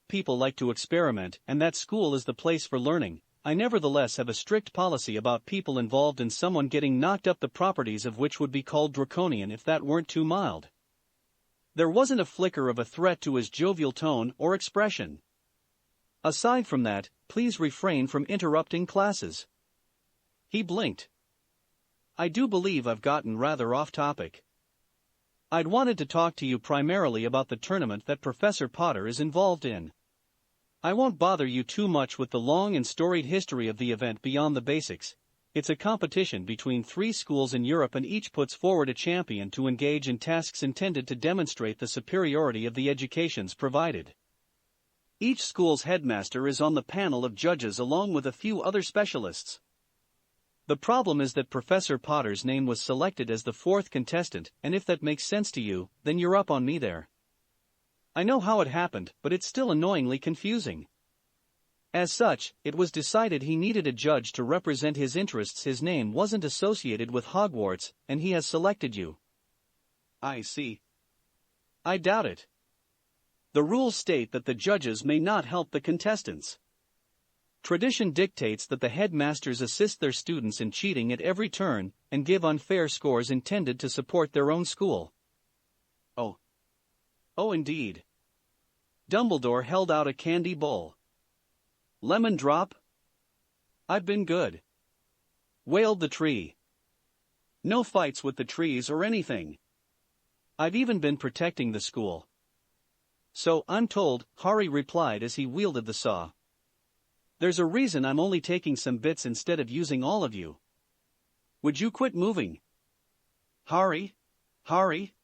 people like to experiment and that school is the place for learning. I nevertheless have a strict policy about people involved in someone getting knocked up, the properties of which would be called draconian if that weren't too mild." There wasn't a flicker of a threat to his jovial tone or expression. "Aside from that, please refrain from interrupting classes." He blinked. "I do believe I've gotten rather off topic. I'd wanted to talk to you primarily about the tournament that Professor Potter is involved in. I won't bother you too much with the long and storied history of the event beyond the basics. It's a competition between 3 schools in Europe and each puts forward a champion to engage in tasks intended to demonstrate the superiority of the educations provided. Each school's headmaster is on the panel of judges along with a few other specialists. The problem is that Professor Potter's name was selected as the 4th contestant, and if that makes sense to you, then you're up on me there. I know how it happened, but it's still annoyingly confusing. As such, it was decided he needed a judge to represent his interests. His name wasn't associated with Hogwarts, and he has selected you." "I see. I doubt it. The rules state that the judges may not help the contestants. Tradition dictates that the headmasters assist their students in cheating at every turn, and give unfair scores intended to support their own school." "Oh. Oh, indeed." Dumbledore held out a candy bowl. "Lemon drop?" "I've been good," wailed the tree. "No fights with the trees or anything. I've even been protecting the school." "So I'm told," Harry replied as he wielded the saw. "There's a reason I'm only taking some bits instead of using all of you. Would you quit moving?" "Harry? Harry?"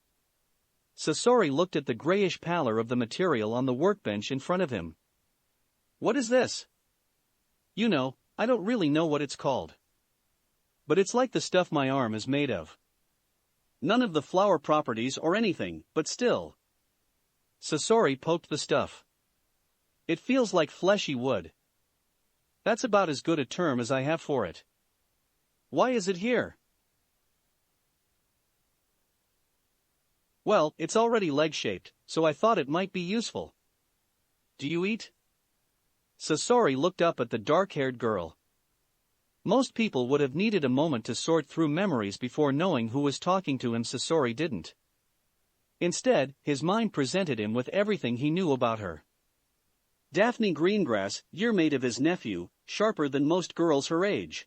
Sasori looked at the grayish pallor of the material on the workbench in front of him. "What is this?" "You know, I don't really know what it's called. But it's like the stuff my arm is made of. None of the flower properties or anything, but still. Sasori poked the stuff. It feels like fleshy wood. That's about as good a term as I have for it. Why is it here? Well, it's already leg-shaped, so I thought it might be useful. Do you eat? Sasori looked up at the dark-haired girl. Most people would have needed a moment to sort through memories before knowing who was talking to him. Sasori didn't. Instead, his mind presented him with everything he knew about her. Daphne Greengrass, yearmate of his nephew, sharper than most girls her age.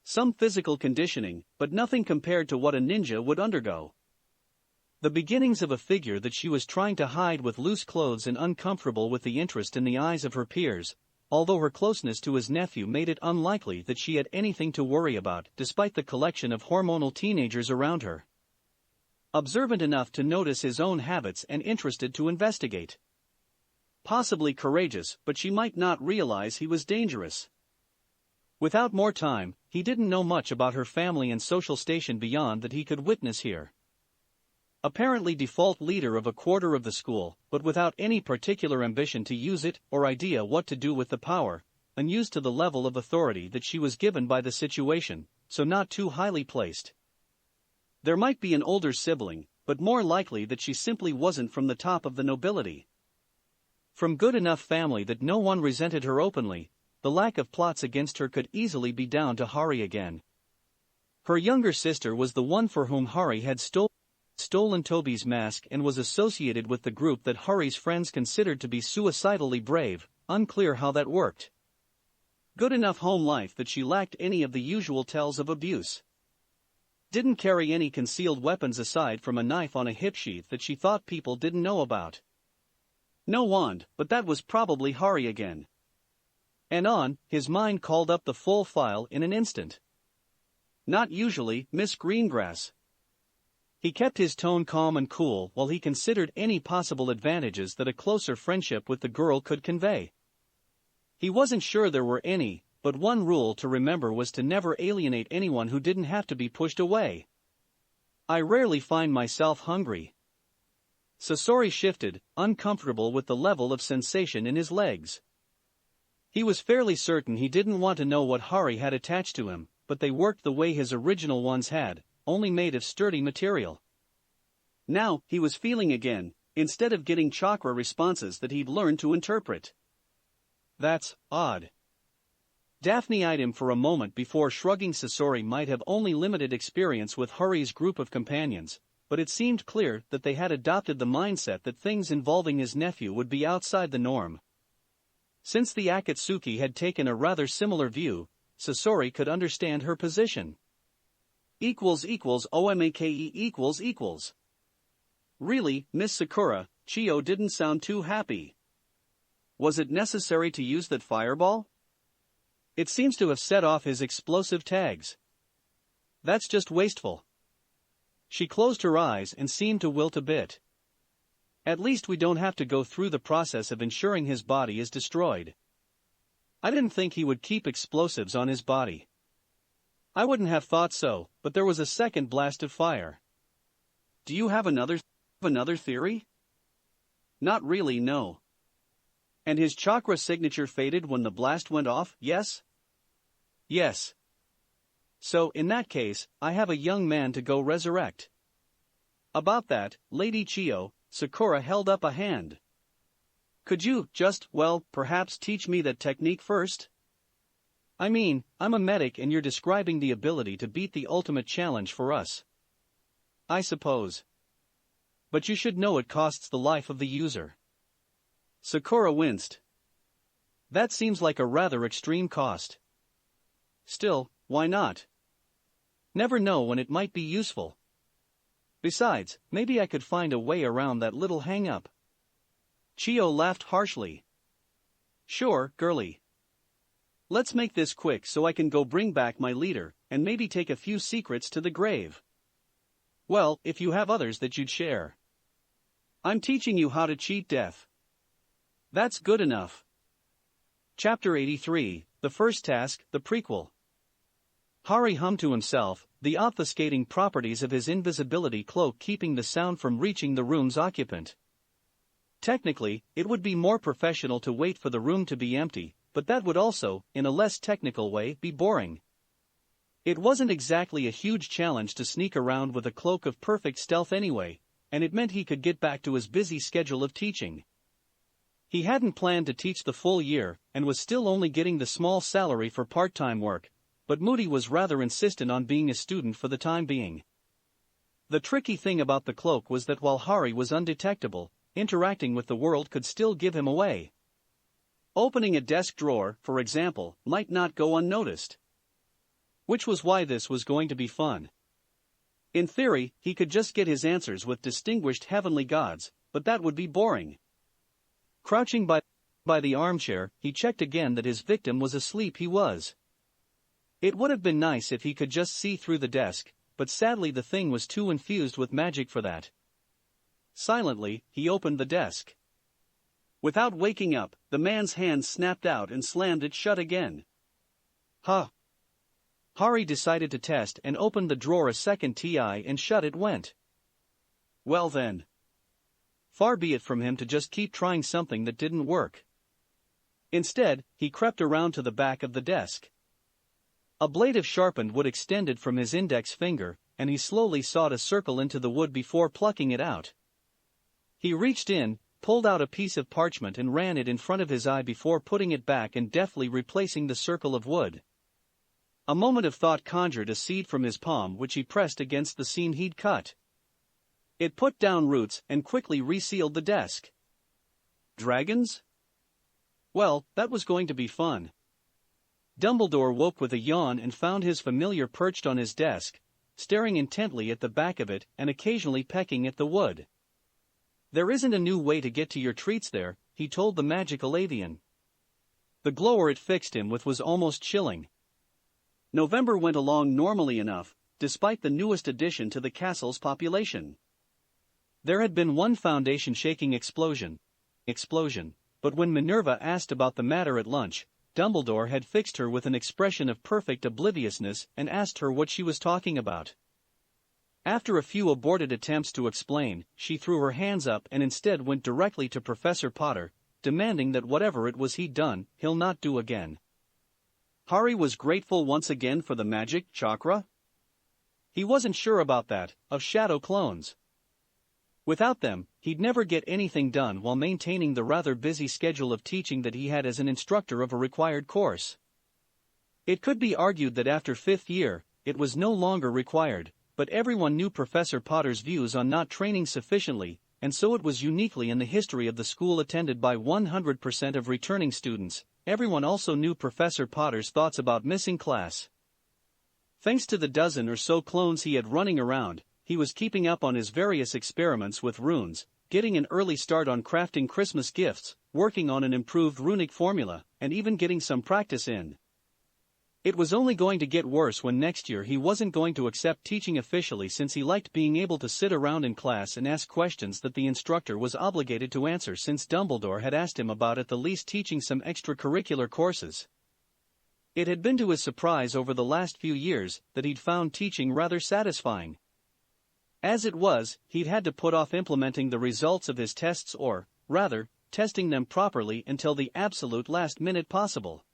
Some physical conditioning, but nothing compared to what a ninja would undergo. The beginnings of a figure that she was trying to hide with loose clothes and uncomfortable with the interest in the eyes of her peers, although her closeness to his nephew made it unlikely that she had anything to worry about despite the collection of hormonal teenagers around her. Observant enough to notice his own habits and interested to investigate. Possibly courageous, but she might not realize he was dangerous. Without more time, he didn't know much about her family and social station beyond that he could witness here. Apparently default leader of a quarter of the school, but without any particular ambition to use it or idea what to do with the power, unused to the level of authority that she was given by the situation, so not too highly placed. There might be an older sibling, but more likely that she simply wasn't from the top of the nobility. From good enough family that no one resented her openly, the lack of plots against her could easily be down to Hari again. Her younger sister was the one for whom Hari had stolen Toby's mask and was associated with the group that Hari's friends considered to be suicidally brave, unclear how that worked. Good enough home life that she lacked any of the usual tells of abuse. Didn't carry any concealed weapons aside from a knife on a hip sheath that she thought people didn't know about. No wand, but that was probably Hari again. And on, his mind called up the full file in an instant. Not usually, Miss Greengrass. He kept his tone calm and cool while he considered any possible advantages that a closer friendship with the girl could convey. He wasn't sure there were any, but one rule to remember was to never alienate anyone who didn't have to be pushed away. I rarely find myself hungry. Sasori shifted, uncomfortable with the level of sensation in his legs. He was fairly certain he didn't want to know what Hari had attached to him, but they worked the way his original ones had, only made of sturdy material. Now, he was feeling again, instead of getting chakra responses that he'd learned to interpret. That's odd. Daphne eyed him for a moment before shrugging. Sasori might have only limited experience with Hari's group of companions, but it seemed clear that they had adopted the mindset that things involving his nephew would be outside the norm. Since the Akatsuki had taken a rather similar view, Sasori could understand her position. OMAKE . Really, Miss Sakura, Chio didn't sound too happy. Was it necessary to use that fireball? It seems to have set off his explosive tags. That's just wasteful. She closed her eyes and seemed to wilt a bit. At least we don't have to go through the process of ensuring his body is destroyed. I didn't think he would keep explosives on his body. I wouldn't have thought so, but there was a second blast of fire. Do you have another theory? Not really, no. And his chakra signature faded when the blast went off, yes? Yes. So, in that case, I have a young man to go resurrect. About that, Lady Chio, Sakura held up a hand. Could you perhaps teach me that technique first? I mean, I'm a medic and you're describing the ability to beat the ultimate challenge for us. I suppose. But you should know it costs the life of the user. Sakura winced. That seems like a rather extreme cost. Still, why not? Never know when it might be useful. Besides, maybe I could find a way around that little hang-up. Chio laughed harshly. Sure, girlie. Let's make this quick so I can go bring back my leader, and maybe take a few secrets to the grave. Well, if you have others that you'd share. I'm teaching you how to cheat death. That's good enough. Chapter 83, The First Task, the Prequel. Hari hummed to himself, the obfuscating properties of his invisibility cloak keeping the sound from reaching the room's occupant. Technically, it would be more professional to wait for the room to be empty, but that would also, in a less technical way, be boring. It wasn't exactly a huge challenge to sneak around with a cloak of perfect stealth anyway, and it meant he could get back to his busy schedule of teaching. He hadn't planned to teach the full year, and was still only getting the small salary for part-time work, but Moody was rather insistent on being a student for the time being. The tricky thing about the cloak was that while Harry was undetectable, interacting with the world could still give him away. Opening a desk drawer, for example, might not go unnoticed. Which was why this was going to be fun. In theory, he could just get his answers with distinguished heavenly gods, but that would be boring. Crouching by the armchair, he checked again that his victim was asleep. He was. It would have been nice if he could just see through the desk, but sadly the thing was too infused with magic for that. Silently, he opened the desk. Without waking up, the man's hand snapped out and slammed it shut again. Huh. Harry decided to test and opened the drawer a second time and shut it went. Well then. Far be it from him to just keep trying something that didn't work. Instead, he crept around to the back of the desk. A blade of sharpened wood extended from his index finger, and he slowly sawed a circle into the wood before plucking it out. He reached in, pulled out a piece of parchment and ran it in front of his eye before putting it back and deftly replacing the circle of wood. A moment of thought conjured a seed from his palm which he pressed against the seam he'd cut. It put down roots and quickly resealed the desk. Dragons? Well, that was going to be fun. Dumbledore woke with a yawn and found his familiar perched on his desk, staring intently at the back of it and occasionally pecking at the wood. There isn't a new way to get to your treats there, he told the magical avian. The glower it fixed him with was almost chilling. November went along normally enough, despite the newest addition to the castle's population. There had been one foundation-shaking explosion, but when Minerva asked about the matter at lunch, Dumbledore had fixed her with an expression of perfect obliviousness and asked her what she was talking about. After a few aborted attempts to explain, she threw her hands up and instead went directly to Professor Potter, demanding that whatever it was he'd done, he'll not do again. Harry was grateful once again for the magic chakra? He wasn't sure about that, of shadow clones. Without them, he'd never get anything done while maintaining the rather busy schedule of teaching that he had as an instructor of a required course. It could be argued that after 5th year, it was no longer required, but everyone knew Professor Potter's views on not training sufficiently, and so it was uniquely in the history of the school attended by 100% of returning students. Everyone also knew Professor Potter's thoughts about missing class. Thanks to the dozen or so clones he had running around, he was keeping up on his various experiments with runes, getting an early start on crafting Christmas gifts, working on an improved runic formula, and even getting some practice in. It was only going to get worse when next year he wasn't going to accept teaching officially, since he liked being able to sit around in class and ask questions that the instructor was obligated to answer, since Dumbledore had asked him about at the least teaching some extracurricular courses. It had been to his surprise over the last few years that he'd found teaching rather satisfying. As it was, he'd had to put off implementing the results of his tests, or, rather, testing them properly until the absolute last minute possible.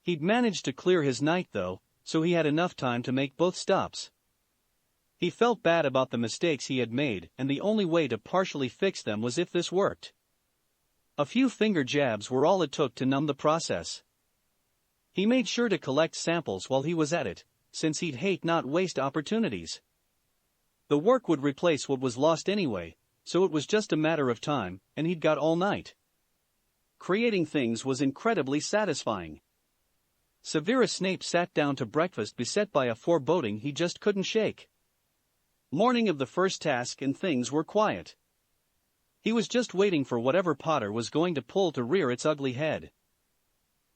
He'd managed to clear his night though, so he had enough time to make both stops. He felt bad about the mistakes he had made, and the only way to partially fix them was if this worked. A few finger jabs were all it took to numb the process. He made sure to collect samples while he was at it, since he'd hate not waste opportunities. The work would replace what was lost anyway, so it was just a matter of time, and he'd got all night. Creating things was incredibly satisfying. Severus Snape sat down to breakfast beset by a foreboding he just couldn't shake. Morning of the first task and things were quiet. He was just waiting for whatever Potter was going to pull to rear its ugly head.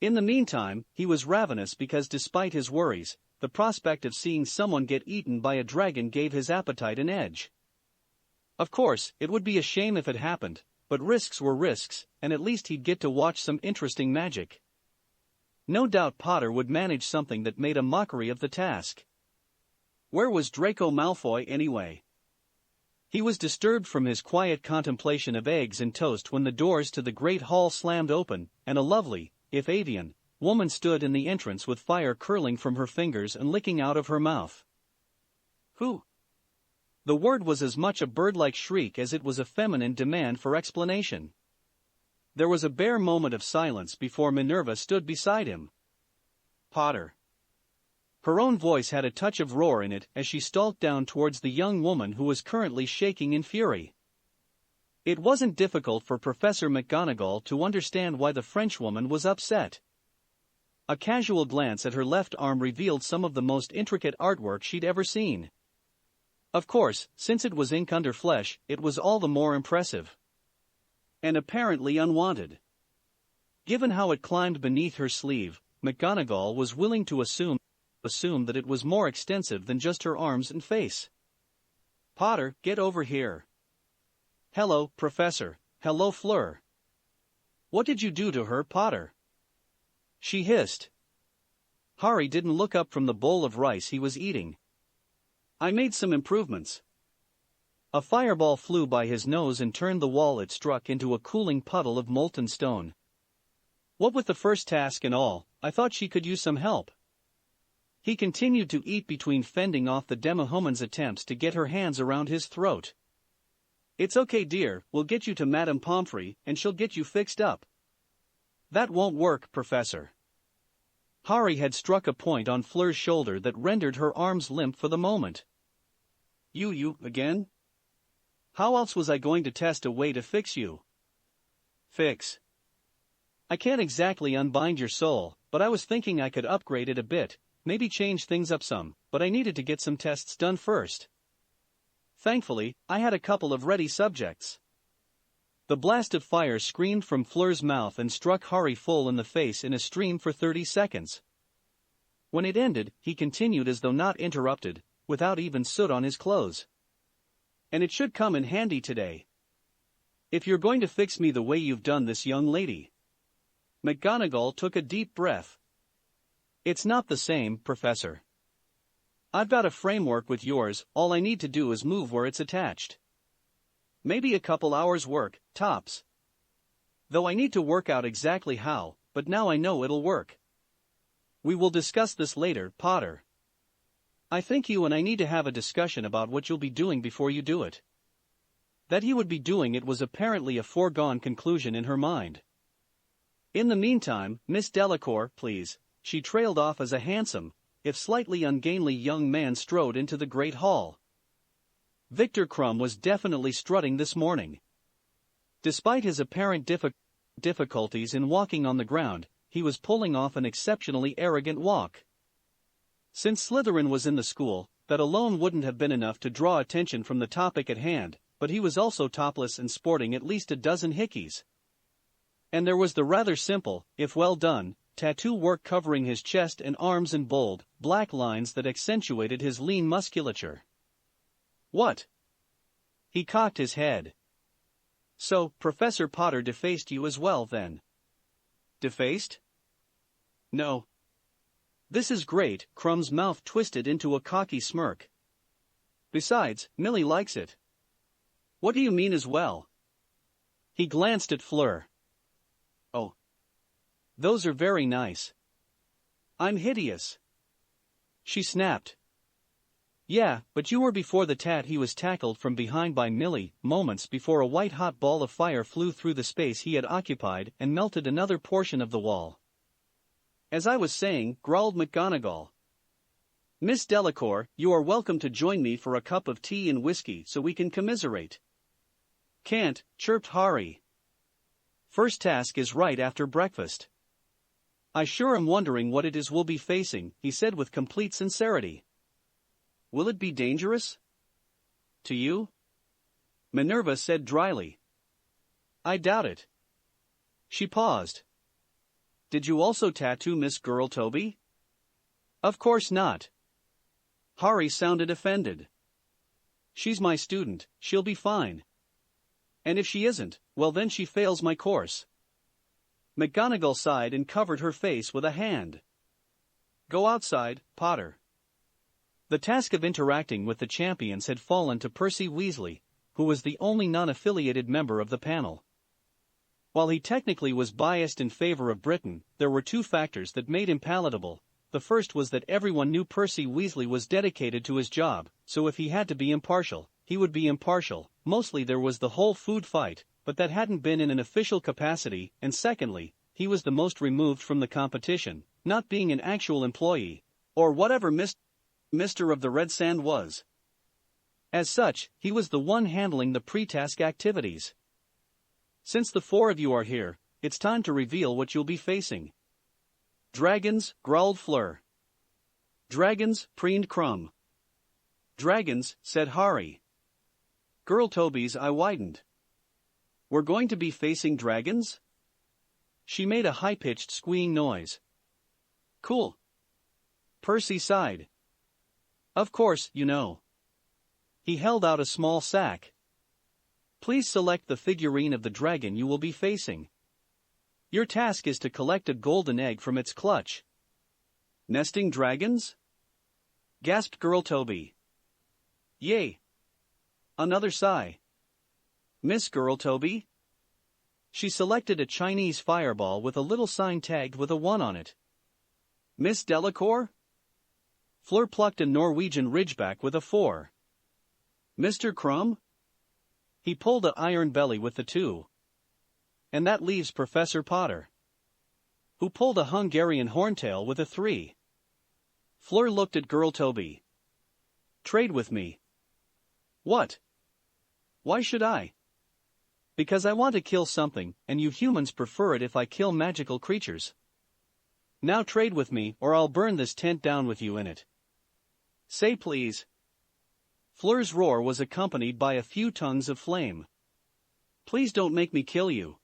In the meantime, he was ravenous because despite his worries, the prospect of seeing someone get eaten by a dragon gave his appetite an edge. Of course, it would be a shame if it happened, but risks were risks, and at least he'd get to watch some interesting magic. No doubt Potter would manage something that made a mockery of the task. Where was Draco Malfoy anyway? He was disturbed from his quiet contemplation of eggs and toast when the doors to the great hall slammed open, and a lovely, if avian, woman stood in the entrance with fire curling from her fingers and licking out of her mouth. Who? The word was as much a bird-like shriek as it was a feminine demand for explanation. There was a bare moment of silence before Minerva stood beside him. Potter. Her own voice had a touch of roar in it as she stalked down towards the young woman who was currently shaking in fury. It wasn't difficult for Professor McGonagall to understand why the Frenchwoman was upset. A casual glance at her left arm revealed some of the most intricate artwork she'd ever seen. Of course, since it was ink under flesh, it was all the more impressive. And apparently unwanted. Given how it climbed beneath her sleeve, McGonagall was willing to assume that it was more extensive than just her arms and face. Potter, get over here. Hello, Professor. Hello, Fleur. What did you do to her, Potter? She hissed. Harry didn't look up from the bowl of rice he was eating. I made some improvements. A fireball flew by his nose and turned the wall it struck into a cooling puddle of molten stone. What with the first task and all, I thought she could use some help. He continued to eat between fending off the Demi-Human's attempts to get her hands around his throat. It's okay, dear, we'll get you to Madame Pomfrey and she'll get you fixed up. That won't work, Professor. Harry had struck a point on Fleur's shoulder that rendered her arms limp for the moment. You again? How else was I going to test a way to fix you? Fix. I can't exactly unbind your soul, but I was thinking I could upgrade it a bit, maybe change things up some, but I needed to get some tests done first. Thankfully, I had a couple of ready subjects. The blast of fire screamed from Fleur's mouth and struck Harry full in the face in a stream for 30 seconds. When it ended, he continued as though not interrupted, without even soot on his clothes. And it should come in handy today. If you're going to fix me the way you've done this young lady. McGonagall took a deep breath. It's not the same, Professor. I've got a framework with yours, all I need to do is move where it's attached. Maybe a couple hours work, tops. Though I need to work out exactly how, but now I know it'll work. We will discuss this later, Potter. I think you and I need to have a discussion about what you'll be doing before you do it. That he would be doing it was apparently a foregone conclusion in her mind. In the meantime, Miss Delacour, please, she trailed off as a handsome, if slightly ungainly young man strode into the great hall. Victor Crum was definitely strutting this morning. Despite his apparent difficulties in walking on the ground, he was pulling off an exceptionally arrogant walk. Since Slytherin was in the school, that alone wouldn't have been enough to draw attention from the topic at hand, but he was also topless and sporting at least a dozen hickeys. And there was the rather simple, if well done, tattoo work covering his chest and arms in bold, black lines that accentuated his lean musculature. What? He cocked his head. So, Professor Potter defaced you as well, then? Defaced? No. This is great, Crum's mouth twisted into a cocky smirk. Besides, Millie likes it. What do you mean as well? He glanced at Fleur. Oh. Those are very nice. I'm hideous. She snapped. Yeah, but you were before the tat. He was tackled from behind by Millie, moments before a white-hot ball of fire flew through the space he had occupied and melted another portion of the wall. As I was saying, growled McGonagall. Miss Delacour, you are welcome to join me for a cup of tea and whiskey so we can commiserate. Can't, chirped Harry. First task is right after breakfast. I sure am wondering what it is we'll be facing, he said with complete sincerity. Will it be dangerous? To you? Minerva said dryly. I doubt it. She paused. Did you also tattoo Miss Girl Toby? Of course not. Harry sounded offended. She's my student, she'll be fine. And if she isn't, well then she fails my course. McGonagall sighed and covered her face with a hand. Go outside, Potter. The task of interacting with the champions had fallen to Percy Weasley, who was the only non-affiliated member of the panel. While he technically was biased in favor of Britain, there were two factors that made him palatable. The first was that everyone knew Percy Weasley was dedicated to his job, so if he had to be impartial, he would be impartial. Mostly there was the whole food fight, but that hadn't been in an official capacity, and secondly, he was the most removed from the competition, not being an actual employee, or whatever Mr. of the Red Sand was. As such, he was the one handling the pre-task activities. Since the four of you are here, it's time to reveal what you'll be facing. Dragons, growled Fleur. Dragons, preened Crum. Dragons, said Harry. Girl Toby's eye widened. We're going to be facing dragons? She made a high-pitched squeeing noise. Cool. Percy sighed. Of course, you know. He held out a small sack. Please select the figurine of the dragon you will be facing. Your task is to collect a golden egg from its clutch. Nesting dragons? Gasped Girl Toby. Yay. Another sigh. Miss Girl Toby? She selected a Chinese fireball with a little sign tagged with a 1 on it. Miss Delacour? Fleur plucked a Norwegian ridgeback with a 4. Mr. Crum? He pulled a iron belly with the 2. And that leaves Professor Potter, who pulled a Hungarian horntail with a 3. Fleur looked at Girl Toby. Trade with me. What? Why should I? Because I want to kill something, and you humans prefer it if I kill magical creatures. Now trade with me, or I'll burn this tent down with you in it. Say please. Fleur's roar was accompanied by a few tongues of flame. Please don't make me kill you.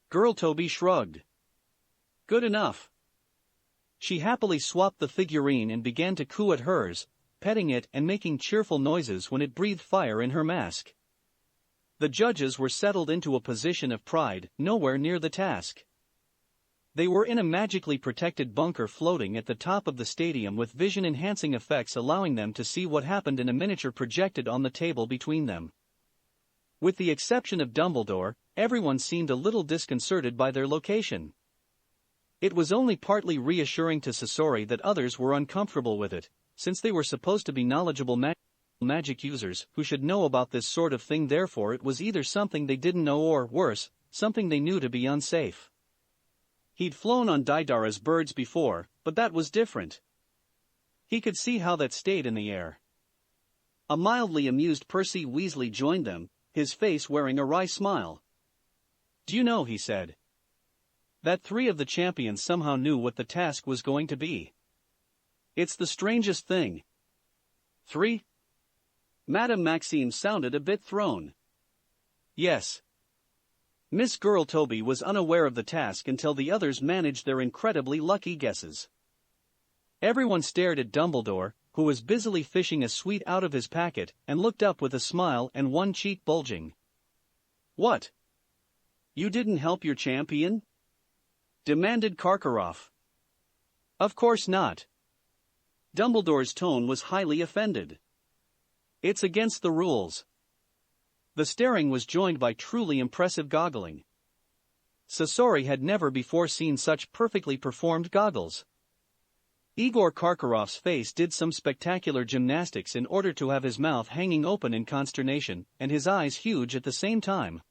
Girl Toby shrugged. Good enough. She happily swapped the figurine and began to coo at hers, petting it and making cheerful noises when it breathed fire in her mask. The judges were settled into a position of pride, nowhere near the task. They were in a magically protected bunker floating at the top of the stadium with vision-enhancing effects allowing them to see what happened in a miniature projected on the table between them. With the exception of Dumbledore, everyone seemed a little disconcerted by their location. It was only partly reassuring to Sasori that others were uncomfortable with it, since they were supposed to be knowledgeable magic users who should know about this sort of thing. Therefore it was either something they didn't know or, worse, something they knew to be unsafe. He'd flown on Daidara's birds before, but that was different. He could see how that stayed in the air. A mildly amused Percy Weasley joined them, his face wearing a wry smile. Do you know, he said, that 3 of the champions somehow knew what the task was going to be? It's the strangest thing. 3? Madame Maxime sounded a bit thrown. Yes. Miss Girl Toby was unaware of the task until the others managed their incredibly lucky guesses. Everyone stared at Dumbledore, who was busily fishing a sweet out of his packet, and looked up with a smile and one cheek bulging. What? You didn't help your champion? Demanded Karkarov. Of course not. Dumbledore's tone was highly offended. It's against the rules. The staring was joined by truly impressive goggling. Sasori had never before seen such perfectly performed goggles. Igor Karkarov's face did some spectacular gymnastics in order to have his mouth hanging open in consternation, and his eyes huge at the same time.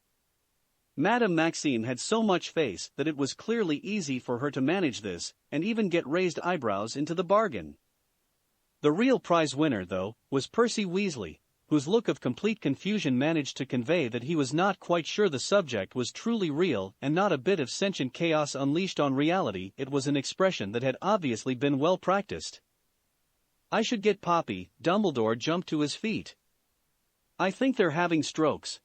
Madame Maxime had so much face that it was clearly easy for her to manage this, and even get raised eyebrows into the bargain. The real prize winner, though, was Percy Weasley, whose look of complete confusion managed to convey that he was not quite sure the subject was truly real and not a bit of sentient chaos unleashed on reality. It was an expression that had obviously been well practiced. I should get Poppy. Dumbledore jumped to his feet. I think they're having strokes.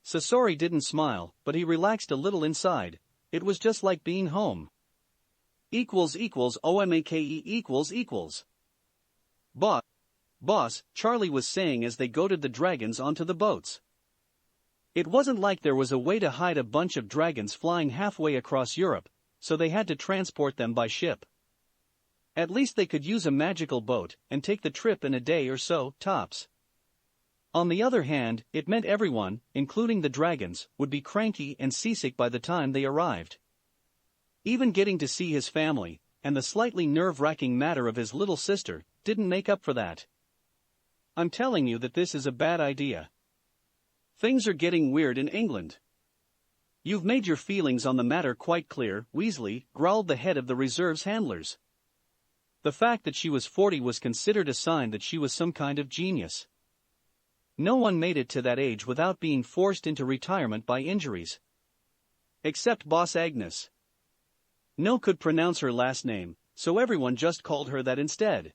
Sasori didn't smile, but he relaxed a little inside. It was just like being home. OMAKE. Boss, Charlie was saying as they goaded the dragons onto the boats. It wasn't like there was a way to hide a bunch of dragons flying halfway across Europe, so they had to transport them by ship. At least they could use a magical boat and take the trip in a day or so, tops. On the other hand, it meant everyone, including the dragons, would be cranky and seasick by the time they arrived. Even getting to see his family, and the slightly nerve-wracking matter of his little sister, didn't make up for that. I'm telling you that this is a bad idea. Things are getting weird in England. You've made your feelings on the matter quite clear, Weasley, growled the head of the reserve's handlers. The fact that she was 40 was considered a sign that she was some kind of genius. No one made it to that age without being forced into retirement by injuries. Except Boss Agnes. No could pronounce her last name, so everyone just called her that instead.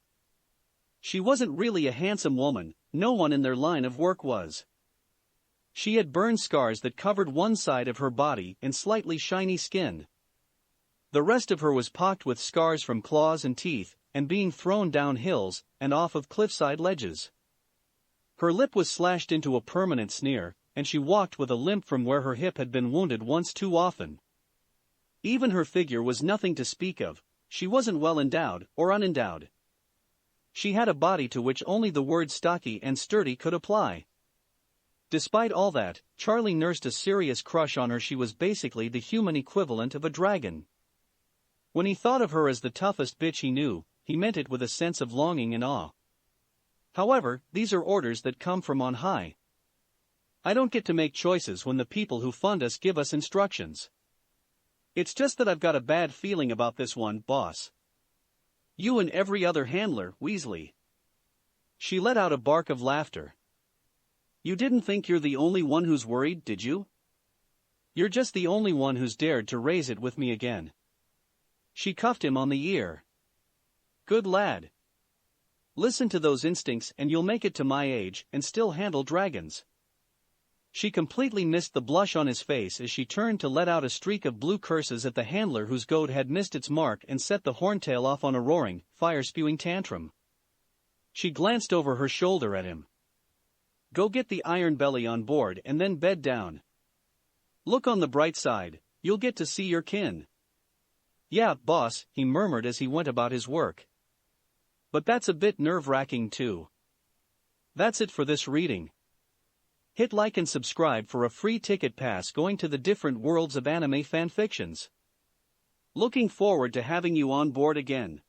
She wasn't really a handsome woman, no one in their line of work was. She had burn scars that covered one side of her body and slightly shiny skin. The rest of her was pocked with scars from claws and teeth, and being thrown down hills and off of cliffside ledges. Her lip was slashed into a permanent sneer, and she walked with a limp from where her hip had been wounded once too often. Even her figure was nothing to speak of, she wasn't well endowed or unendowed. She had a body to which only the word stocky and sturdy could apply. Despite all that, Charlie nursed a serious crush on her. She was basically the human equivalent of a dragon. When he thought of her as the toughest bitch he knew, he meant it with a sense of longing and awe. However, these are orders that come from on high. I don't get to make choices when the people who fund us give us instructions. It's just that I've got a bad feeling about this one, boss. You and every other handler, Weasley. She let out a bark of laughter. You didn't think you're the only one who's worried, did you? You're just the only one who's dared to raise it with me again. She cuffed him on the ear. Good lad. Listen to those instincts and you'll make it to my age and still handle dragons. She completely missed the blush on his face as she turned to let out a streak of blue curses at the handler whose goad had missed its mark and set the horntail off on a roaring, fire-spewing tantrum. She glanced over her shoulder at him. Go get the Iron Belly on board and then bed down. Look on the bright side, you'll get to see your kin. Yeah, boss, he murmured as he went about his work. But that's a bit nerve-wracking too. That's it for this reading. Hit like and subscribe for a free ticket pass going to the different worlds of anime fanfictions. Looking forward to having you on board again.